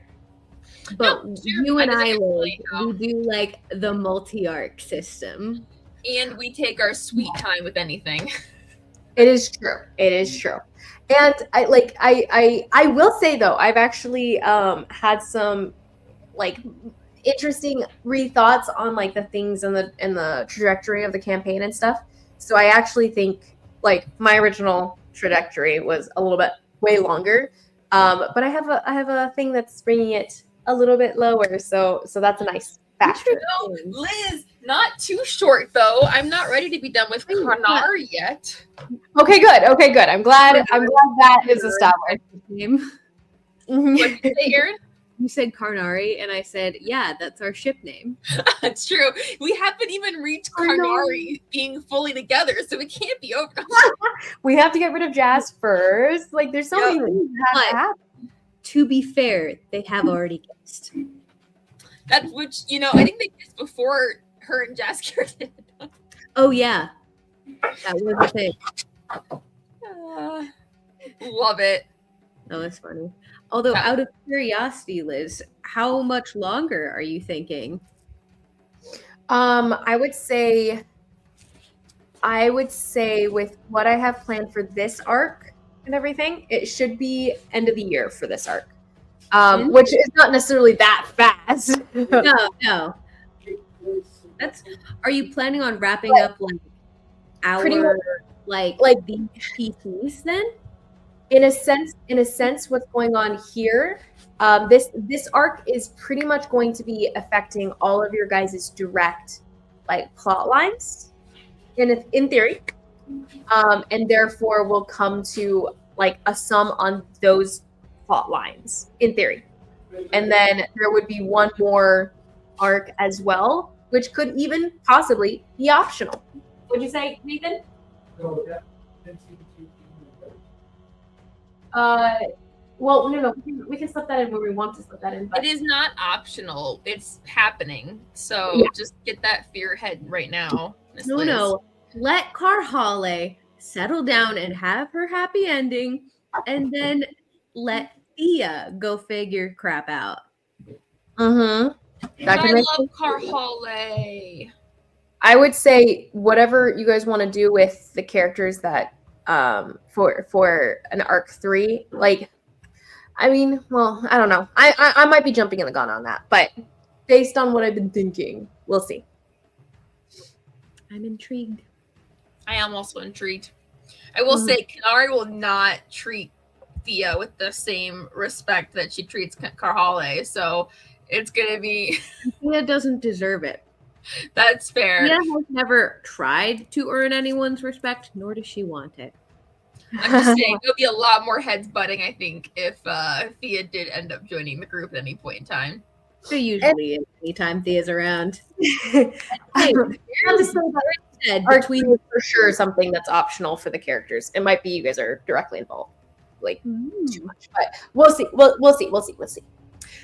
But No, sure. you and I, disagree, we do like the multi-arc system. And we take our sweet time with anything. It is true. It is true. And I will say though, I've actually had some like interesting rethoughts on like the things in the trajectory of the campaign and stuff. So I actually think like my original trajectory was a little bit way longer. But I have a thing that's bringing it a little bit lower. So that's a nice factor. No, Liz, not too short though. I'm not ready to be done with Karhalle yet. Okay, good. I'm glad that is established. Name. Mhm. What did you say, Aaron? You said Karnari, and I said, yeah, that's our ship name. It's true. We haven't even reached Karhalle being fully together, so it can't be over. We have to get rid of Jazz first. Like, there's so many things that have to happen. To be fair, they have already guessed. That's which, I think they guessed before her and Jaskier did. Oh, yeah. That was a thing. Love it. That was funny. Although, out of curiosity, Liz, how much longer are you thinking? I would say with what I have planned for this arc, and everything, it should be end of the year for this arc, which is not necessarily that fast. No. Are you planning on wrapping up like Pretty much, like these PCs then? in a sense, what's going on here, this arc is pretty much going to be affecting all of your guys' direct like plot lines in theory, and therefore will come to like a sum on those plot lines in theory, and then there would be one more arc as well, which could even possibly be optional. Would you say, Nathan? Well, no, we can slip that in where we want to slip that in. But It is not optional. It's happening. So Yeah. just get that fear your head right now. Miss No, Liz. no. Let Karhalle settle down and have her happy ending, and then let Thea go figure crap out. That I can make love Karhalle. I would say whatever you guys want to do with the characters that for an arc 3, like, I mean, well, I don't know. I might be jumping in the gun on that, but based on what I've been thinking, we'll see. I'm intrigued. I am also intrigued. I will say Kanari will not treat Thea with the same respect that she treats Karhalle. So it's gonna be Thea doesn't deserve it. that's fair. Thea has never tried to earn anyone's respect, nor does she want it. I'm just saying there'll be a lot more heads butting, I think, if Thea did end up joining the group at any point in time. There usually is anytime Thea's around. Arc 3 is for sure something that's optional for the characters. It might be you guys are directly involved, like too much, but we'll see. We'll see.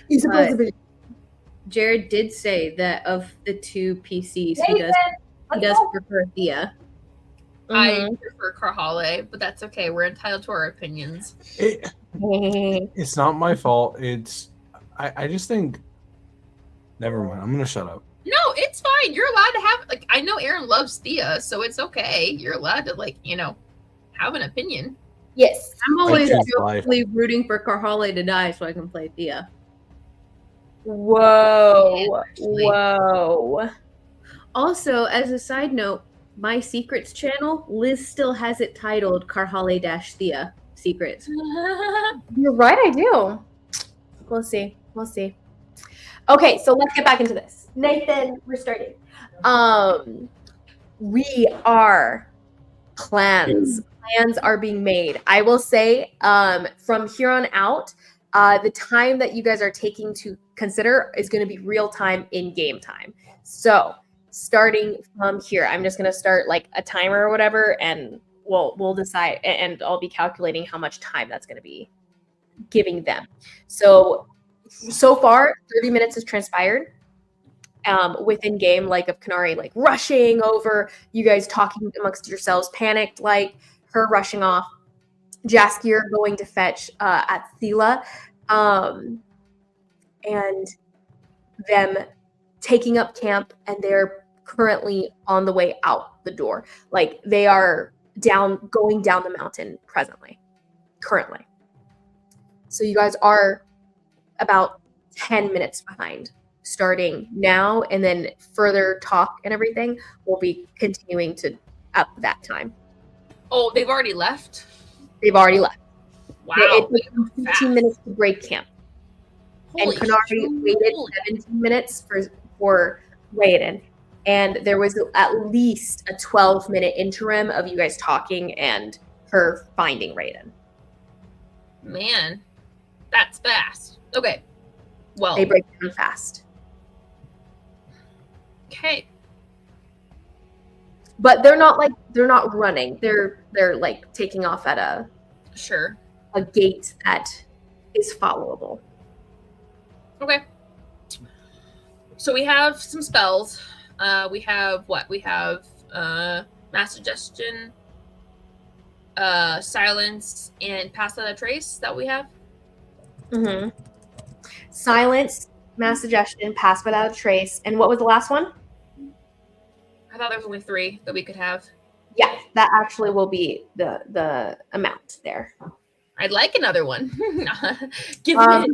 He's supposed to be. Jared did say that of the two PCs, he does prefer Thea. I prefer Karhalle, but that's okay. We're entitled to our opinions. It's not my fault. I just think. Never mind. I'm gonna shut up. No, it's fine. You're allowed to have like I know Aaron loves Thea, so it's okay. You're allowed to have an opinion. Yes. I'm always choose jokingly rooting for Karhalle to die so I can play Thea. Whoa. Also, as a side note, my secrets channel, Liz still has it titled Karhalle-Thea Secrets. You're right, I do. We'll see. Okay, so let's get back into this. Nathan, we're starting. We are plans. Plans are being made. I will say, from here on out, the time that you guys are taking to consider is going to be real time in game time. So starting from here, I'm just going to start like a timer or whatever, and we'll decide, and I'll be calculating how much time that's going to be giving them. So far, 30 minutes has transpired within game, like of Kanari like rushing over, you guys talking amongst yourselves, panicked, like her rushing off, Jaskier going to fetch at Thela, and them taking up camp, and they're currently on the way out the door. Like they are going down the mountain currently. So you guys are about 10 minutes behind starting now, and then further talk and everything will be continuing to up that time. Oh, they've already left? They've already left. Wow. It took them 15 minutes to break camp. Holy and Kanari waited 17 minutes for Rayan. And there was at least a 12-minute interim of you guys talking and her finding Rayan. Man, that's fast. Okay. Well, they break down fast. Okay. But they're not running. They're like taking off at a gait that is followable. Okay. So we have some spells. We have what? We have Mass Suggestion, Silence, and Pass Without a Trace that we have. Mm-hmm. Silence, Mass Suggestion, Pass Without a Trace, and what was the last one? I thought there was only 3 that we could have. Yeah, that actually will be the amount there. I'd like another one. Give me another.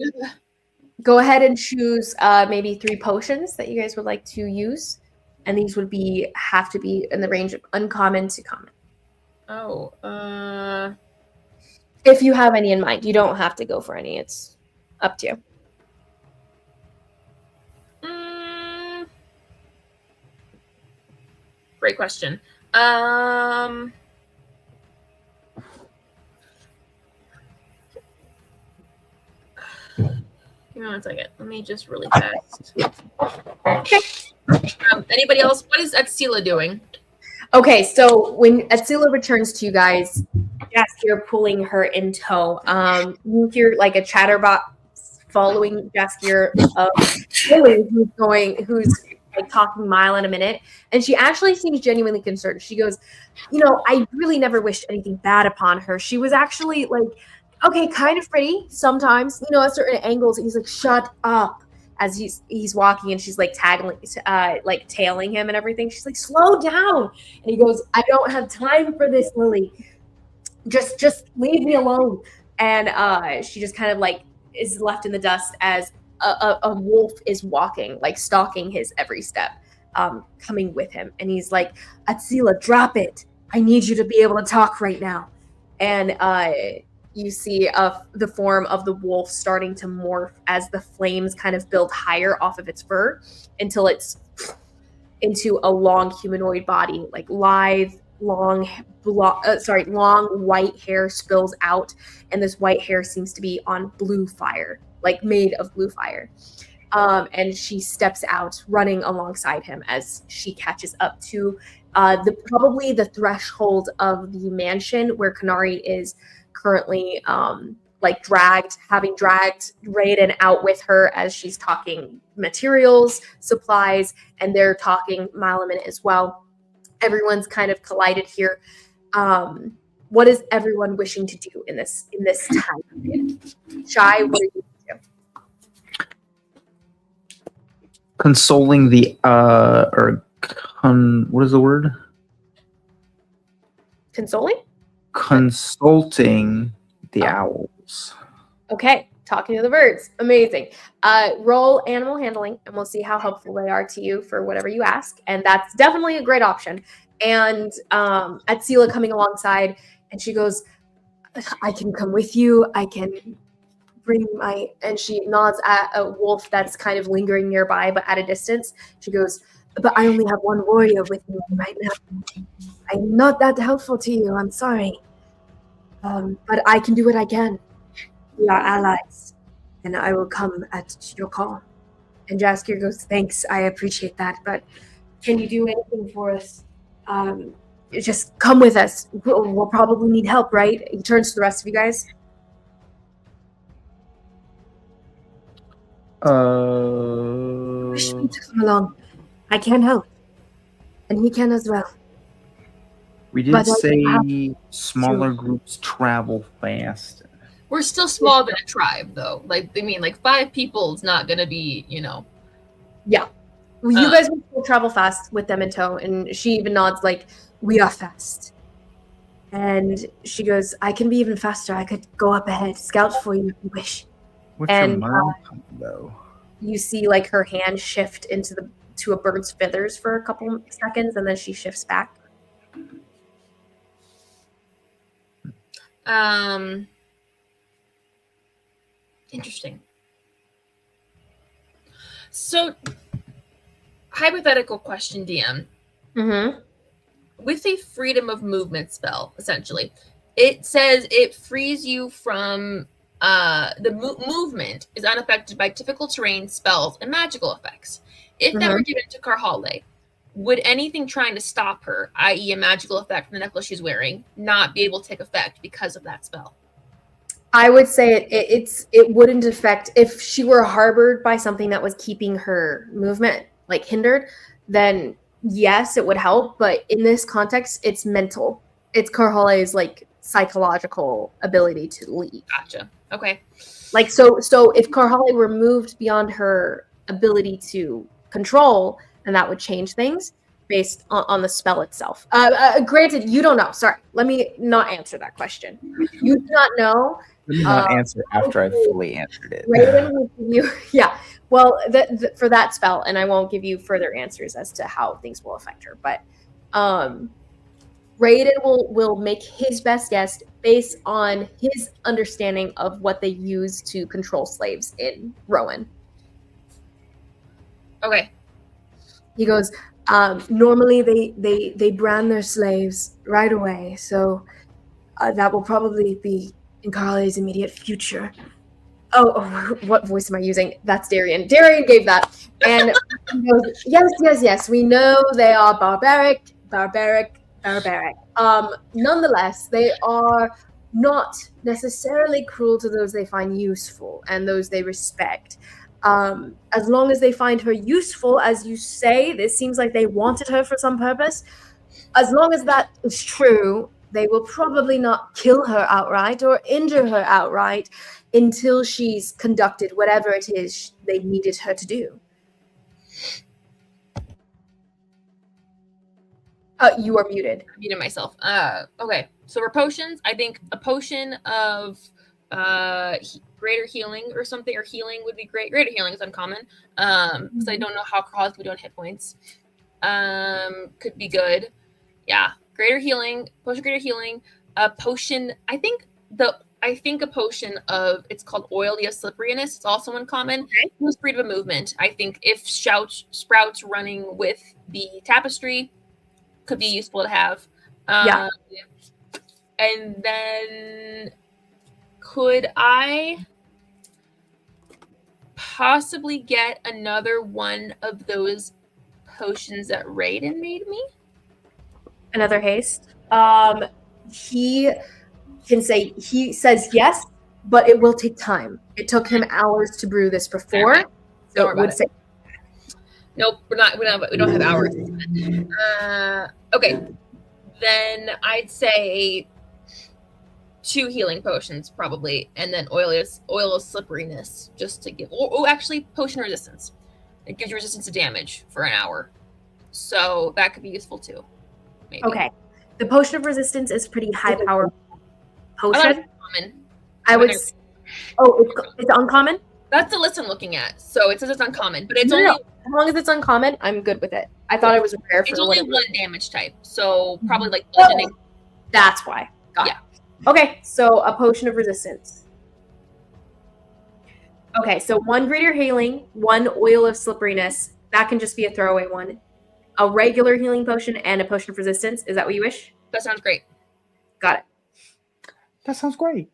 Go ahead and choose maybe 3 potions that you guys would like to use, and these would have to be in the range of uncommon to common. Oh, if you have any in mind, you don't have to go for any. It's up to you. Great question. Give me 1 second. Let me just really fast. Okay. Anybody else? What is Atsila doing? Okay, so when Atsila returns to you guys, Jaskier pulling her in tow. You hear like a chatterbox following Jaskier of Lily, who's like talking mile in a minute, and she actually seems genuinely concerned. She goes, I really never wished anything bad upon her. She was actually like, okay, kind of pretty sometimes, at certain angles. And he's like, shut up, as he's walking, and she's like tailing him and everything. She's like, slow down. And he goes, I don't have time for this, Lily. Just leave me alone. And she just kind of like is left in the dust as a wolf is walking, like stalking his every step, coming with him. And he's like, Atsila, drop it. I need you to be able to talk right now. And you see the form of the wolf starting to morph as the flames kind of build higher off of its fur until it's into a long humanoid body, like lithe, long white hair spills out, and this white hair seems to be on blue fire, like made of blue fire. And she steps out, running alongside him as she catches up to probably the threshold of the mansion where Kanari is currently having dragged Raiden out with her as she's talking materials, supplies, and they're talking mile a minute as well. Everyone's kind of collided here. What is everyone wishing to do in this time? Shai, what are you doing? Consoling the what is the word? Consoling? Consulting the owls. Okay, talking to the birds. Amazing. Roll animal handling, and we'll see how helpful they are to you for whatever you ask. And that's definitely a great option. And Atsila coming alongside, and she goes, I can come with you. I can bring and she nods at a wolf that's kind of lingering nearby, but at a distance. She goes, but I only have one warrior with me right now. I'm not that helpful to you. I'm sorry. But I can do what I can. We are allies, and I will come at your call. And Jaskier goes, thanks, I appreciate that, but can you do anything for us? Just come with us. We'll probably need help, right? He turns to the rest of you guys. Wish me to come along. I can help. And he can as well. We did say smaller groups travel fast. We're still smaller than a tribe, though. Like, I mean, like 5 people is not going to be, Yeah. Well, you guys will travel fast with them in tow. And she even nods like, we are fast. And she goes, I can be even faster. I could go up ahead, scout for you if you wish. What's your mile though? You see like her hand shift to a bird's feathers for a couple seconds, and then she shifts back. Interesting. So, hypothetical question, DM. Mm-hmm. With a freedom of movement spell, essentially, it says it frees you from the movement is unaffected by typical terrain, spells, and magical effects. If that were given to Karhalle, would anything trying to stop her, i.e. a magical effect from the necklace she's wearing, not be able to take effect because of that spell? I would say it wouldn't affect if she were harbored by something that was keeping her movement like hindered, then yes, it would help. But in this context, it's mental. It's Karhalle's like psychological ability to lead. Gotcha. Okay. Like so if Karhalle were moved beyond her ability to control, then that would change things. based on the spell itself. Granted, you don't know. Sorry, let me not answer that question. You do not know. Let me not answer after I've fully answered it. Rayan will give you, yeah. Well, for that spell, and I won't give you further answers as to how things will affect her. But Raiden will make his best guess based on his understanding of what they use to control slaves in Rowan. Okay. He goes, normally they brand their slaves right away, so that will probably be in Karhalle's immediate future. Oh, what voice am I using? That's Darian. Darian gave that. And he goes, yes, we know they are barbaric. Nonetheless, they are not necessarily cruel to those they find useful and those they respect. As long as they find her useful, as you say, it seems like they wanted her for some purpose. As long as that is true, they will probably not kill her outright or injure her outright until she's conducted whatever it is they needed her to do. You are muted. I muted myself. Okay, so for potions, I think a potion of greater healing or something, or healing would be great. Greater healing is uncommon, because I don't know how Karhalle's would do on hit points. Could be good. Yeah, greater healing, potion of greater healing. A potion. I think a potion of, it's called oily of slipperiness. It's also uncommon. Okay. It's freedom of movement. I think if Sprouts running with the tapestry could be useful to have. Yeah. And then could I possibly get another one of those potions that Raiden made me? Another haste. He says yes, but it will take time. It took him hours to brew this before. Okay. So it would say nope, we don't have hours. Okay. Then I'd say 2 healing potions probably, and then oil of slipperiness, just to give. Actually, potion resistance. It gives you resistance to damage for an hour, so that could be useful too. Maybe. Okay, the potion of resistance is pretty high power potion. It's uncommon. That's the list I'm looking at. So it says it's uncommon, but it's only as long as it's uncommon, I'm good with it. I thought it was rare. It's only whatever. 1 damage type, so probably like bludgeoning. That's why. Got it. Yeah. Okay, so a potion of resistance. Okay, so 1 greater healing, 1 oil of slipperiness. That can just be a throwaway one. A regular healing potion and a potion of resistance. Is that what you wish? That sounds great. Got it. That sounds great.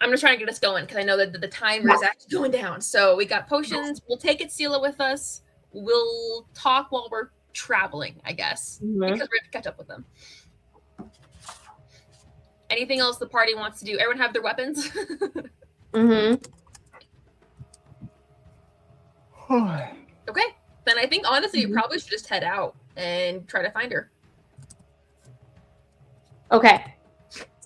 I'm just trying to get us going because I know that the timer is actually going down. So we got potions. We'll take Itzila with us. We'll talk while we're traveling, I guess, because we have to catch up with them. Anything else the party wants to do? Everyone have their weapons? Okay. Then I think, honestly, you probably should just head out and try to find her. Okay.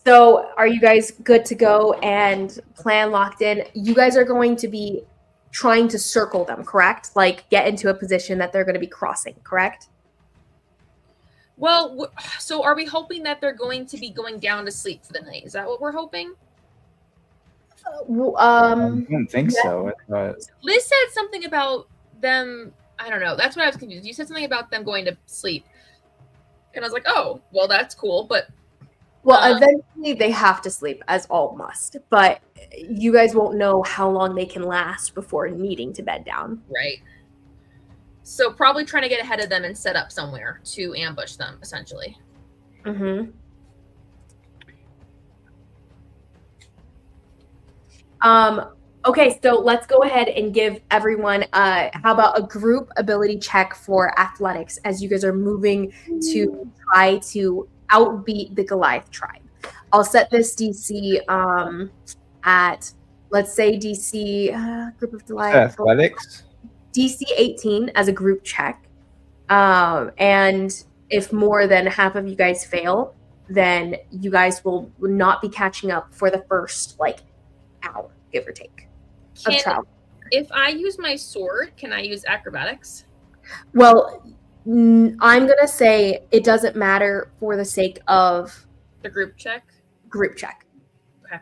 So are you guys good to go and plan locked in? You guys are going to be trying to circle them, correct? Like get into a position that they're going to be crossing, correct? Well, so are we hoping that they're going to be going down to sleep for the night? Is that what we're hoping? I don't think so. Liz said something about them. I don't know. That's what I was confused. You said something about them going to sleep. And I was like, oh, well, that's cool. But eventually they have to sleep, as all must. But you guys won't know how long they can last before needing to bed down. Right. So probably trying to get ahead of them and set up somewhere to ambush them, essentially. Okay, so let's go ahead and give everyone, how about a group ability check for athletics as you guys are moving to try to outbeat the Goliath tribe. I'll set this DC at, let's say DC, group of Goliath. Athletics? DC 18 as a group check. And if more than half of you guys fail, then you guys will not be catching up for the first, hour, give or take. If I use my sword, can I use acrobatics? Well, I'm gonna say it doesn't matter for the sake of The group check. Group check. Okay.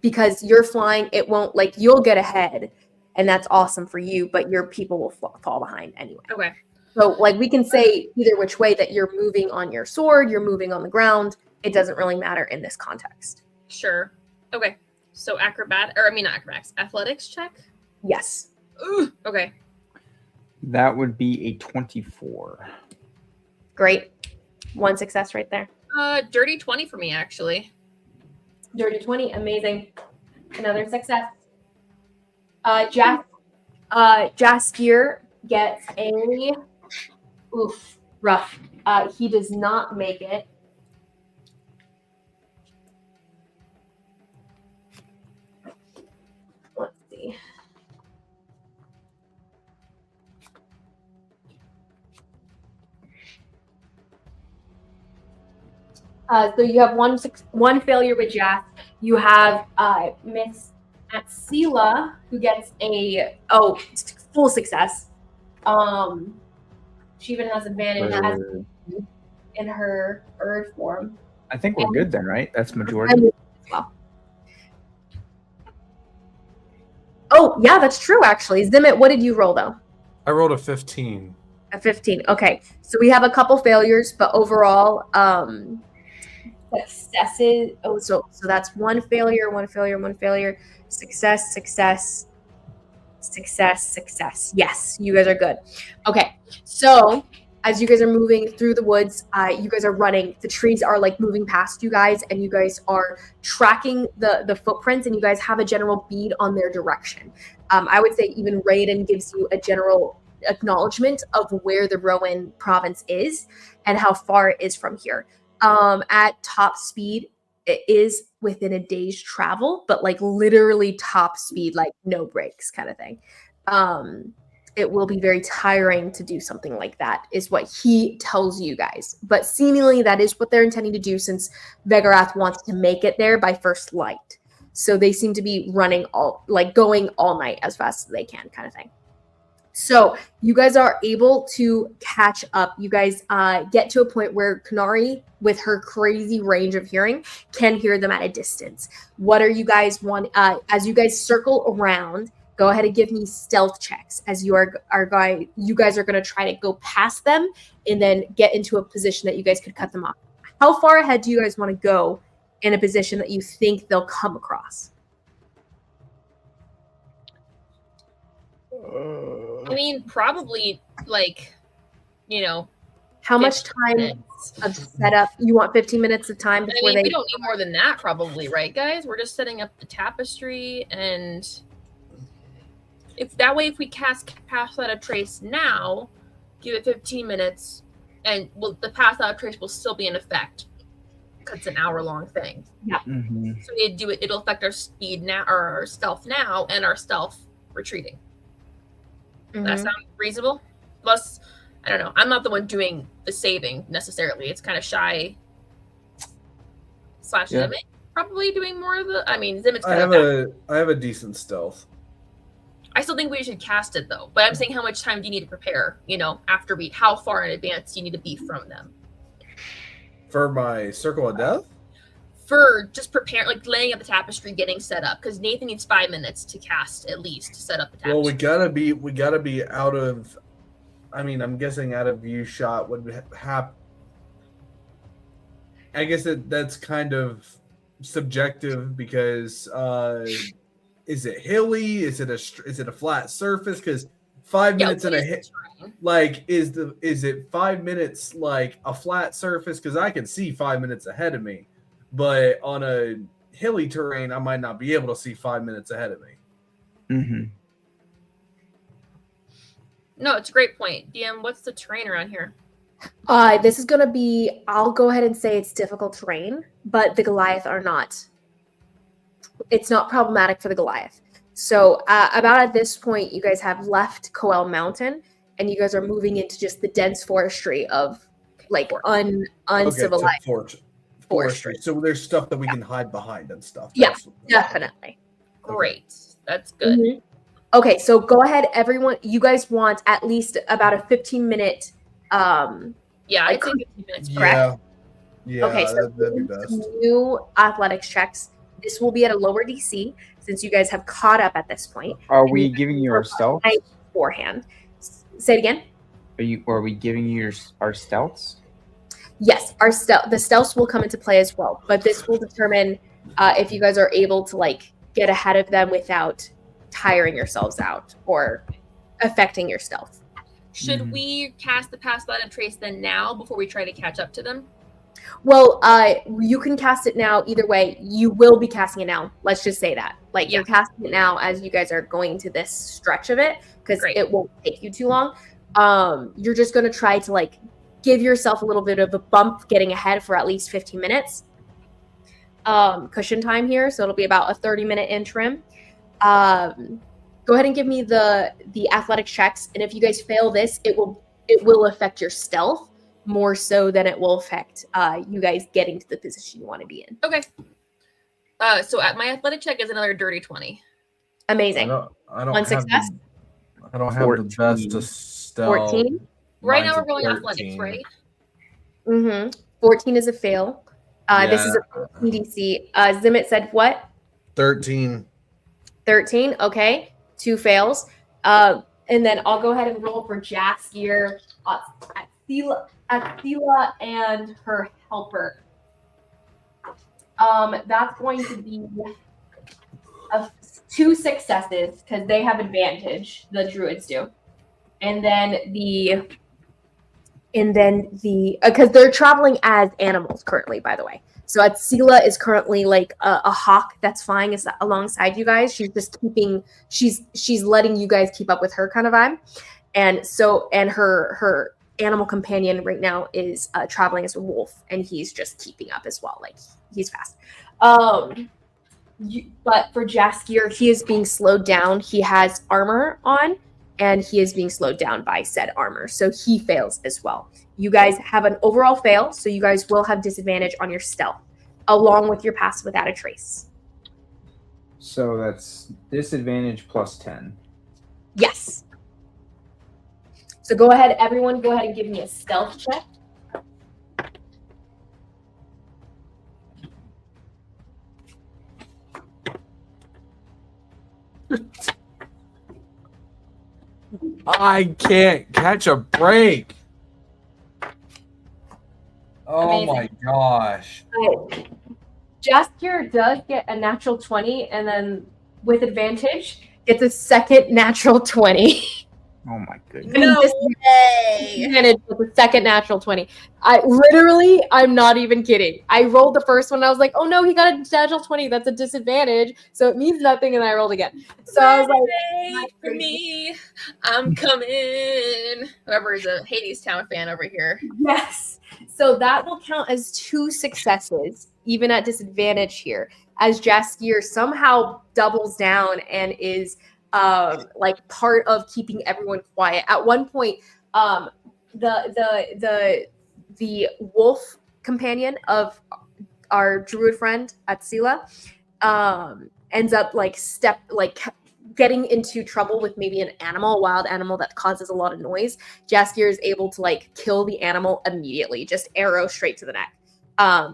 Because you're flying, it won't like you'll get ahead, and that's awesome for you, but your people will fall behind anyway. Okay. So like we can say either which way that you're moving on your sword, you're moving on the ground. It doesn't really matter in this context. Sure. Okay. So not acrobatics. Athletics check. Yes. Ooh, okay. That would be a 24. Great. One success right there. Dirty 20 for me, actually. Dirty 20. Amazing. Another success. Jaskier gets a rough. He does not make it. Let's see. So you have one failure with Jas. You have Miss Atsila, who gets a full success. She even has advantage in her Erd form. I think we're good then, right? That's majority. Well. Oh, yeah, that's true, actually. Zimmit, what did you roll, though? I rolled a 15. A 15. Okay. So we have a couple failures, but overall, successes. Oh, so that's one failure. Success. Yes, you guys are good. Okay. So as you guys are moving through the woods, you guys are running. The trees are like moving past you guys, and you guys are tracking the footprints, and you guys have a general bead on their direction. I would say even Rayan gives you a general acknowledgement of where the Rowan province is and how far it is from here. At top speed, it is within a day's travel, but like literally top speed, like no breaks kind of thing. It will be very tiring to do something like that, is what he tells you guys. But seemingly that is what they're intending to do, since Vegarath wants to make it there by first light. So they seem to be going all night as fast as they can, kind of thing. So you guys are able to catch up. You guys get to a point where Kanari, with her crazy range of hearing, can hear them at a distance. What are you guys want? As you guys circle around, go ahead and give me stealth checks. As you you guys are going to try to go past them and then get into a position that you guys could cut them off. How far ahead do you guys want to go in a position that you think they'll come across? I mean, probably how much time of setup? You want 15 minutes of time before we don't need more than that, probably, right, guys? We're just setting up the tapestry, and if we cast Pass Without a Trace now, give it 15 minutes, and the Pass Without a Trace will still be in effect. It's an hour-long thing. Yeah. Mm-hmm. So it'll affect our speed now, or our stealth now, and our stealth retreating. Mm-hmm. That sounds reasonable? Plus, I don't know. I'm not the one doing the saving necessarily. It's kind of Shy / Zimmit probably doing more of the. I mean, Zimmit's kind of. I have a decent stealth. I still think we should cast it though. But I'm saying, how much time do you need to prepare? How far in advance do you need to be from them? For my Circle of Death? For just preparing, like laying out the tapestry, getting set up, because Nathan needs 5 minutes to cast at least to set up the tapestry. Well, we gotta be out of. I mean, I'm guessing out of view shot would happen. I guess that's kind of subjective because is it hilly? Is it a flat surface? Because 5 minutes in a hit, like is it 5 minutes like a flat surface? Because I can see 5 minutes ahead of me. But on a hilly terrain, I might not be able to see 5 minutes ahead of me. Mm-hmm. No, it's a great point. DM, what's the terrain around here? This is going to be, I'll go ahead and say it's difficult terrain, but the Goliath are not. It's not problematic for the Goliath. So about at this point, you guys have left Coel Mountain, and you guys are moving into just the dense forestry of like uncivilized. Okay, forestry. So there's stuff that we can hide behind and stuff. Yeah, definitely. Great. That's good. Mm-hmm. Okay, so go ahead, everyone. You guys want at least about a 15-minute Yeah, I I'd say could- 15 minutes. Yeah. Yeah, Okay, so that'd be best. new athletics checks. This will be at a lower DC since you guys have caught up at this point. Are And we you giving you were our stealth? beforehand? Say it again. Are we giving you our stealths? Yes, the stealths will come into play as well, but this will determine if you guys are able to like get ahead of them without tiring yourselves out or affecting your stealth. Should we cast the Pass Without a Trace then now before we try to catch up to them? Well, you can cast it now. Either way, you will be casting it now. Let's just say that. Like, you're casting it now as you guys are going to this stretch of it, because it won't take you too long. You're just going to try to, like, give yourself a little bit of a bump getting ahead for at least 15 minutes. Cushion time here, so it'll be about a 30-minute interim. Go ahead and give me the athletic checks, and if you guys fail this, it will affect your stealth more so than it will affect you guys getting to the position you want to be in. Okay. So at my athletic check is another dirty 20. Amazing. I don't One have success. I don't have the best of stealth. 14. Right now Mine's we're a rolling 13. athletics, right? Mm-hmm. 14 is a fail. This is a DC. Zimmit said what? 13. 13. Okay. 2 fails. And then I'll go ahead and roll for Jaskier, Athila, and her helper. That's going to be 2 successes because they have advantage. The druids do, and then because they're traveling as animals currently, by the way. So Atsila is currently like a hawk that's flying alongside you guys. She's just she's letting you guys keep up with her kind of vibe, and her animal companion right now is traveling as a wolf, and he's just keeping up as well. Like, he's fast. But for Jaskier, he is being slowed down. He has armor on, and he is being slowed down by said armor, so he fails as well. You guys have an overall fail, so you guys will have disadvantage on your stealth, along with your pass without a trace. So that's disadvantage plus 10. Yes. So go ahead, everyone, go ahead and give me a stealth check. I can't catch a break. Oh Amazing. my gosh. Jaskier does get a natural 20, and then with advantage, gets a second natural 20. Oh my goodness. No way! Advantage with a second natural 20. I'm not even kidding. I rolled the first one, and I was like, oh no, he got a natural 20. That's a disadvantage, so it means nothing, and I rolled again. So I was like, Wait for me, I'm coming. Whoever is a Hades Town fan over here. yes. So that will count as 2 successes, even at disadvantage here, as Jaskier somehow doubles down and is like part of keeping everyone quiet. At one point, the wolf companion of our druid friend Atsila ends up getting into trouble with maybe a wild animal that causes a lot of noise. Jaskier is able to like kill the animal immediately, just arrow straight to the neck.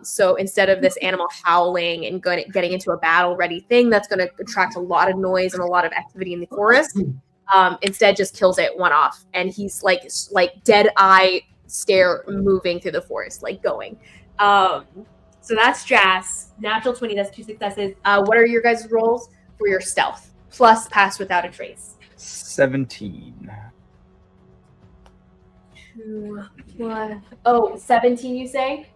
So instead of this animal howling and getting into a battle ready thing that's going to attract a lot of noise and a lot of activity in the forest, instead just kills it one off. And he's like dead eye stare moving through the forest, like going. So that's Jas. Natural 20, that's 2 successes. What are your guys' rolls for your stealth? Plus pass without a trace. 17. 2, 1. Oh, 17 you say?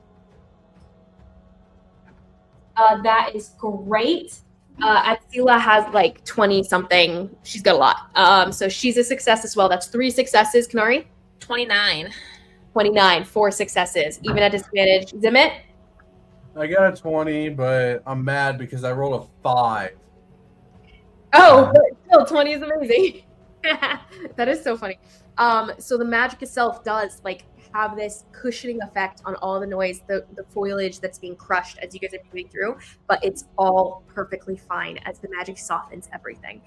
That is great. Atsila has like 20 something. She's got a lot. So she's a success as well. That's 3 successes. Kanari? 29. 29, 4 successes. Even at disadvantage. Zimmit? I got a 20, but I'm mad because I rolled a 5. Oh, but still 20 is amazing. That is so funny. So the magic itself does like have this cushioning effect on all the noise, the foliage that's being crushed as you guys are moving through, but it's all perfectly fine as the magic softens everything.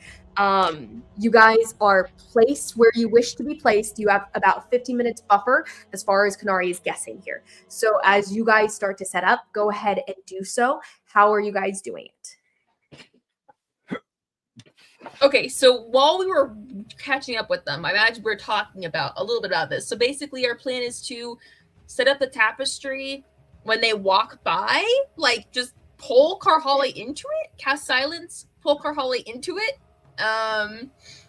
You guys are placed where you wish to be placed. You have about 15 minutes buffer as far as Kanari is guessing here. So as you guys start to set up, go ahead and do so. How are you guys doing it? Okay, so while we were catching up with them, I imagine we're talking about a little bit about this. So basically, our plan is to set up the tapestry when they walk by, like just pull Karhalle into it, cast silence, pull Karhalle into it.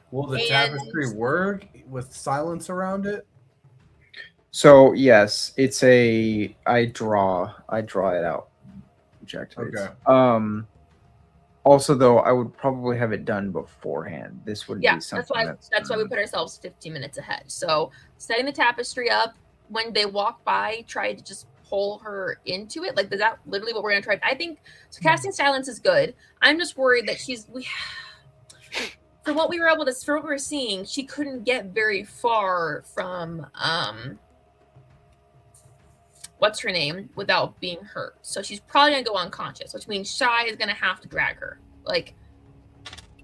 Will the tapestry work with silence around it? So yes, it's a I draw it out. Objectives. Okay. Also, though, I would probably have it done beforehand. This would be something that's why we put ourselves 15 minutes ahead. So setting the tapestry up, when they walk by, try to just pull her into it. Like, is that literally what we're gonna try? I think so. Casting silence is good. I'm just worried that for what we were seeing, she couldn't get very far from what's her name without being hurt. So she's probably gonna go unconscious, which means Shy is gonna have to drag her. Like,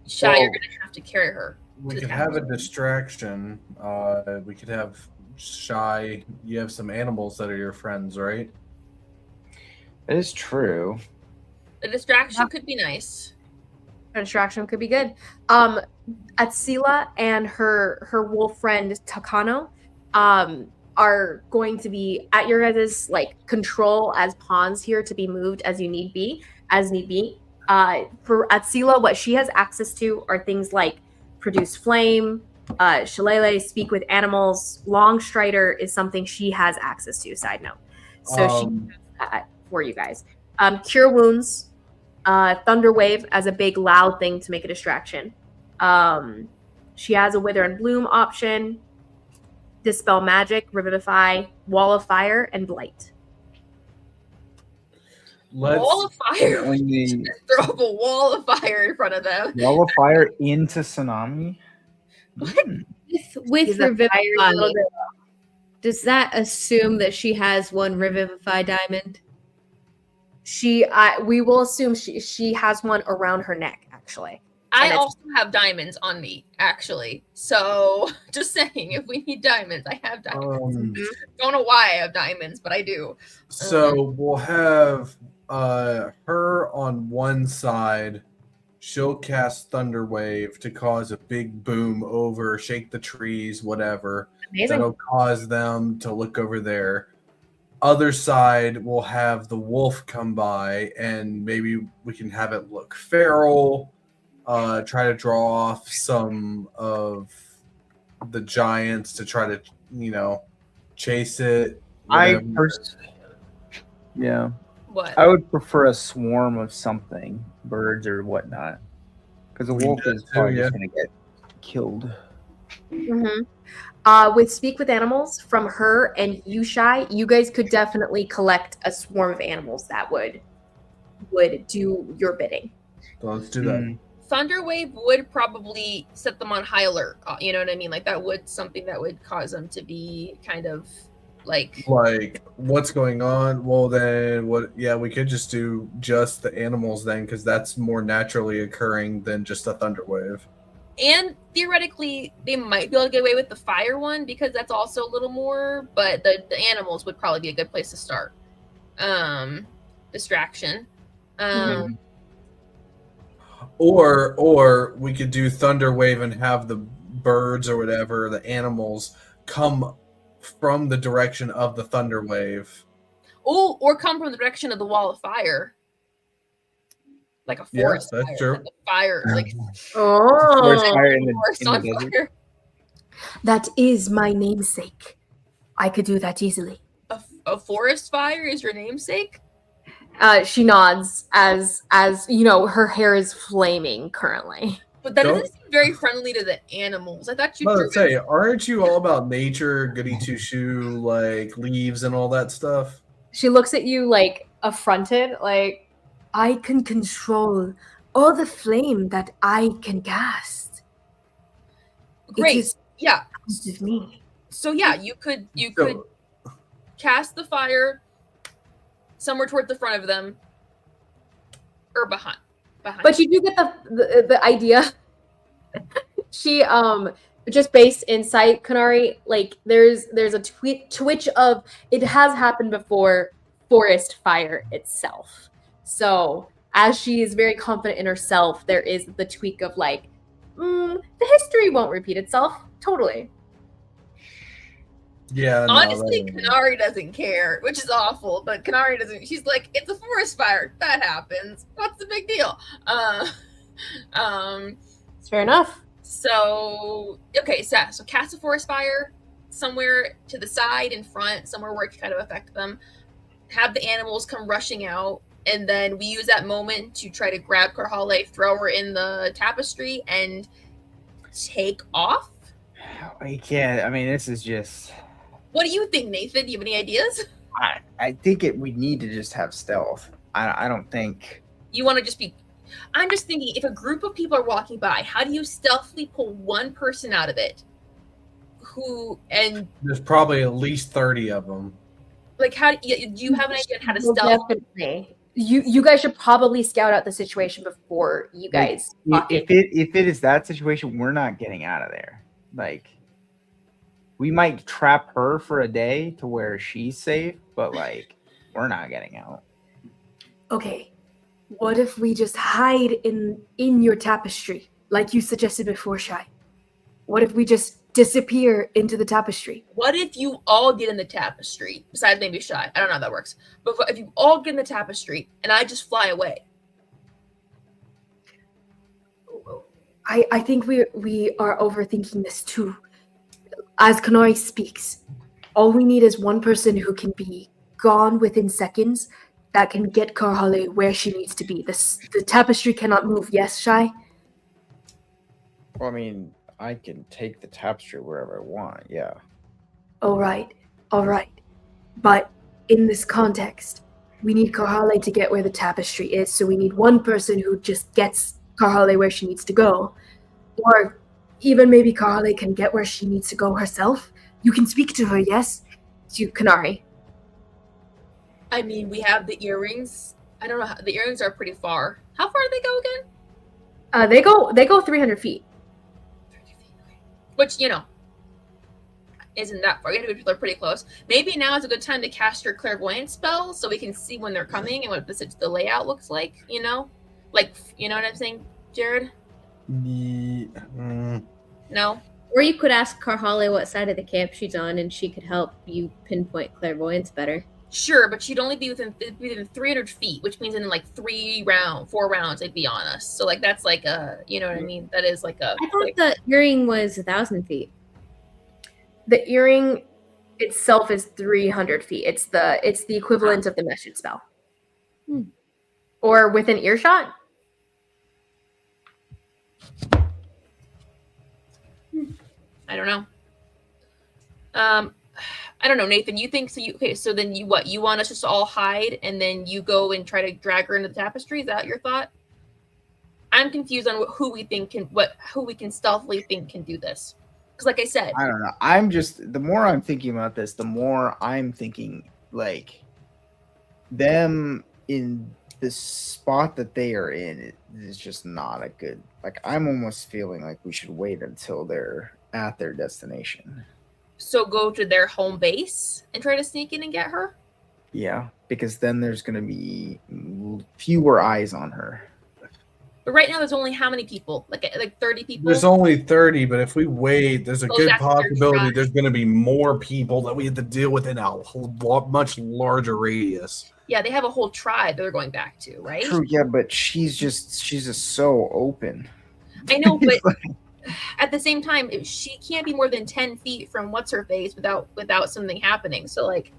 Shy, you're gonna have to carry her. We could have a distraction. We could have Shy. You have some animals that are your friends, right? That is true. The distraction could be nice. A distraction could be good. Atsila and her wolf friend Takano are going to be at your guys' like control as pawns here to be moved as need be. For Atsila, what she has access to are things like produce flame, shillelagh, speak with animals. Long strider is something she has access to. Side note, so she has for you guys. Cure wounds, thunder wave as a big loud thing to make a distraction. She has a wither and bloom option. Dispel magic, revivify, wall of fire, and blight. Wall of fire. Throw up a wall of fire in front of them. Wall of fire into tsunami. With revivify, does that assume that she has one revivify diamond? We will assume she has one around her neck, actually. I also have diamonds on me, actually. So, just saying, if we need diamonds, I have diamonds. Don't know why I have diamonds, but I do. So we'll have her on one side. She'll cast Thunder Wave to cause a big boom over, shake the trees, whatever. Amazing. That'll cause them to look over there. Other side, we'll have the wolf come by, and maybe we can have it look feral. Try to draw off some of the giants to try to, chase it. Yeah. What? I would prefer a swarm of something, birds or whatnot, because a wolf is probably just going to get killed. Mm-hmm. With Speak with Animals from her and you, Shy, you guys could definitely collect a swarm of animals that would do your bidding. So let's do that. Thunderwave would probably set them on high alert. You know what I mean? Like, that would something that would cause them to be kind of like what's going on? Well, then what? Yeah, we could just do just the animals then, because that's more naturally occurring than just a thunder wave. And theoretically, they might be able to get away with the fire one because that's also a little more. But the animals would probably be a good place to start. Distraction. Or we could do Thunder Wave and have the birds or whatever, the animals, come from the direction of the Thunder Wave. Oh, or come from the direction of the wall of fire. Like a forest fire. That's true. Like a fire. Like, forest fire in the desert. That is my namesake. I could do that easily. A forest fire is your namesake? She nods as her hair is flaming currently. But that doesn't seem very friendly to the animals. I thought you'd say, aren't you all about nature, goody two shoe, like leaves and all that stuff? She looks at you like affronted, like, I can control all the flame that I can cast. Great. It is yeah. of me. So yeah, you could cast the fire somewhere toward the front of them or behind. But you do get the idea. She just based insight, Kanari, like there's a twitch of it has happened before forest fire itself. So as she is very confident in herself, there is the tweak of like, the history won't repeat itself. Totally. Yeah. Honestly, Kanari doesn't care, which is awful, but Kanari doesn't. She's like, it's a forest fire. That happens. What's the big deal? It's fair enough. So, okay, so cast a forest fire somewhere to the side, in front, somewhere where it can kind of affect them. Have the animals come rushing out, and then we use that moment to try to grab Karhalle, throw her in the tapestry, and take off? I can't. I mean, this is just... What do you think, Nathan? Do you have any ideas? I think we need to just have stealth. I don't think... You want to just be... I'm just thinking, if a group of people are walking by, how do you stealthily pull one person out of it? There's probably at least 30 of them. Like, do you have an idea on how to stealth? Definitely. You guys should probably scout out the situation before you guys. If it is that situation, we're not getting out of there. Like, we might trap her for a day to where she's safe, but like, we're not getting out. Okay, what if we just hide in your tapestry, like you suggested before, Shai? What if we just disappear into the tapestry? What if you all get in the tapestry, besides maybe Shai? I don't know how that works. But if you all get in the tapestry and I just fly away? I think we are overthinking this too. As Kanari speaks, all we need is one person who can be gone within seconds that can get Karhalle where she needs to be. The tapestry cannot move, yes, Shai? Well, I mean, I can take the tapestry wherever I want, yeah. All right. But in this context, we need Karhalle to get where the tapestry is, so we need one person who just gets Karhalle where she needs to go. Or even maybe Karhalle can get where she needs to go herself. You can speak to her, yes? To Kanari. I mean, we have the earrings. I don't know how, the earrings are pretty far. How far do they go again? They go 300 feet. Which, isn't that far. People are pretty close. Maybe now is a good time to cast your clairvoyance spell so we can see when they're coming and what the layout looks like, Like, you know what I'm saying, Jared? No? Or you could ask Karhalle what side of the camp she's on and she could help you pinpoint clairvoyance better. Sure, but she'd only be within 300 feet, which means in like 4 rounds they'd be on us. So like that's like you know what I mean? That is like a. I thought the earring was 1,000 feet. The earring itself is 300 feet. It's the equivalent of the message spell. Or within earshot. I don't know. I don't know, Nathan. You think so? So then you what? You want us just to all hide and then you go and try to drag her into the tapestry? Is that your thought? I'm confused on who we can stealthily think can do this. Because, like I said, I don't know. The more I'm thinking about this, the more I'm thinking like them in the spot that they are in is just not a good. Like, I'm almost feeling like we should wait until they're at their destination. So go to their home base and try to sneak in and get her? Yeah, because then there's going to be fewer eyes on her. But right now there's only how many people? Like 30 people? There's only 30, but if we wait, there's a good possibility there's going to be more people that we have to deal with in a much larger radius. Yeah, they have a whole tribe they're going back to, right? True, yeah, but she's just so open. I know, but at the same time, she can't be more than 10 feet from what's her face without something happening. So like,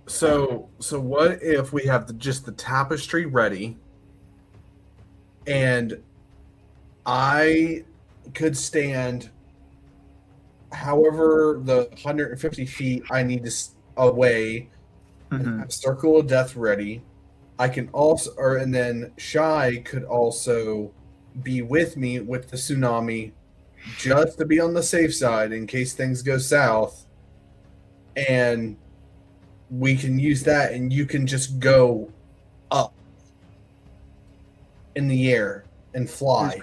So what if we have just the tapestry ready, and I could stand however the 150 feet I need to away, and have Circle of Death ready. I can also, and then Shai could also be with me with the tsunami, just to be on the safe side in case things go south. and we can use that, and you can just go up in the air and fly.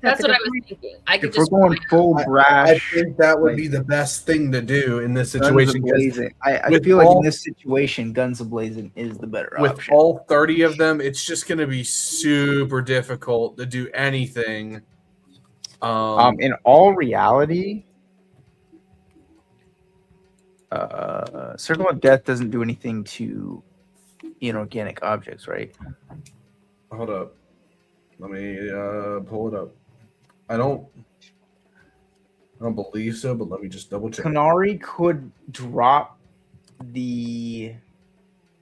That's what I was thinking. I could If we're just going full brash, I think that would like, be the best thing to do in this guns situation. 'Cause a-blazing. I with feel like in all- this situation, guns a-blazing is the better with option. all 30 of them, it's just going to be super difficult to do anything. In all reality, Circle of Death doesn't do anything to inorganic objects, right? Hold up. Let me pull it up. I don't believe so, but let me just double check. Canary could drop the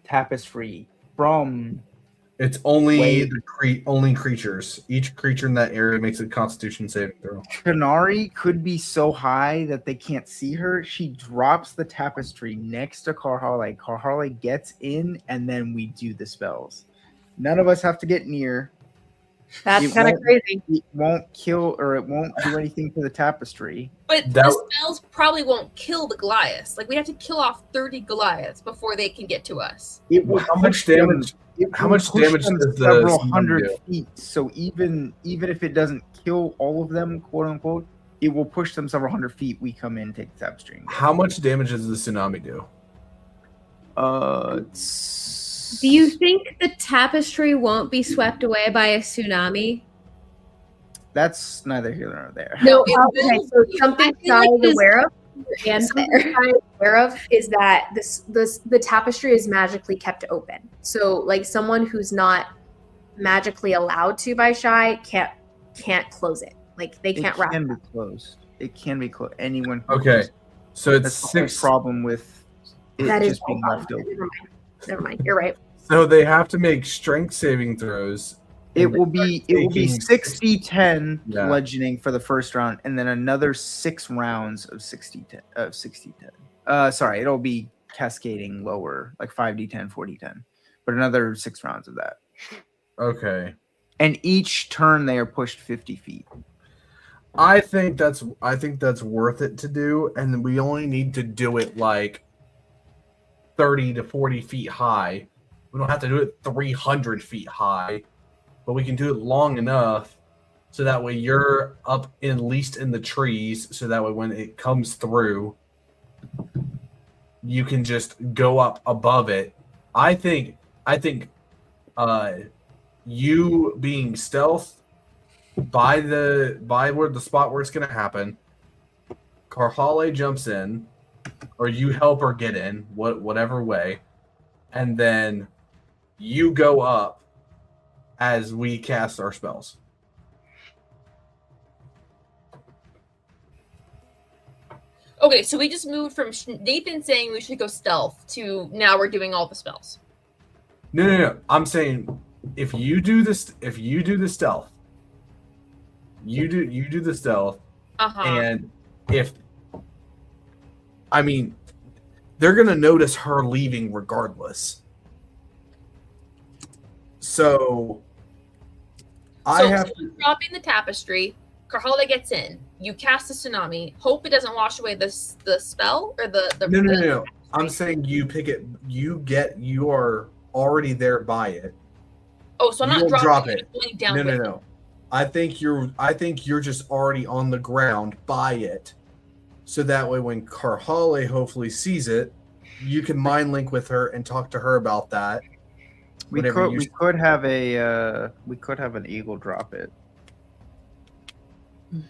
tapestry from. It's only only creatures. Each creature in that area makes a Constitution saving throw. Canary could be so high that they can't see her. She drops the tapestry next to Karhalle. Karhalle gets in, and then we do the spells. None of us have to get near. That's kind of crazy. It won't kill, or it won't do anything to the tapestry. But the spells probably won't kill the Goliaths. Like, we have to kill off 30 Goliaths before they can get to us. It will How much damage? How much damage does several the hundred do? feet? So even if it doesn't kill all of them, quote unquote, it will push them several hundred feet. We come in, take the tapestry. How much damage does the tsunami do? Do you think the tapestry won't be swept away by a tsunami? That's neither here nor there. No, okay, so something Sky is aware of, and something Sky is aware of is that the tapestry is magically kept open. So like someone who's not magically allowed to by Shy can't close it. Like they can't wrap. It can be closed. It can be closed. Anyone. Can Okay, close it. so it's That's the 6 problem with it That is just being left open. Never mind. You're right. So they have to make strength saving throws. It will be taking 60-10 Yeah. bludgeoning for the first round, and then another 6 rounds of 60-10. Sorry, it'll be cascading lower, like 5d10, 4d10, but another 6 rounds of that. Okay. And each turn they are pushed 50 feet. I think that's worth it to do, and we only need to do it like 30 to 40 feet high. We don't have to do it 300 feet high, but we can do it long enough so that way you're up at least in the trees, so that way when it comes through, you can just go up above it. I think you being stealth by where the spot where it's gonna happen, Karhalle jumps in, or you help her get in, whatever way, and then you go up as we cast our spells. Okay, so we just moved from Nathan saying we should go stealth to now we're doing all the spells. No. I'm saying if you do the stealth, you do the stealth, and they're gonna notice her leaving regardless. So dropping the tapestry. Karhalle gets in. You cast the tsunami. Hope it doesn't wash away the spell or the. No. I'm saying you pick it. You are already there by it. Oh, so I'm not dropping it. Going down. No. I think you're just already on the ground by it, so that way when Karhalle hopefully sees it, you can mind link with her and talk to her about that. We could have an eagle drop it, and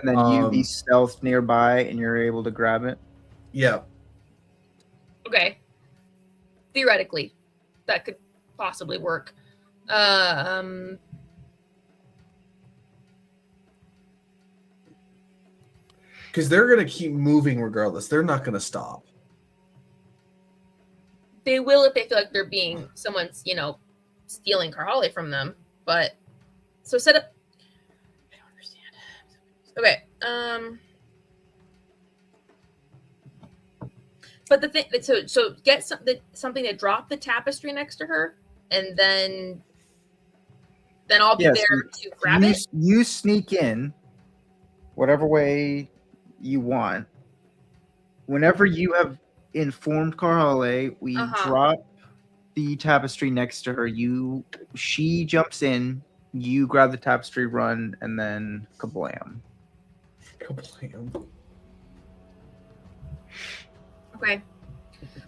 then you be stealth nearby, and you're able to grab it. Yeah. Okay. Theoretically, that could possibly work. Because they're gonna keep moving regardless. They're not gonna stop. They will if they feel like they're being someone's, stealing Karhalle from them. But so set up. I don't understand. Okay. But the thing, so get something to drop the tapestry next to her, and then I'll be there to grab it. You sneak in, whatever way you want, whenever you have informed Karhalle, we drop the tapestry next to her. She jumps in, you grab the tapestry, run, and then kablam. Kablam. Okay.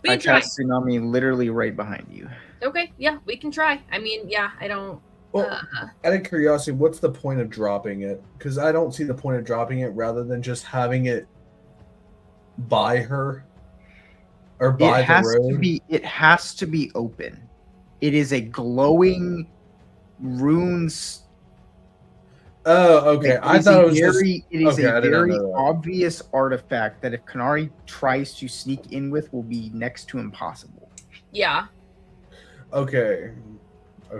I cast Tsunami literally right behind you. Okay, yeah, we can try. I mean, yeah, I don't. Well, out of curiosity, what's the point of dropping it? Because I don't see the point of dropping it rather than just having it by her or by the road. It has to be open. It is a glowing runes. Oh, okay. I thought it was a very obvious artifact that if Kanari tries to sneak in with, will be next to impossible. Yeah. Okay.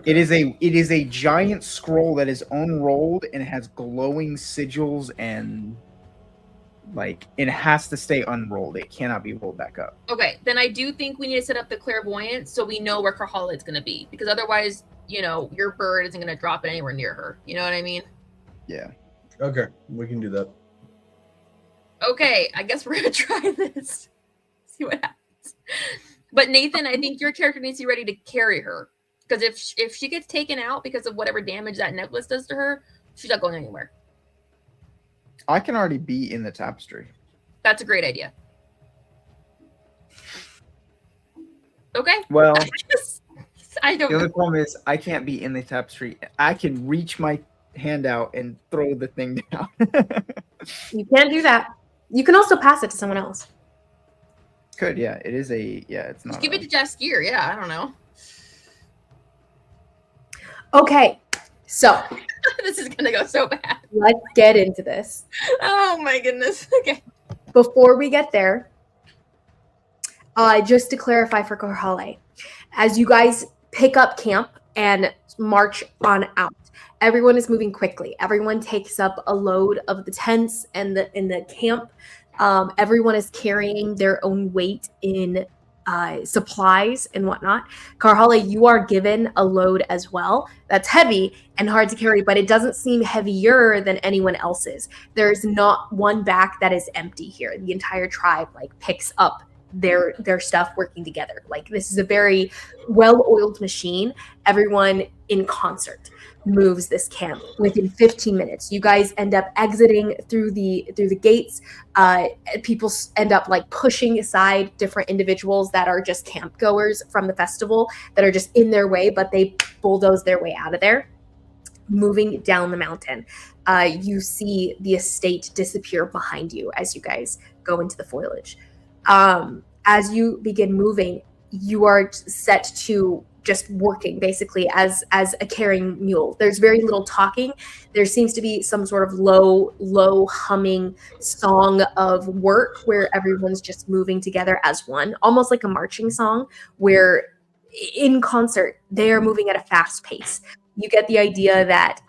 It is a giant scroll that is unrolled and has glowing sigils and it has to stay unrolled. It cannot be rolled back up. Okay, then I do think we need to set up the clairvoyance so we know where Karhalle is going to be, because otherwise, your bird isn't going to drop it anywhere near her. You know what I mean? Yeah. Okay, we can do that. Okay, I guess we're going to try this. See what happens. But Nathan, I think your character needs to be ready to carry her. Because if she gets taken out because of whatever damage that necklace does to her, she's not going anywhere. I can already be in the tapestry. That's a great idea. Okay. Well, I don't the other problem is I can't be in the tapestry. I can reach my hand out and throw the thing down. You can't do that. You can also pass it to someone else. Could, yeah. It is it's not. Just give it to Jaskier. Yeah, I don't know. Okay, so this is gonna go so bad. Let's get into this. Oh my goodness. Okay. Before we get there, just to clarify for Karhalle, as you guys pick up camp and march on out, everyone is moving quickly. Everyone takes up a load of the tents and in the camp. Everyone is carrying their own weight in supplies and whatnot. Karhalle, you are given a load as well. That's heavy and hard to carry, but it doesn't seem heavier than anyone else's. There's not one back that is empty here. The entire tribe picks up their stuff working together. This is a very well-oiled machine. Everyone in concert moves this camp within 15 minutes. You guys end up exiting through the gates. People end up pushing aside different individuals that are just camp goers from the festival that are just in their way, but they bulldoze their way out of there. Moving down the mountain, you see the estate disappear behind you as you guys go into the foliage. As you begin moving, you are set to just working basically as a carrying mule. There's very little talking. There seems to be some sort of low humming song of work where everyone's just moving together as one, almost like a marching song where in concert they are moving at a fast pace. You get the idea that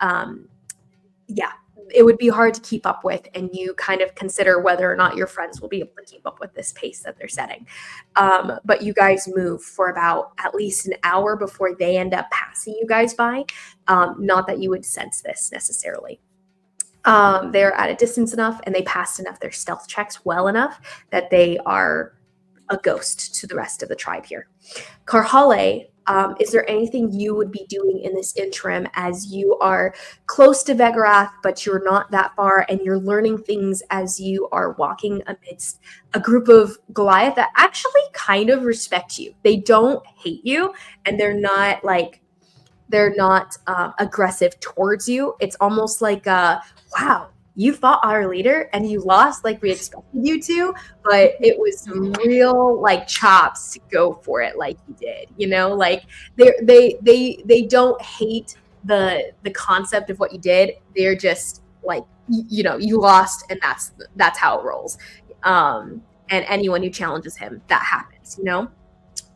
it would be hard to keep up with, and you kind of consider whether or not your friends will be able to keep up with this pace that they're setting. But you guys move for about at least an hour before they end up passing you guys by. Not that you would sense this necessarily. They're at a distance enough, and they passed enough their stealth checks well enough that they are a ghost to the rest of the tribe here. Karhalle, is there anything you would be doing in this interim as you are close to Vegarath, but you're not that far, and you're learning things as you are walking amidst a group of Goliath that actually kind of respect you? They don't hate you, and they're not aggressive towards you. It's almost like, wow, you fought our leader and you lost like we expected you to, but it was some real chops to go for it like you did, they don't hate the concept of what you did. They're just you lost, and that's how it rolls. And anyone who challenges him, that happens,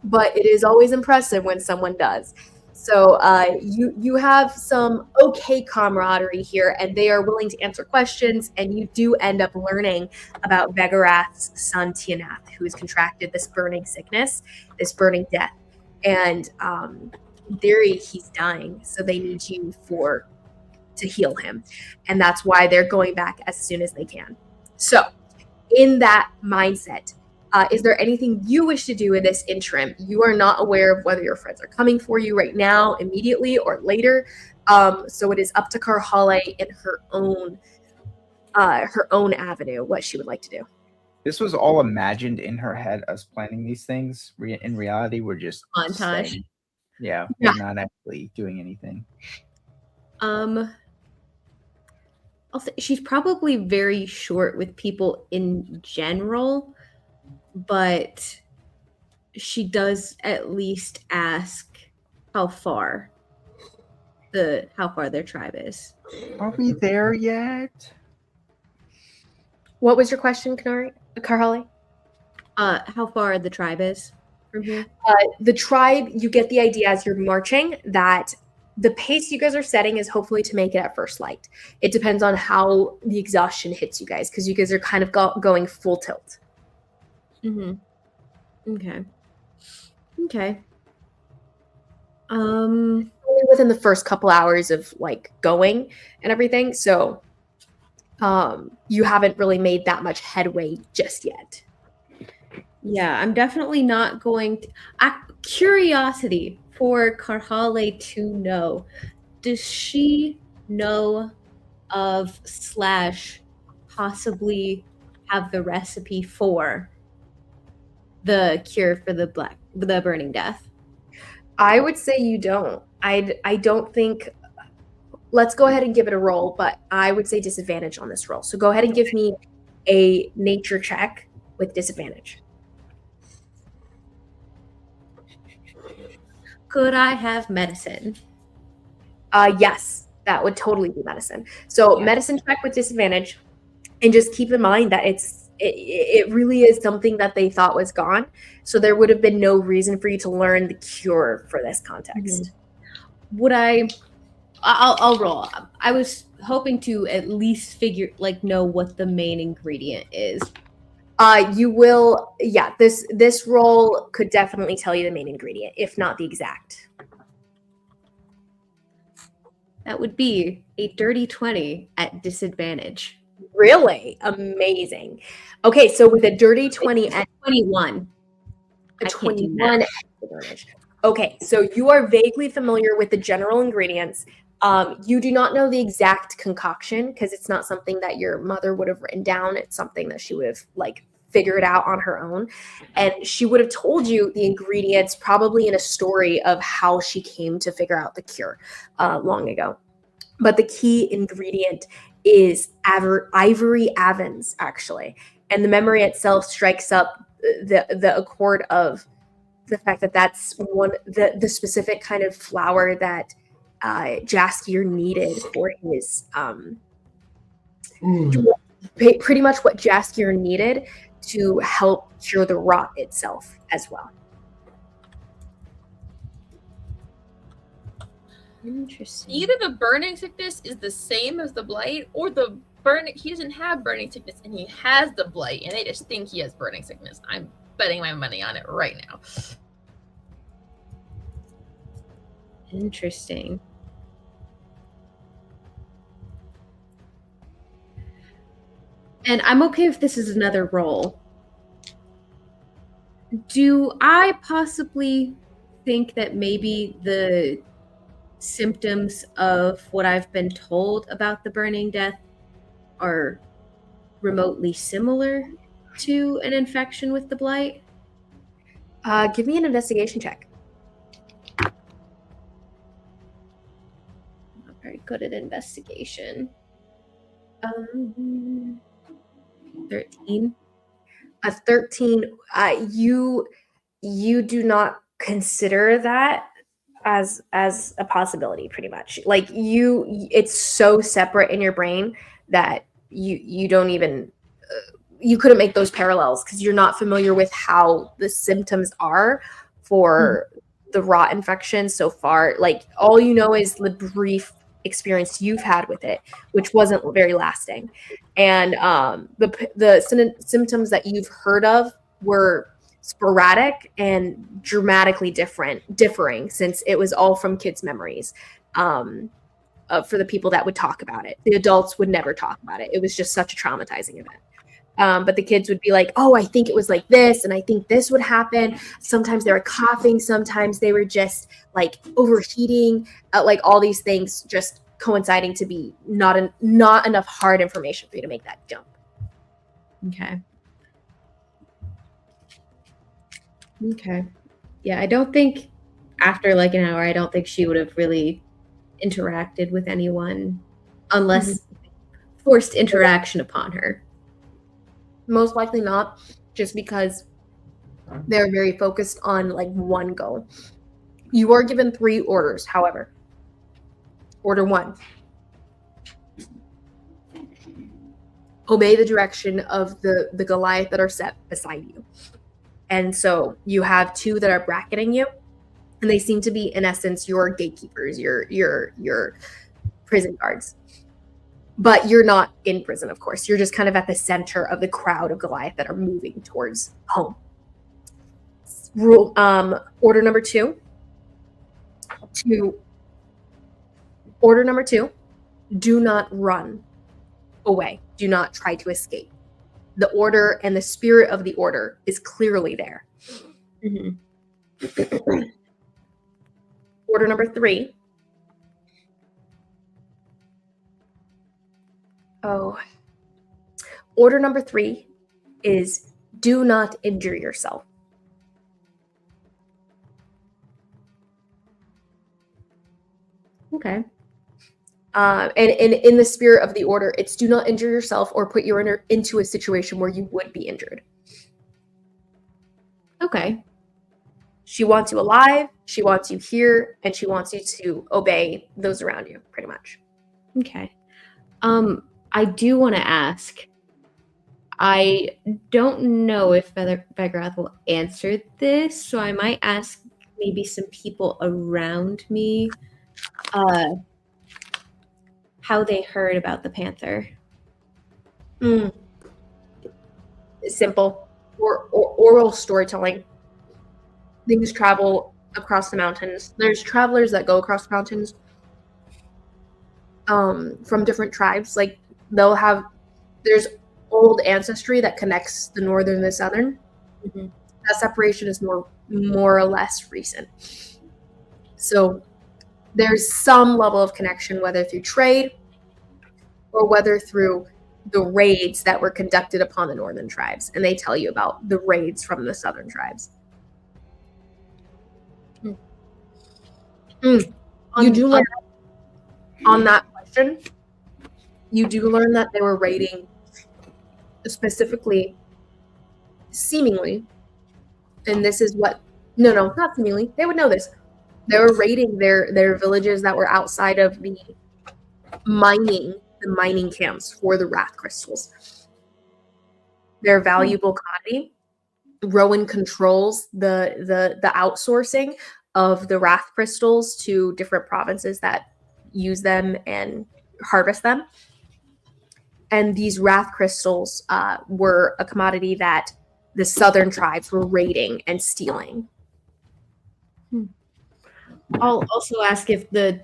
but it is always impressive when someone does. So you have some okay camaraderie here, and they are willing to answer questions, and you do end up learning about Vegarath's son Tianath, who has contracted this burning sickness, this burning death. And in theory, he's dying, so they need you to heal him. And that's why they're going back as soon as they can. So in that mindset, Is there anything you wish to do in this interim? You are not aware of whether your friends are coming for you right now, immediately, or later. So it is up to Karhalle in her own avenue what she would like to do. This was all imagined in her head, us planning these things. In reality, we're just Montage. staying. Yeah, Yeah. we're not actually doing anything. She's probably very short with people in general, but she does at least ask how far their tribe is. Are we there yet? What was your question, Karhalle? How far the tribe is from here? The tribe, you get the idea as you're marching that the pace you guys are setting is hopefully to make it at first light. It depends on how the exhaustion hits you guys, because you guys are kind of going full tilt. Mm-hmm. Okay. Only within the first couple hours of like going and everything, so you haven't really made that much headway just yet. Yeah, I'm definitely not going to. Curiosity for Karhalle to know. Does she know of / possibly have the recipe for the cure for the burning death? I would say you don't. I don't think. Let's go ahead and give it a roll, but I would say disadvantage on this roll. So go ahead and give me a nature check with disadvantage. Could I have medicine? Yes, that would totally be medicine. So medicine check with disadvantage, and just keep in mind that it really is something that they thought was gone. So there would have been no reason for you to learn the cure for this context. Would I'll roll. I was hoping to at least know what the main ingredient is. You will, this roll could definitely tell you the main ingredient, if not the exact. That would be a dirty 20 at disadvantage. Really? Amazing. Okay, so with a dirty 20 at 21. A 21 at disadvantage. Okay, so you are vaguely familiar with the general ingredients. You do not know the exact concoction because it's not something that your mother would have written down. It's something that she would have figured out on her own. And she would have told you the ingredients probably in a story of how she came to figure out the cure long ago. But the key ingredient is ivory avens, actually. And the memory itself strikes up the accord of the fact that that's the specific kind of flower that Jaskier needed for his pretty much what Jaskier needed to help cure the rot itself as well. Interesting. Either the burning sickness is the same as the blight, or he doesn't have burning sickness and he has the blight, and they just think he has burning sickness. I'm betting my money on it right now. Interesting. And I'm okay if this is another roll. Do I possibly think that maybe the symptoms of what I've been told about the burning death are remotely similar to an infection with the blight? Give me an investigation check. I'm not very good at investigation. 13. A 13. You do not consider that as a possibility, pretty much. It's so separate in your brain that you don't even you couldn't make those parallels because you're not familiar with how the symptoms are for the rot infection so far. All you know is the brief experience you've had with it, which wasn't very lasting. And the symptoms that you've heard of were sporadic and dramatically differing, since it was all from kids' memories. For the people that would talk about it, the adults would never talk about it. It was just such a traumatizing event. But the kids would be like, oh, I think it was like this, and I think this would happen. Sometimes they were coughing. Sometimes they were just like overheating, like all these things just coinciding to be not enough hard information for you to make that jump. Okay. Okay. Yeah, I don't think after like an hour, I don't think she would have really interacted with anyone unless forced interaction upon her. Most likely not, just because they're very focused on like one goal. You are given 3 orders, however. Order 1. Obey the direction of the Goliath that are set beside you. And so you have 2 that are bracketing you, and they seem to be, in essence, your gatekeepers, your prison guards. But you're not in prison, of course. You're just kind of at the center of the crowd of Goliath that are moving towards home. Order number 2. Order number 2, do not run away. Do not try to escape. The order and the spirit of the order is clearly there. Order number 3. Order number 3 is do not injure yourself. Okay. And in the spirit of the order, it's do not injure yourself or put you into a situation where you would be injured. Okay. She wants you alive, she wants you here, and she wants you to obey those around you, pretty much. Okay. I do want to ask, I don't know if Begrath will answer this, so I might ask maybe some people around me how they heard about the panther. Simple. Or oral storytelling. Things travel across the mountains. There's travelers that go across the mountains from different tribes. Like there's old ancestry that connects the northern and the southern. That separation is more or less recent. So there's some level of connection, whether through trade or whether through the raids that were conducted upon the northern tribes. And they tell you about the raids from the southern tribes. You do learn on that question. You do learn that they were raiding specifically, seemingly, and this is what not seemingly, they would know this. They were raiding their villages that were outside of the mining camps for the wrath crystals. They're valuable commodity. Rowan controls the outsourcing of the wrath crystals to different provinces that use them and harvest them. And these wrath crystals were a commodity that the southern tribes were raiding and stealing. I'll also ask if they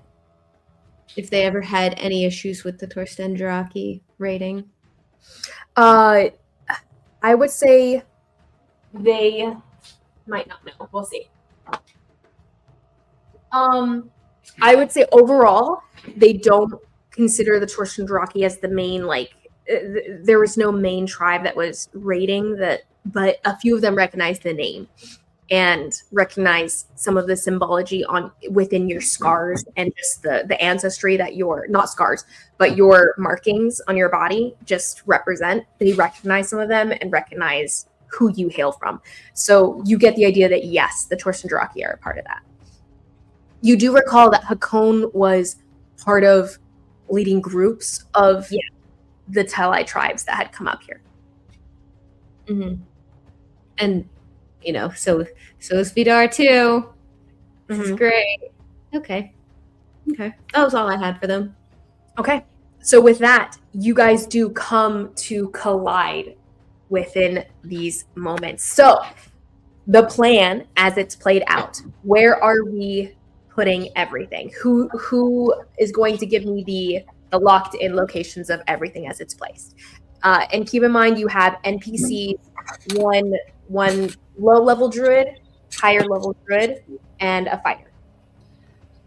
ever had any issues with the Torstendraki raiding. I would say they might not know. We'll see. I would say overall, they don't consider the Torstendraki as the main, there was no main tribe that was raiding that, but a few of them recognize the name and recognize some of the symbology within your scars and just the ancestry that not scars, but your markings on your body just represent. They recognize some of them and recognize who you hail from. So you get the idea that yes, the Torstendraki are a part of that. You do recall that Hakon was part of leading groups of the Telai tribes that had come up here. And so is Vidar too. This is great. Okay. That was all I had for them. Okay. So with that, you guys do come to collide within these moments. So the plan as it's played out, where are we putting everything? Who is going to give me the locked in locations of everything as it's placed? And keep in mind, you have NPCs, one low-level druid, higher-level druid, and a fighter.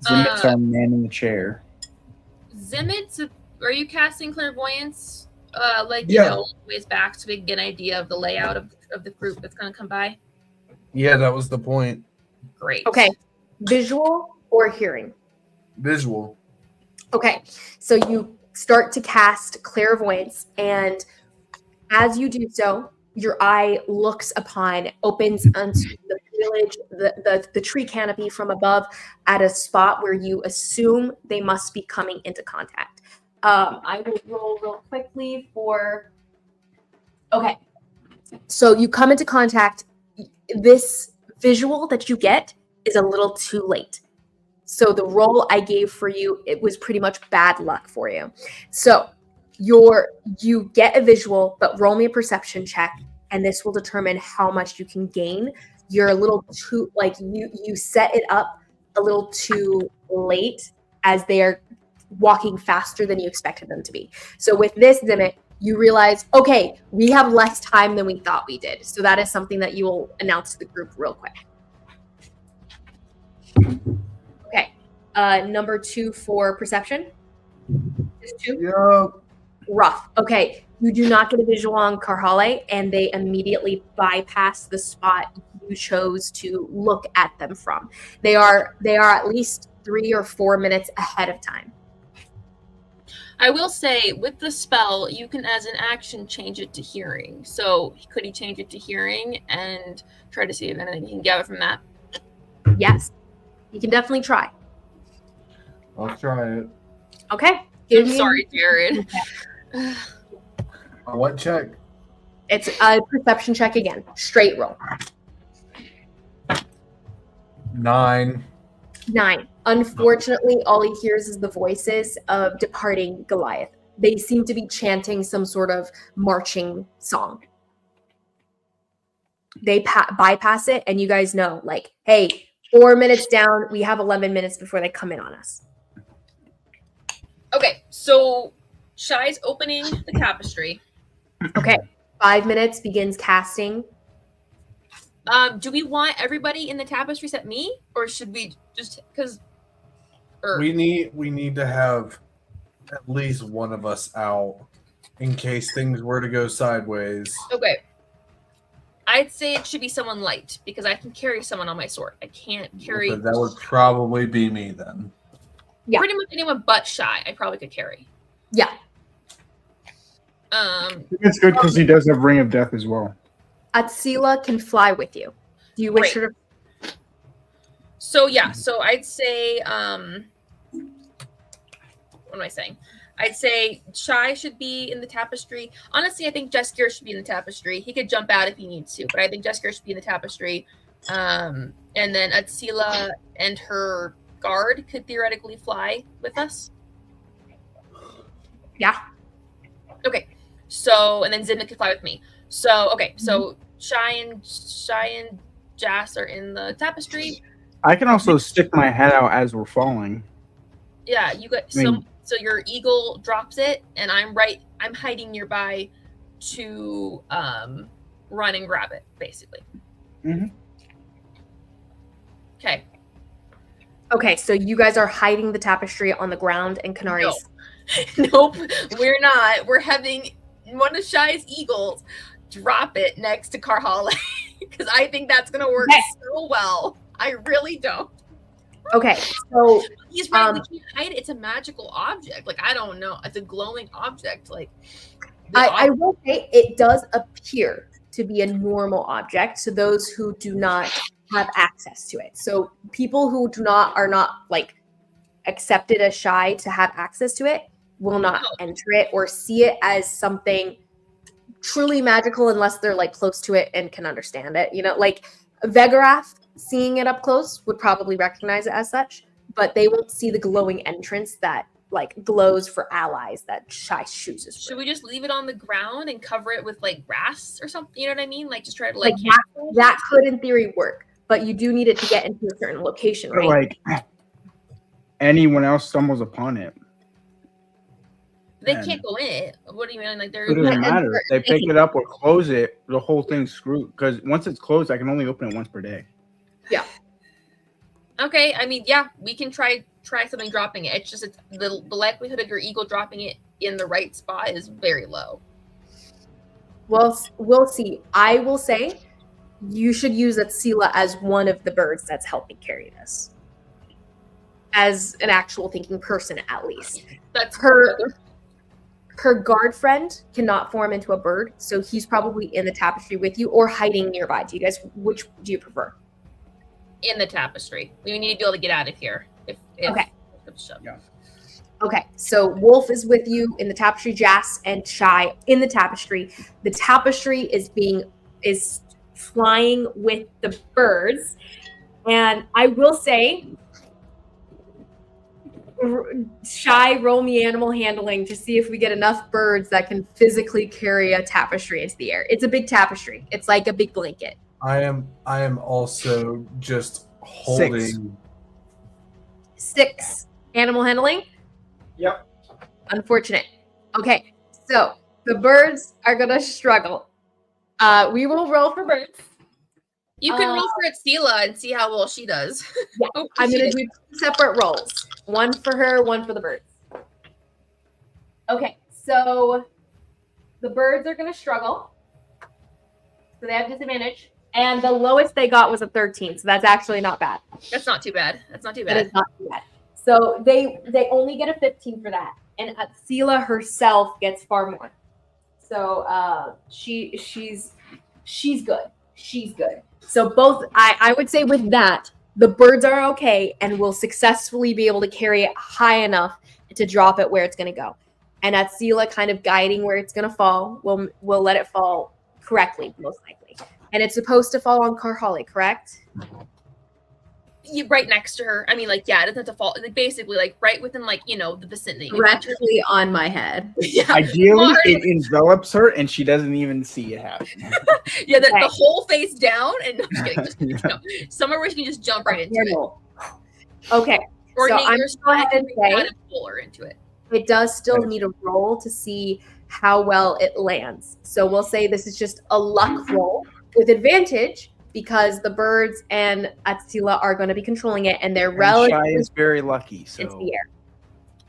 Zimmit's our man in the chair. Zimmit, are you casting clairvoyance? Ways back so we can get an idea of the layout of the group that's going to come by? Yeah, that was the point. Great. Okay. Visual or hearing? Visual. Okay. So you start to cast clairvoyance, and as you do so, your eye opens onto the village, the tree canopy from above at a spot where you assume they must be coming into contact. I will roll real quickly for... Okay. So you come into contact. This visual that you get is a little too late. So the roll I gave for you, it was pretty much bad luck for you. So you get a visual, but roll me a perception check, and this will determine how much you can gain. You're a little too, you set it up a little too late as they are walking faster than you expected them to be. So with this, Zimmit, you realize, okay, we have less time than we thought we did. So that is something that you will announce to the group real quick. Okay. Number 2 for perception. Is 2? Yeah. Rough. Okay. You do not get a visual on Karhalle, and they immediately bypass the spot you chose to look at them from. They are at least 3 or 4 minutes ahead of time. I will say, with the spell, you can, as an action, change it to hearing. So, could he change it to hearing and try to see if anything he can gather from that? Yes. You can definitely try. I'll try it. Okay. I'm sorry, Jared. What check? It's a perception check again. Straight roll. 9. 9. Unfortunately, all he hears is the voices of departing Goliath. They seem to be chanting some sort of marching song. They bypass it, and you guys know, hey, 4 minutes down, we have 11 minutes before they come in on us. Okay, so Shy's opening the tapestry. Okay, 5 minutes, begins casting. Do we want everybody in the tapestry except me, or should we just We need to have at least one of us out in case things were to go sideways. Okay. I'd say it should be someone light because I can carry someone on my sword. I can't carry. But that would probably be me then. Yeah. Pretty much anyone but Shy, I probably could carry. Yeah. It's good because he does have Ring of Death as well. Atsila can fly with you. Do you wish her to? So I'd say what am I saying? I'd say Shy should be in the tapestry. Honestly, I think Jeskier should be in the tapestry. He could jump out if he needs to, but I think Jeskier should be in the tapestry. And then Atsila and her guard could theoretically fly with us. Yeah. Okay. So, and then Zimmit could fly with me. So, okay. So Shy and Jas are in the tapestry. I can also stick my head out as we're falling. Yeah, you got so your eagle drops it, and I'm hiding nearby to run and grab it, basically. Mm-hmm. Okay. Okay, so you guys are hiding the tapestry on the ground, and Kanari's. Nope, we're not. We're having one of Shy's eagles drop it next to Karhalle because I think that's gonna work so well. I really don't. Okay, so he's right. We can't hide it. It's a magical object. I don't know. It's a glowing object. I will say it does appear to be a normal object to those who do not have access to it. So people who are not accepted as Shy to have access to it will not enter it or see it as something truly magical unless they're close to it and can understand it. Vegarath, seeing it up close, would probably recognize it as such, but they won't see the glowing entrance that glows for allies that Shy chooses. Should we just leave it on the ground and cover it with grass or something? You know what I mean? Just try to that could in theory work, but you do need it to get into a certain location, right? Anyone else stumbles upon it. They can't go in it. What do you mean? Like they're It doesn't matter. If they pick it up or close it, the whole thing's screwed. Because once it's closed, I can only open it once per day. Yeah. Okay. I mean, yeah, we can try something dropping it. It's just the likelihood of your eagle dropping it in the right spot is very low. Well, we'll see. I will say you should use Atsila as one of the birds that's helping carry this. As an actual thinking person, at least. That's her guard friend cannot form into a bird, so he's probably in the tapestry with you or hiding nearby. Which do you prefer? In the tapestry. We need to be able to get out of here. Okay. Yeah. Okay, so Wolf is with you in the tapestry, Jas and Shy in the tapestry. The tapestry is flying with the birds. And I will say, Shy, roll me animal handling to see if we get enough birds that can physically carry a tapestry into the air. It's a big tapestry. It's like a big blanket. I am also just holding 6 animal handling. Yep. Unfortunate. Okay, so the birds are gonna struggle. We will roll for birds. You can roll for Atsila and see how well she does. Yeah, I'm gonna do 2 separate rolls. One for her, one for the birds. Okay, so the birds are gonna struggle. So they have disadvantage. And the lowest they got was a 13, so that's actually not bad. That's not too bad. That's not too That bad. is not too bad. So they only get a 15 for that. And Atsila herself gets far more. So she's good. She's good. So both I would say with that, the birds are okay and will successfully be able to carry it high enough to drop it where it's gonna go. And Atsila kind of guiding where it's gonna fall, will let it fall correctly, most likely. And it's supposed to fall on Karhalle, correct? Right next to her. I mean, like, yeah, it doesn't have to fall. Like, basically, like, right within, like, the vicinity. Directly on my head. Yeah. Ideally, it envelops her and she doesn't even see it happen. Yeah, the whole face down, and no, just kidding. Somewhere where she can just jump right into it. Okay. Or so I'm just go ahead and say pull her into it. it does still need a roll to see how well it lands. So we'll say this is just a luck roll with advantage because the birds and Atsila are going to be controlling it, and they're relatively Shy is very lucky. So into the air.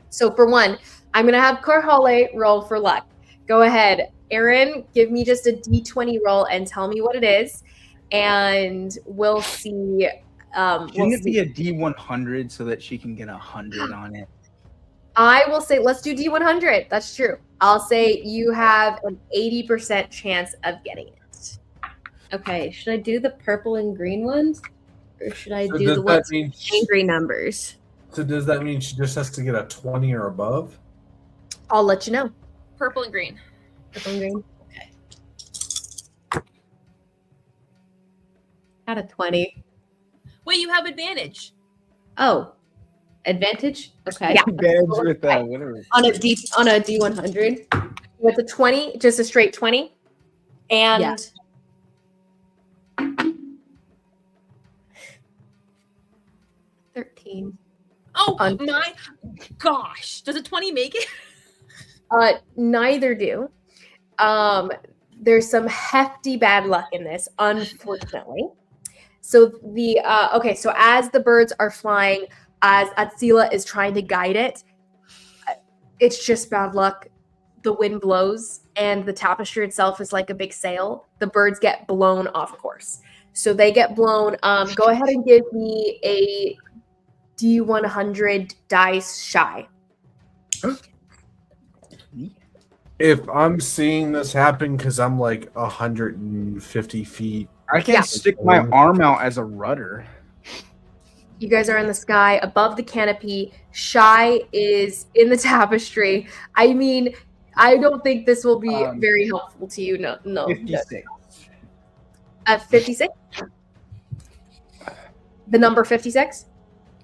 So for one, I'm going to have Karhalle roll for luck. Go ahead, Aaron. Give me just a D20 roll and tell me what it is, and we'll see. Shouldn't it be a D100 so that she can get 100 on it? I will say, let's do D100. That's true. I'll say you have an 80% chance of getting it. Okay, should I do the purple and green ones? Or should I So do does the that ones mean with angry numbers? So does that mean she just has to get a 20 or above? I'll let you know. Purple and green. Purple and green? Okay. Got a 20. Wait, you have advantage. Oh. Advantage? Okay. Yeah. Advantage with whatever. On a D100. With a 20, just a straight 20. And Yeah. Oh my gosh. Does a 20 make it? Neither do. There's some hefty bad luck in this, unfortunately. So so as the birds are flying, as Atsila is trying to guide it, it's just bad luck. The wind blows and the tapestry itself is like a big sail. The birds get blown off course. So they get blown. Go ahead and give me a D100 dice Shy. If I'm seeing this happen because I'm like 150 feet. I can stick my arm out as a rudder. You guys are in the sky above the canopy. Shy is in the tapestry. I mean, I don't think this will be very helpful to you. No. 56. 56? The number 56?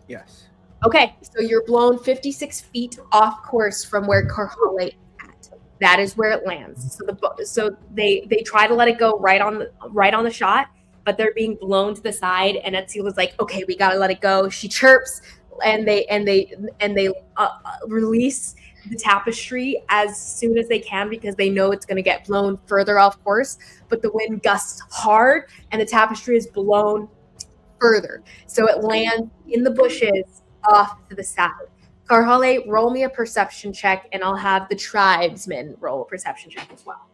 Yes. Okay, so you're blown 56 feet off course from where Karhalle is at. That is where it lands. So they try to let it go right on the shot, but they're being blown to the side. And Atsila's like, okay, we gotta let it go. She chirps, and they release the tapestry as soon as they can because they know it's going to get blown further off course. But the wind gusts hard and the tapestry is blown further. So it lands in the bushes off to the side. Karhalle, roll me a perception check, and I'll have the tribesmen roll a perception check as well.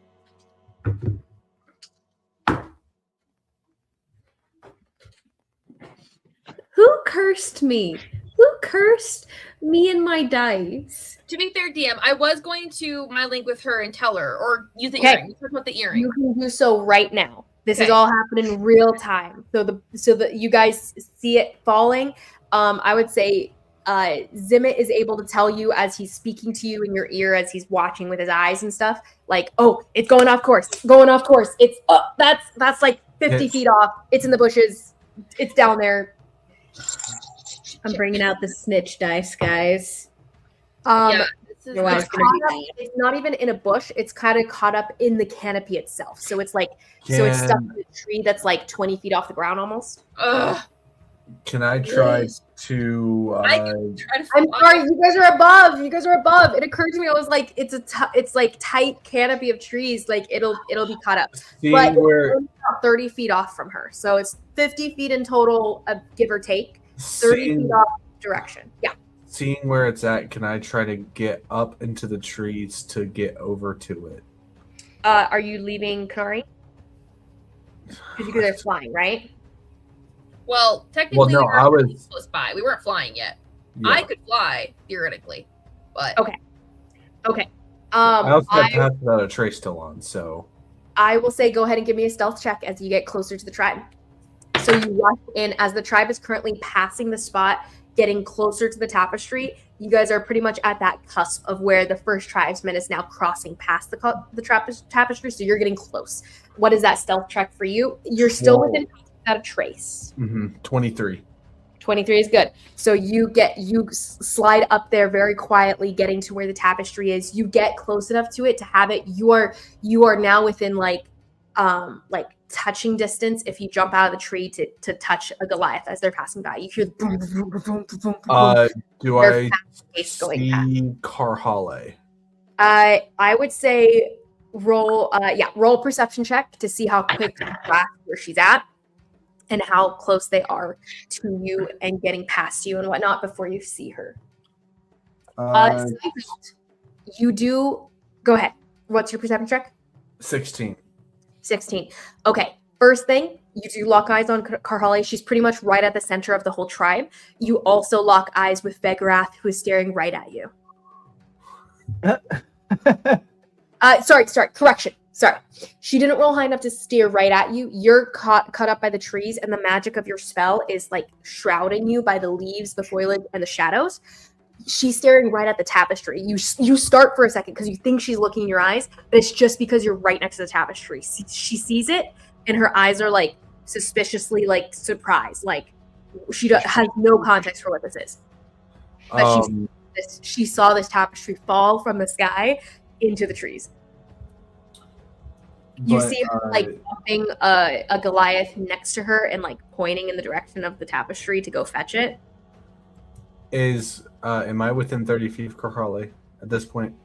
Who cursed me? Who cursed me and my dice? To be fair, DM, I was going to my link with her and tell her, or use the Okay. earring. Talk about the earring. You can do so right now. This is Okay. all happening in real time. So that you guys see it falling. I would say Zimmit is able to tell you as he's speaking to you in your ear, as he's watching with his eyes and stuff, like, oh, it's going off course. Going off course. It's up. That's like 50 feet off. It's in the bushes. It's down there. I'm bringing out the snitch dice, guys. Yeah, this is Your wife's It's, gonna be caught up, it's not even in a bush. It's kind of caught up in the canopy itself. So it's like, so it's stuck in a tree that's like 20 feet off the ground almost. Ugh. Can I try to? I can try to I'm find- sorry, you guys are above. You guys are above. It occurred to me, I was like, it's like tight canopy of trees. Like it'll be caught up. See But where? it's only about 30 feet off from her. So it's 50 feet in total, give or take. 30 Seeing, feet off direction. Yeah. seeing where it's at, can I try to get up into the trees to get over to it? Are you leaving Kanari? Because you guys are flying, right? Well, technically, no, we were I was- close by. We weren't flying yet. Yeah. I could fly theoretically, but Okay. Okay. I also had I Path Without a Trace still on, so I will say go ahead and give me a stealth check as you get closer to the tribe. So you rush in as the tribe is currently passing the spot, getting closer to the tapestry. You guys are pretty much at that cusp of where the first tribesman is now crossing past the tapestry. So you're getting close. What is that stealth check for you? You're still Whoa. within without a trace. 23. 23 is good. So you slide up there very quietly, getting to where the tapestry is. You get close enough to it to have it. You are now within like touching distance. If you jump out of the tree to touch a Goliath as they're passing by, you hear the boom, boom, boom, boom, boom, boom. Do They're I fast-paced going past. see Karhalle? I would say roll a perception check to see how quick where she's at and how close they are to you and getting past you and whatnot before you see her. You do go ahead. What's your perception check? 16. 16. Okay. First thing, you do lock eyes on Karhalle. She's pretty much right at the center of the whole tribe. You also lock eyes with Vegrath, who is staring right at you. Correction. Sorry. She didn't roll high enough to steer right at you. You're cut up by the trees, and the magic of your spell is like shrouding you by the leaves, the foliage, and the shadows. She's staring right at the tapestry. You start for a second because you think she's looking in your eyes, but it's just because you're right next to the tapestry. She sees it, and her eyes are like suspiciously like surprised. Like she has no context for what this is. But she saw this tapestry fall from the sky into the trees. You see her like bumping a Goliath next to her and like pointing in the direction of the tapestry to go fetch it. Am I within 30 feet of Karhalle at this point?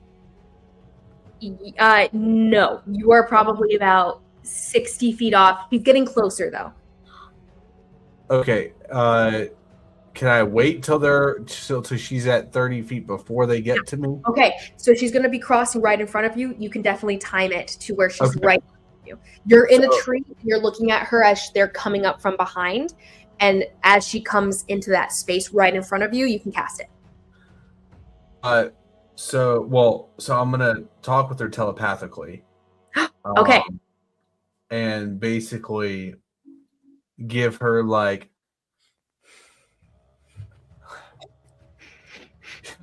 No, you are probably about 60 feet off. She's getting closer though. Okay. Can I wait till she's at 30 feet before they get to me? Okay, so she's going to be crossing right in front of you. You can definitely time it to where she's Okay. right in front of you. You're in a tree. You're looking at her as they're coming up from behind. And as she comes into that space right in front of you, you can cast it. So I'm gonna talk with her telepathically. Okay. And basically give her like,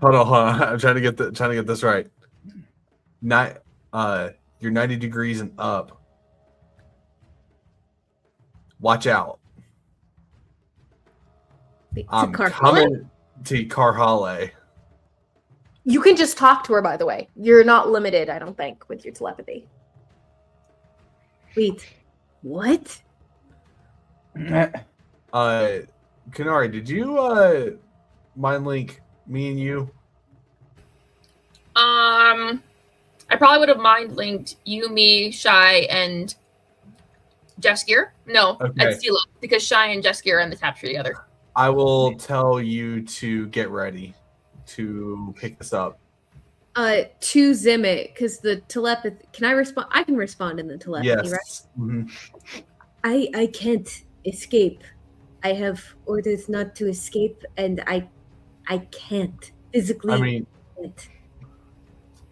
hold on. I'm trying to get this right. You're 90 degrees and up. Watch out. I'm coming to Karhalle. You can just talk to her, by the way. You're not limited, I don't think, with your telepathy. Wait, what? Kanari, did you mind link me and you? I probably would have mind linked you, me, Shy, and Jeskir. No, Okay. and Stila, because Shy and Jeskir are in the tapestry together. I will tell you to get ready to pick this up. To Zimmit, because the telepathy. Can I respond? I can respond in the telepathy, Yes. right? Mhm. I can't escape. I have orders not to escape, and I can't physically.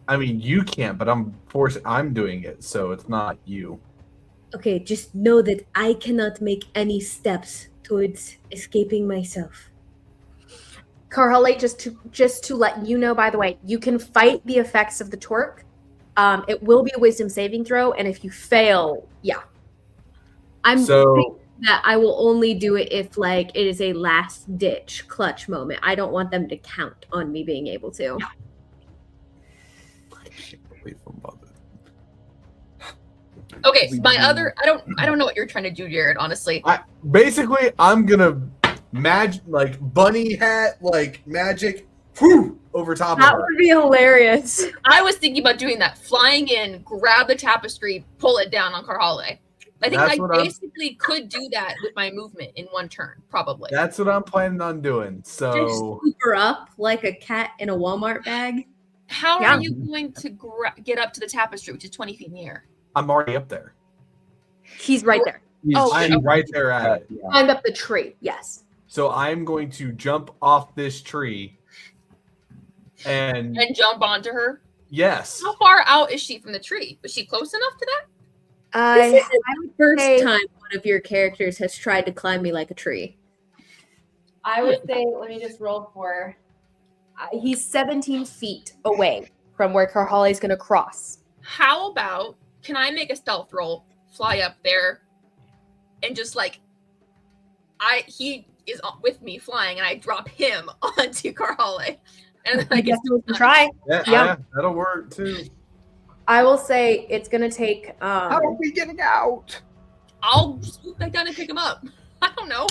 I mean, you can't, but I'm doing it, so it's not you. Okay, just know that I cannot make any steps towards escaping myself. Karhalle, just to let you know, by the way, you can fight the effects of the torque. It will be a wisdom saving throw, and if you fail, yeah. I'm thinking that I will only do it if like it is a last ditch clutch moment. I don't want them to count on me being able to. Yeah. I can't believe I'm bothered. Okay, so my other I don't know what you're trying to do, Jared, honestly. Basically, I'm gonna like bunny hat, like magic, whew, over top of That her. would be hilarious. I was thinking about doing that. Flying in, grab the tapestry, pull it down on Karhalle. I think I basically could do that with my movement in one turn, probably. That's what I'm planning on doing. So Just scoop her up like a cat in a Walmart bag. How are you going to get up to the tapestry, which is 20 feet in the air? I'm already up there. He's right there. I'm right there at it. Climbed up the tree. Yes. So I'm going to jump off this tree and jump onto her. Yes. How far out is she from the tree? Was she close enough to that? This is the first time one of your characters has tried to climb me like a tree. I would say, let me just roll for. He's 17 feet away from where Karhalle is going to cross. How about, can I make a stealth roll, fly up there, and just like, he is with me flying, and I drop him onto Karhalle. And then I guess we can try. Yeah, that'll work too. I will say it's going to take. How are we getting out? I'll swoop back down and pick him up. I don't know.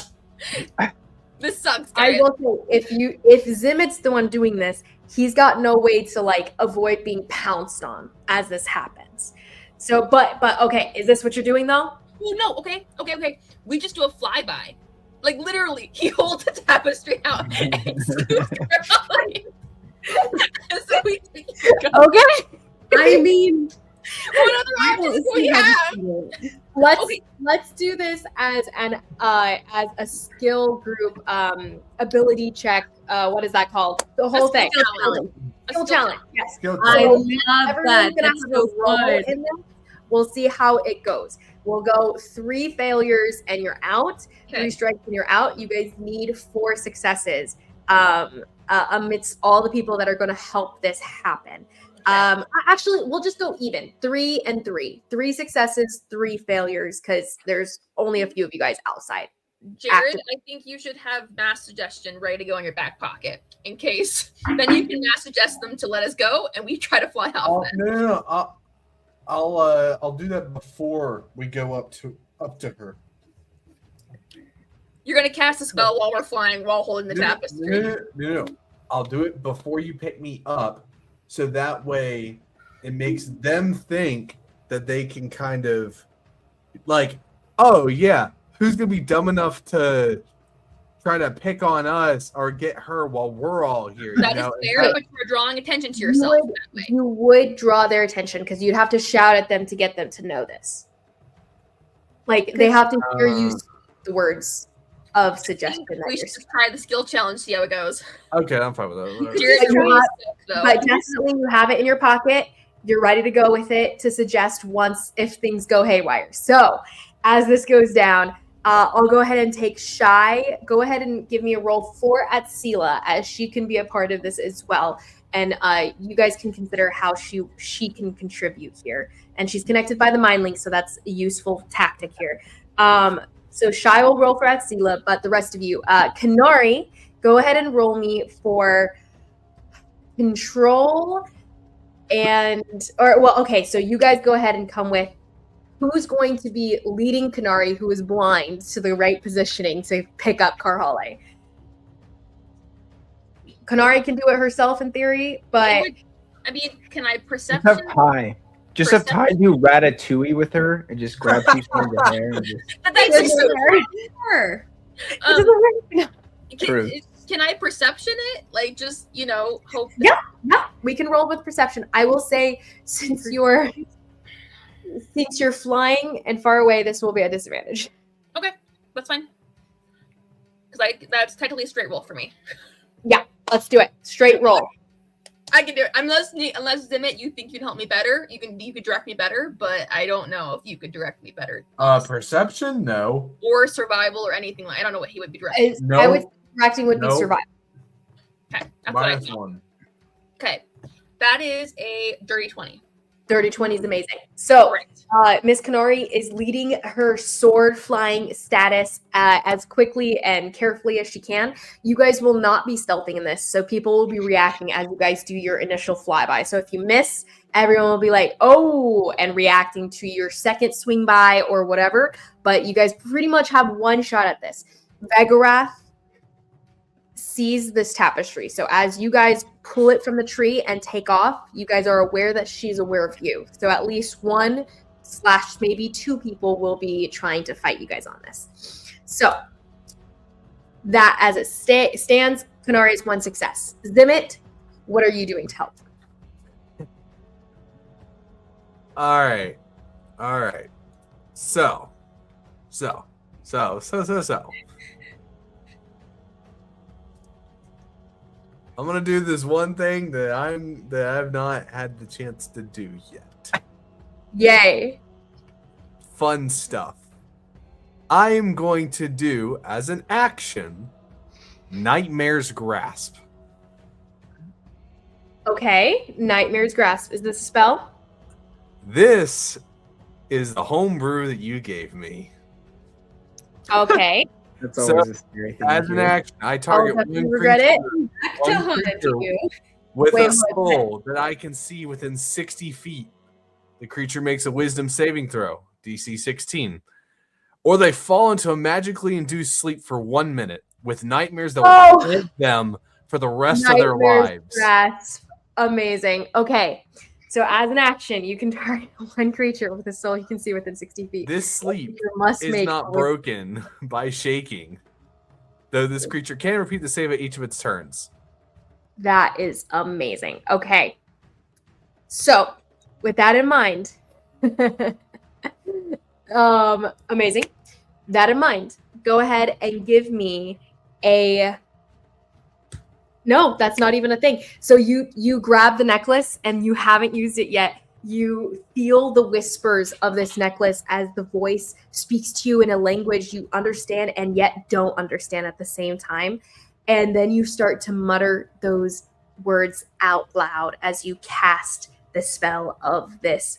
This sucks, guys. I will say, if Zimmit's the one doing this, he's got no way to like avoid being pounced on as this happens. So, but okay, is this what you're doing though? Well, no, okay. We just do a flyby. Like literally, he holds the tapestry out and scoots around. So we okay. I mean, what other options do we have? Let's do this as a skill group ability check. What is that called? The whole thing. Skill challenge. Yes. Skill challenge. I love that. That's so fun. We'll see how it goes. We'll go 3 failures and you're out. 3 strikes and you're out. You guys need 4 successes amidst all the people that are going to help this happen. Actually, we'll just go even. 3 and 3. 3 successes, 3 failures, because there's only a few of you guys outside. Jared, I think you should have mass suggestion ready to go in your back pocket in case. Then you can mass suggest them to let us go, and we try to fly off. No. I'll do that before we go up to her. You're gonna cast a spell while we're flying, while holding the tapestry. No. I'll do it before you pick me up, so that way it makes them think that they can kind of like, oh yeah, who's gonna be dumb enough to try to pick on us or get her while we're all here? That is fair, but you're drawing attention to yourself that way. You would draw their attention because you'd have to shout at them to get them to know this. Like they have to hear you speak the words of suggestion. We should just try the skill challenge, see how it goes. Okay, I'm fine with that. But definitely you have it in your pocket. You're ready to go with it to suggest once if things go haywire. So as this goes down, I'll go ahead and take Shy. Go ahead and give me a roll 4 at Sela, as she can be a part of this as well. And you guys can consider how she can contribute here. And she's connected by the mind link, so that's a useful tactic here. So Shy will roll for Atsila, but the rest of you, Kanari, go ahead and roll me for control so you guys go ahead and come with who's going to be leading Kanari, who is blind, to the right positioning to pick up Karhalle. Kanari can do it herself in theory, but I mean, can I Just perception? have Ty. Just have Ty do Ratatouille with her and just grab two strands of hair and just. But that's just so Sure. True. Can I perception it? Like, just, hope. Yeah, we can roll with perception. I will say, since you're flying and far away, this will be a disadvantage. Okay, that's fine. Because that's technically a straight roll for me. Yeah, let's do it. Straight roll. I can do it. Unless Zimmit, you think you'd help me better. You could direct me better, but I don't know if you could direct me better. Perception? No. Or survival or anything like. I don't know what he would be directing. No. I would say directing would be survival. Okay, that's what I thought. -1. Okay, that is a dirty 20. Dirty 20 is amazing. So, Miss Kanori is leading her sword flying status as quickly and carefully as she can. You guys will not be stealthing in this, so people will be reacting as you guys do your initial flyby. So if you miss, everyone will be like, oh, and reacting to your second swing by or whatever. But you guys pretty much have one shot at this. Vegarath sees this tapestry. So as you guys pull it from the tree and take off, you guys are aware that she's aware of you. So at least 1/maybe 2 people will be trying to fight you guys on this. So that as it stands, Kanari is 1 success. Zimmit, what are you doing to help? All right. So. I'm gonna do this one thing that I've not had the chance to do yet. Yay. Fun stuff. I am going to do, as an action, Nightmare's Grasp. Okay, Nightmare's Grasp. Is this a spell? This is the homebrew that you gave me. Okay. That's always a scary thing. As an action, I target I'll one regret it. Back to hunting you. with Wait, a skull that I can see within 60 feet. The creature makes a wisdom saving throw, DC 16. Or they fall into a magically induced sleep for 1 minute with nightmares that will haunt them for the rest of their lives. Grasp. Amazing. Okay. So as an action, you can target one creature with a soul you can see within 60 feet. This sleep must is make not broken by shaking, though this creature can repeat the save at each of its turns. That is amazing. Okay. So, with that in mind, amazing. That in mind, go ahead and give me a... No, that's not even a thing. So you grab the necklace and you haven't used it yet. You feel the whispers of this necklace as the voice speaks to you in a language you understand and yet don't understand at the same time. And then you start to mutter those words out loud as you cast the spell of this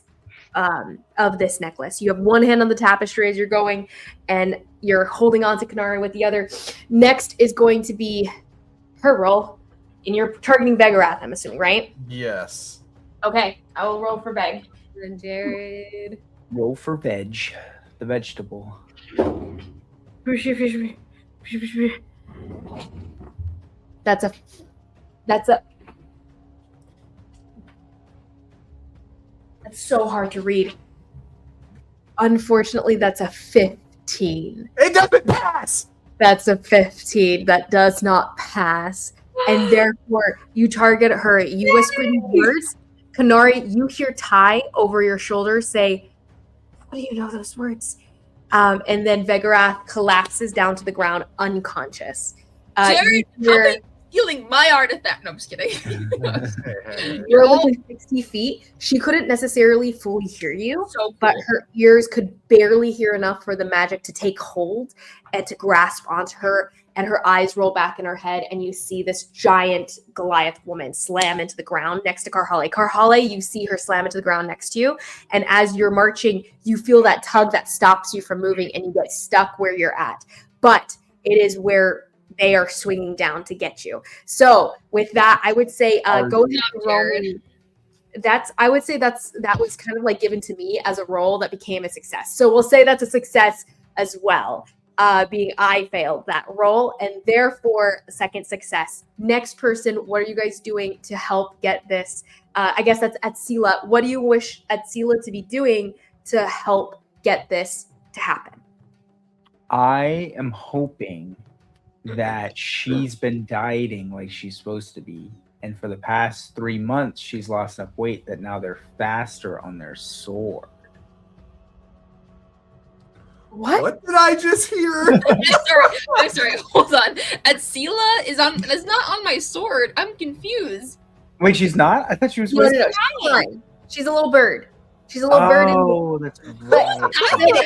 necklace. You have one hand on the tapestry as you're going, and you're holding on to Kanari with the other. Next is going to be her roll. And you're targeting Vegarath, I'm assuming, right? Yes. Okay, I will roll for Veg. And Jared. Roll for veg, the vegetable. That's so hard to read. Unfortunately, that's a 15. It doesn't pass! That's a 15. That does not pass. And therefore, you target her. You whisper these words. Kanari, you hear Ty over your shoulder say, "How do you know those words?" And then Vegarath collapses down to the ground, unconscious. Jared, stealing my artifact. No, I'm just kidding. You're within 60 feet. She couldn't necessarily fully hear you, So cool. but her ears could barely hear enough for the magic to take hold and to grasp onto her. And her eyes roll back in her head, and you see this giant Goliath woman slam into the ground next to Karhalle. Karhalle, you see her slam into the ground next to you, and as you're marching, you feel that tug that stops you from moving, and you get stuck where you're at. But it is where they are swinging down to get you. So with that, I would say go ahead and roll me. I would say that was kind of like given to me as a roll that became a success. So we'll say that's a success as well. being I failed that roll, and therefore second success. Next person, what are you guys doing to help get this? I guess that's Atsila. What do you wish Atsila to be doing to help get this to happen? I am hoping that she's been dieting like she's supposed to be. And for the past 3 months, she's lost enough weight that now they're faster on their sword. What did I just hear? I'm sorry. Hold on. Atsila is not on my sword. I'm confused. Wait, she's not? I thought she was No, with. she's fine. She's a little bird. She's a little bird. Oh, that's right.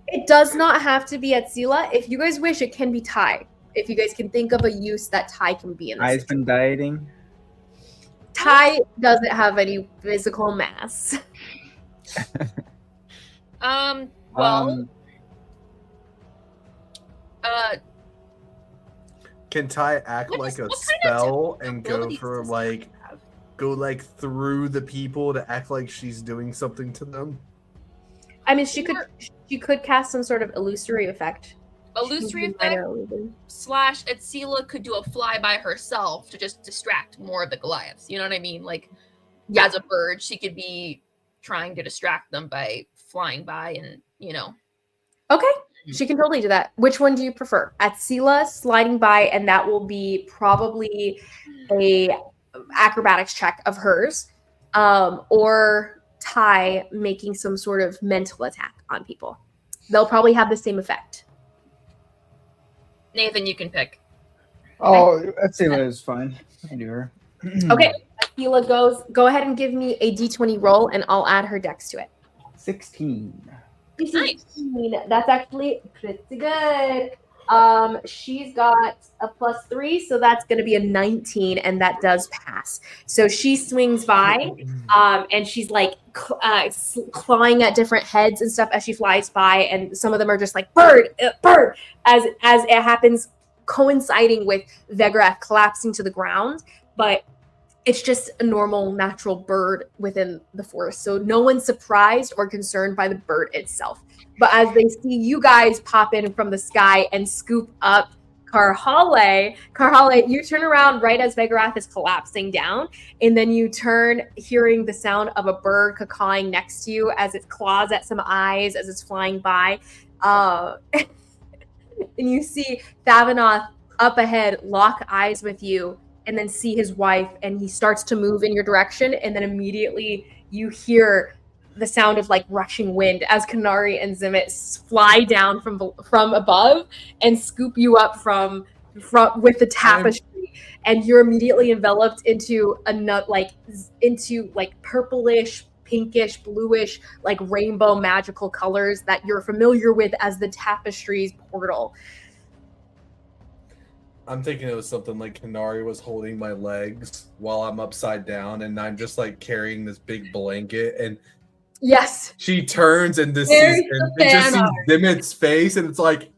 It does not have to be Atsila. If you guys wish, it can be Ty. If you guys can think of a use that Ty can be in this. Ty's been dieting. Ty doesn't have any physical mass. Can Ty act like a spell and go through the people to act like she's doing something to them? I mean, she could cast some sort of illusory effect. Illusory effect / Atsila could do a fly by herself to just distract more of the Goliaths. You know what I mean? Like, as a bird, she could be trying to distract them by flying by and, Okay, she can totally do that. Which one do you prefer? Atsila sliding by, and that will be probably a acrobatics check of hers, or Ty making some sort of mental attack on people. They'll probably have the same effect. Nathan, you can pick. Oh, Atsila is fine. I can do her. Okay, Atsila go ahead and give me a d20 roll, and I'll add her dex to it. 16. 16. That's actually pretty good. She's got a +3, so that's going to be a 19, and that does pass. So she swings by, and she's like clawing at different heads and stuff as she flies by, and some of them are just like bird, bird, as it happens, coinciding with Vegrath collapsing to the ground, but it's just a normal, natural bird within the forest. So no one's surprised or concerned by the bird itself. But as they see you guys pop in from the sky and scoop up Karhalle, you turn around right as Vegrath is collapsing down, and then you turn, hearing the sound of a bird cawing next to you as it claws at some eyes as it's flying by. And you see Thavanoth up ahead lock eyes with you, and then see his wife, and he starts to move in your direction, and then immediately you hear the sound of like rushing wind as Kanari and Zimmit fly down from above and scoop you up from with the tapestry, and you're immediately enveloped into purplish, pinkish, bluish, like rainbow magical colors that you're familiar with as the tapestry's portal. I'm thinking it was something like Kanari was holding my legs while I'm upside down, and I'm just like carrying this big blanket, and yes, she turns and it just sees Zimmit's face, and it's like,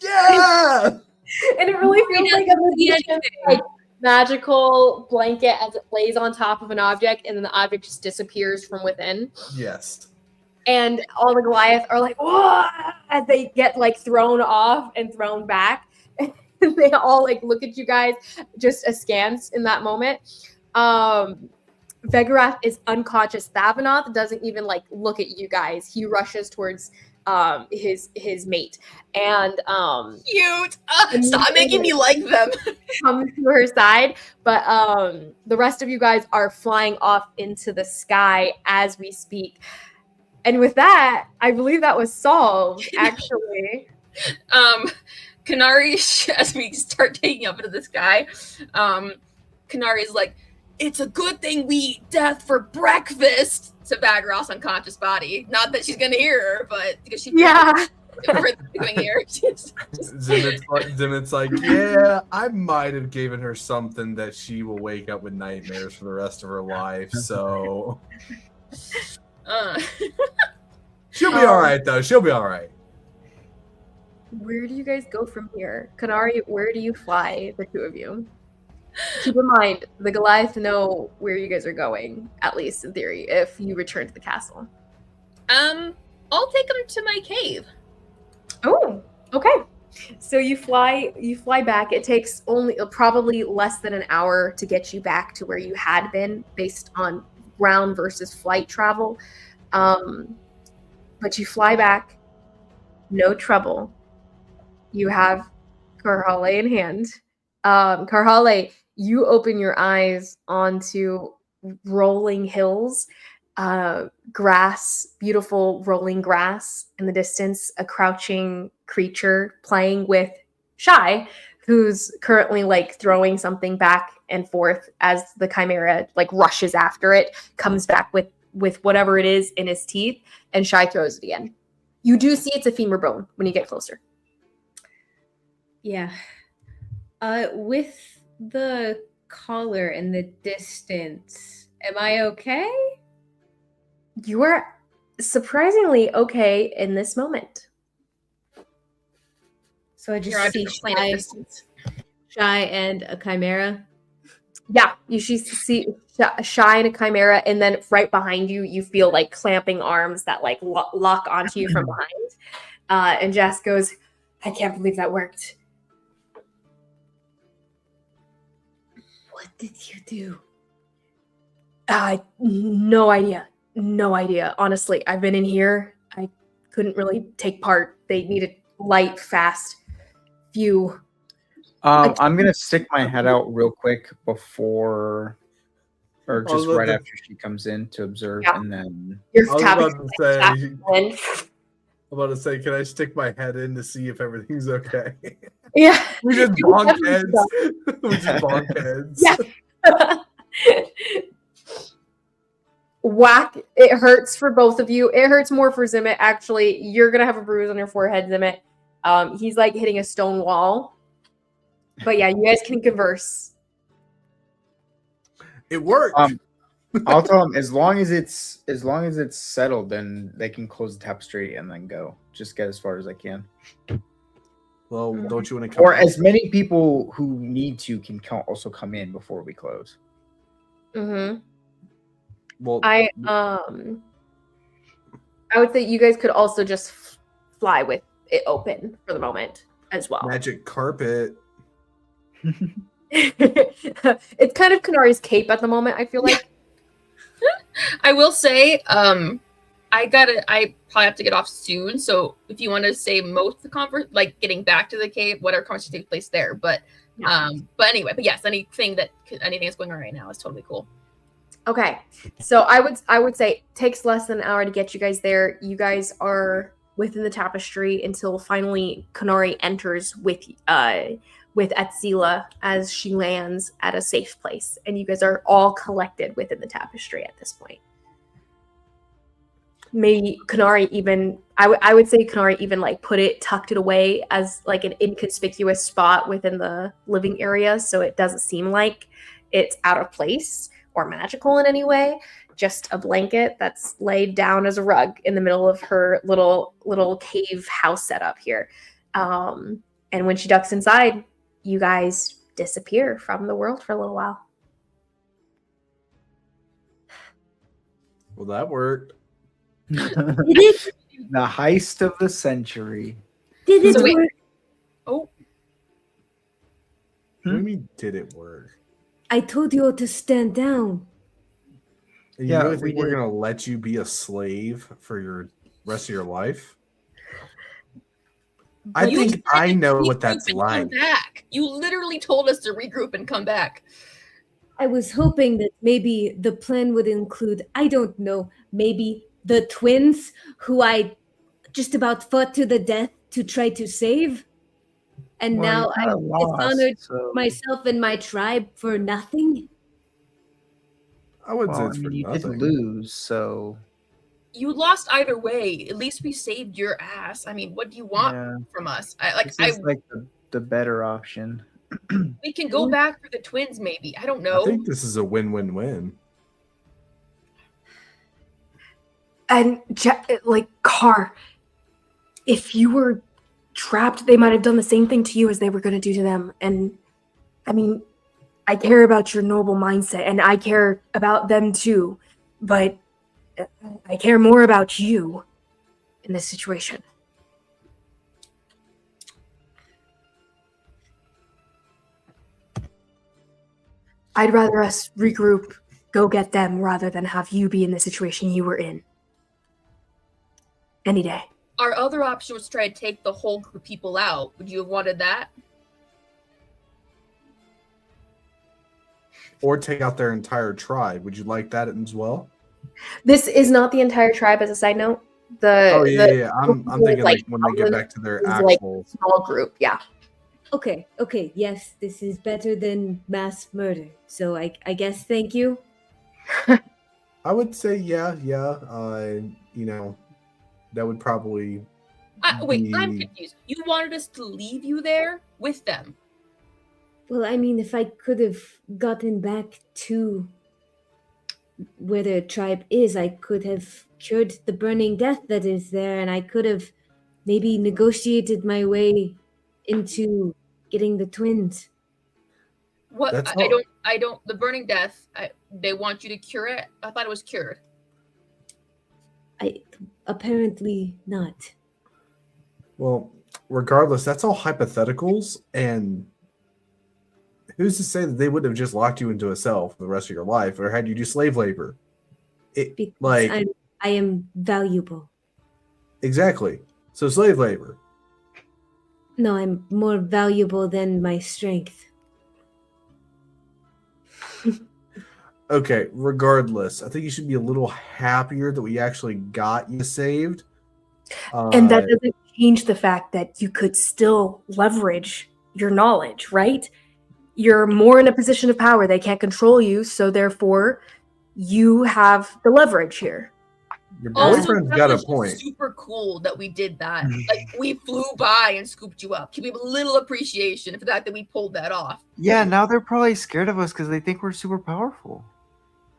yeah, and it really feels like a magical blanket as it lays on top of an object, and then the object just disappears from within. Yes. And all the Goliaths are like, whoa, as they get like thrown off and thrown back. They all like look at you guys just askance in that moment. Vegrath is unconscious. Thavanoth doesn't even like look at you guys. He rushes towards his mate, and cute. Stop making me like them. Comes to her side, but the rest of you guys are flying off into the sky as we speak. And with that, I believe that was solved. Actually, Kanari, as we start taking up into the sky, Kanari's like, it's a good thing we eat death for breakfast to Bagroth's unconscious body. Not that she's going to hear her, but because she coming here. Zimmit's like, yeah, I might have given her something that she will wake up with nightmares for the rest of her life, so... She'll be all right, though. She'll be all right. Where do you guys go from here? Kanari, where do you fly, the two of you? Keep in mind, the Goliaths know where you guys are going, at least in theory, if you return to the castle. I'll take them to my cave. Oh, okay. So you fly back. It takes only probably less than an hour to get you back to where you had been based on ground versus flight travel. But you fly back, no trouble. You have Karhalle in hand. Karhalle, you open your eyes onto rolling hills, grass, beautiful rolling grass in the distance, a crouching creature playing with Shy, who's currently like throwing something back and forth as the chimera like rushes after it, comes back with whatever it is in his teeth, and Shy throws it again. You do see it's a femur bone when you get closer. Yeah. With the collar in the distance, am I okay? You are surprisingly okay in this moment. So I just You're on a see different planet distance. Shy and a chimera. Yeah, you see Shy and a chimera, and then right behind you, you feel like clamping arms that like lock onto you from behind. And Jess goes, "I can't believe that worked." What did you do? No idea. No idea. Honestly, I've been in here. I couldn't really take part. They needed light, fast, few. I'm gonna stick my head out real quick before, or just right after she comes in to observe, and then You're I was tapping. about to say, can I stick my head in to see if everything's okay? Yeah. We just bonk heads. We just bonk heads. Yeah. Whack. It hurts for both of you. It hurts more for Zimmit, actually. You're going to have a bruise on your forehead, Zimmit. He's like hitting a stone wall. But yeah, you guys can converse. It worked. I'll tell them as long as it's settled, then they can close the tapestry and then go. Just get as far as I can. Well, don't you want to come? Or as many people who need to can also come in before we close. Mm-hmm. Well, I would say you guys could also just fly with it open for the moment as well. Magic carpet. It's kind of Kanari's cape at the moment, I feel like. I will say, I probably have to get off soon. So if you want to say most of the like getting back to the cave, whatever conversation takes place there. But anyway, but yes, anything that's going on right now is totally cool. Okay, so I would say it takes less than an hour to get you guys there. You guys are within the tapestry until finally Kanari enters with Etzila as she lands at a safe place, and you guys are all collected within the tapestry at this point. Maybe Kanari even I would say Kanari even like tucked it away as like an inconspicuous spot within the living area, so it doesn't seem like it's out of place or magical in any way. Just a blanket that's laid down as a rug in the middle of her little cave house setup here. And when she ducks inside, you guys disappear from the world for a little while. Well, that worked. The heist of the century. Did it work? Oh. What do you mean, did it work? I told you all to stand down. And you really think we're going to let you be a slave for your rest of your life? I think I know what that's like. Back. You literally told us to regroup and come back. I was hoping that maybe the plan would include, I don't know, maybe the twins who I just about fought to the death to try to save. And now I dishonored myself and my tribe for nothing. I wouldn't say it's for you nothing. did lose, so you lost either way. At least we saved your ass. I mean, what do you want from us? This is like the better option. We can go back for the twins, maybe. I don't know. I think this is a win-win-win. And like Car, if you were trapped, they might have done the same thing to you as they were going to do to them. And I mean, I care about your noble mindset, and I care about them too, but I care more about you in this situation. I'd rather us regroup, go get them, rather than have you be in the situation you were in. Any day. Our other option was to try to take the whole group of people out. Would you have wanted that? Or take out their entire tribe. Would you like that as well? This is not the entire tribe, as a side note. Yeah. I'm thinking like when they get back to their actual small group. Yeah. Okay, yes, this is better than mass murder. So I guess thank you. I would say yeah. That would probably. Wait, I'm confused. You wanted us to leave you there with them? Well, I mean, if I could have gotten back to where the tribe is, I could have cured the burning death that is there, and I could have maybe negotiated my way into getting the twins. What? I don't. The burning death. They want you to cure it. I thought it was cured. Apparently not. Well, regardless, that's all hypotheticals, and who's to say that they wouldn't have just locked you into a cell for the rest of your life, or had you do slave labor? I am valuable. Exactly. So slave labor. No, I'm more valuable than my strength. Okay, regardless, I think you should be a little happier that we actually got you saved. And that doesn't change the fact that you could still leverage your knowledge, right? You're more in a position of power. They can't control you, so therefore you have the leverage here. Your boyfriend's got a point. Super cool that we did that. Like, we flew by and scooped you up. Can we have a little appreciation for the fact that we pulled that off? Yeah, now they're probably scared of us because they think we're super powerful.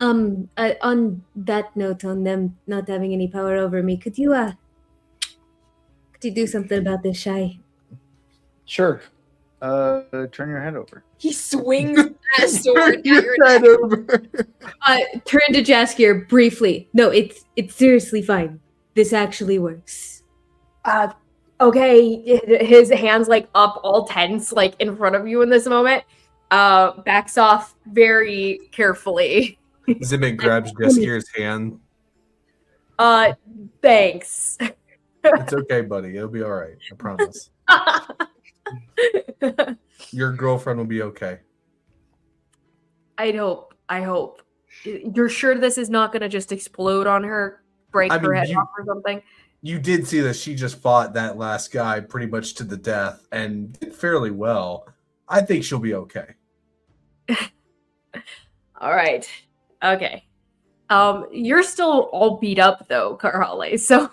On that note, on them not having any power over me, could you do something about this, Shy? Sure. Turn your head over. He swings a sword at your head neck. over. Turn to Jaskier briefly. No, it's seriously fine. This actually works. Okay. His hands like up, all tense, like in front of you in this moment. Backs off very carefully. Zimmit grabs Jaskier's hand. Thanks. It's okay, buddy. It'll be all right. I promise. Your girlfriend will be okay. I hope. You're sure this is not going to just explode on her, break her head off or something? You did see that she just fought that last guy pretty much to the death and did fairly well. I think she'll be okay. All right. Okay. You're still all beat up though, Karhalle. So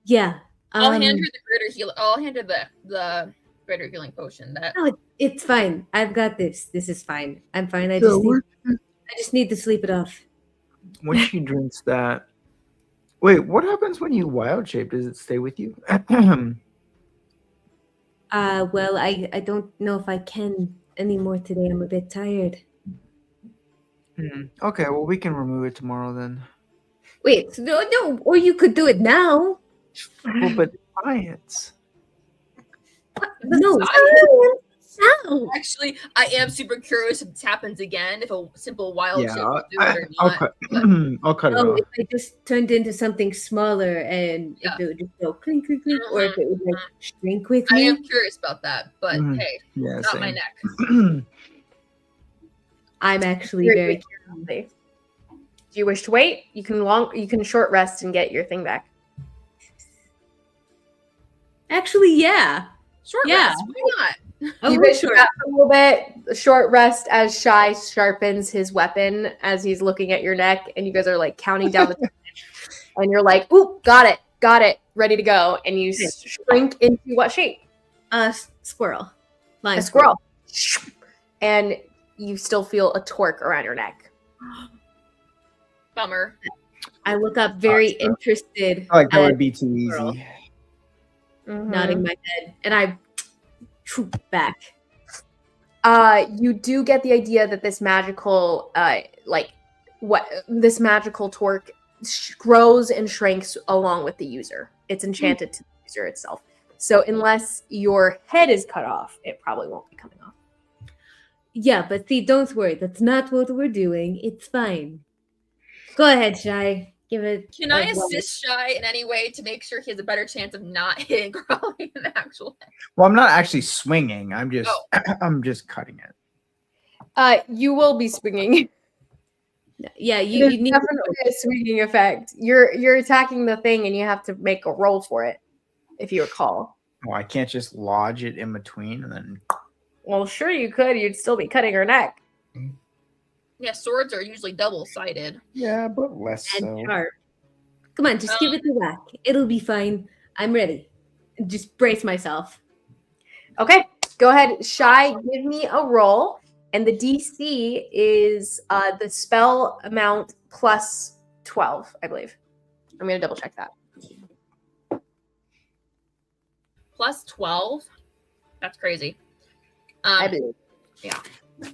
yeah. I'll hand her the greater heal. I'll hand her the greater healing potion. No, it's fine. I've got this. This is fine. I'm fine. I just need to sleep it off. When she drinks that, wait, what happens when you wild shape? Does it stay with you? Well, I don't know if I can anymore today. I'm a bit tired. Okay, well, we can remove it tomorrow then. Wait, no, or you could do it now. Well, but science. No. Actually, I am super curious if this happens again. If a simple wild shape will do it or I'll not. I'll cut it off. If I just turned into something smaller and if it would just go clink, clink, clink, or if it would like shrink with I me. am curious about that, but hey, Yeah, not same. my neck. I'm actually very curious. Do you wish to wait? You can short rest and get your thing back. Actually, yeah. Short rest, why not? You wish back a little bit. Short rest as Shy sharpens his weapon as he's looking at your neck, and you guys are like counting down the time, and you're like, "Ooh, got it, ready to go." And you shrink into what shape? Squirrel. A squirrel. And you still feel a torque around your neck. Bummer. I look up very interested. I like that would be too easy. Nodding my head, and I back. You do get the idea that this magical, this magical torque grows and shrinks along with the user. It's enchanted to the user itself. So unless your head is cut off, it probably won't be coming off. Yeah, but see, don't worry. That's not what we're doing. It's fine. Go ahead, Shy. Give it. Can I assist Shy in any way to make sure he has a better chance of not hitting Karhalle in the actual head? Well, I'm not actually swinging. I'm just I'm just cutting it. You will be swinging. Yeah, It you is need. definitely a swinging effect. You're attacking the thing, and you have to make a roll for it, if you recall. Well, I can't just lodge it in between and then. Well, sure you could. You'd still be cutting her neck. Yeah, swords are usually double-sided. Yeah, but less And so. sharp. Come on, just give it a whack. It'll be fine. I'm ready. Just brace myself. Okay, go ahead. Shy, give me a roll. And the DC is the spell amount plus 12, I believe. I'm going to double check that. Plus 12? That's crazy. I believe. Yeah.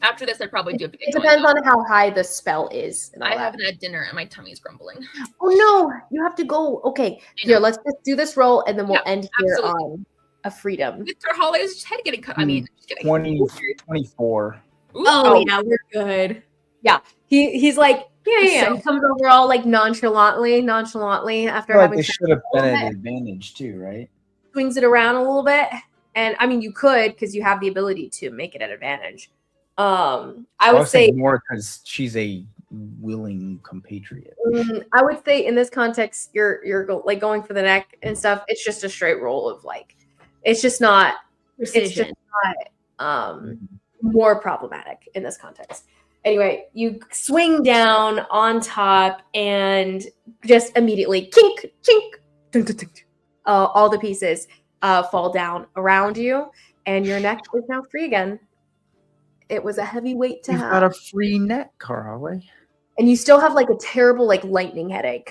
After this, I probably do have to get It going, depends though. on how high the spell is. And all I that. haven't had dinner and my tummy's grumbling. Oh, no. You have to go. Okay. Here, let's just do this roll, and then we'll end here absolutely. on a freedom. With Karhalle's head getting cut. I mean, just kidding. 24. Ooh. Oh, yeah, we're good. Yeah. He's like, yeah. So- He comes over all like nonchalantly after having It should have been an advantage too, right? swings it around a little bit. And I mean, you could, because you have the ability to make it an advantage. I would say more because she's a willing compatriot. I would say in this context, you're like going for the neck and stuff. It's just a straight roll of like, it's just not. Precision. It's just not more problematic in this context. Anyway, you swing down on top and just immediately kink, chink, dunk, dunk, dunk. All the pieces fall down around you, and your neck is now free again. It was a heavy weight to You've have. got a free neck, Karhalle. And you still have like a terrible like lightning headache.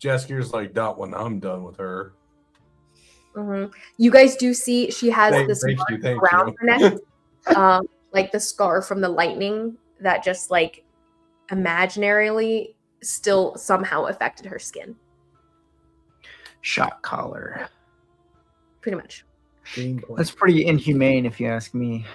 Jaskier's like, "Not when I'm done with her." You guys do see she has this Thank mark you, thank around you. her neck, like the scar from the lightning that just like imaginarily still somehow affected her skin. Shot collar. Pretty much. That's pretty inhumane, if you ask me.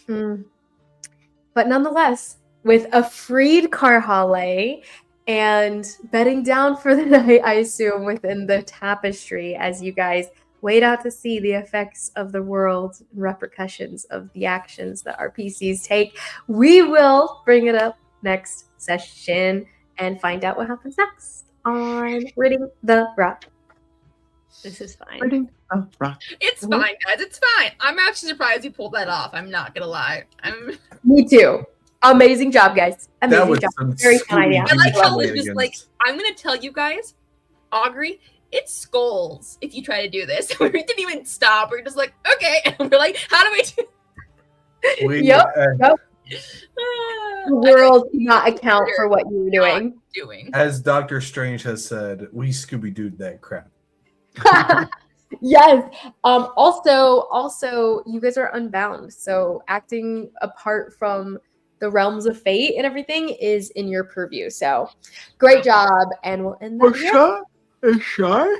But nonetheless, with a freed Karhalle and bedding down for the night, I assume, within the tapestry as you guys wait out to see the effects of the world and repercussions of the actions that our PCs take, we will bring it up next session and find out what happens next on Ridding the Rock. This is fine. Ridding the Rock. It's fine, guys. It's fine. I'm actually surprised you pulled that off. I'm not gonna lie. Me too. Amazing job, guys. Amazing job. Very fun idea. I like how Liz was like, I'm gonna tell you guys, Augury, it's skulls if you try to do this. We didn't even stop. We're just like, okay. And we're like, how do we do Yep. The world cannot account for what you were doing. As Doctor Strange has said, we Scooby-Dooed that crap. Yes. Also, you guys are unbound, so acting apart from the realms of fate and everything is in your purview. So, great job, and we'll end that. Shy?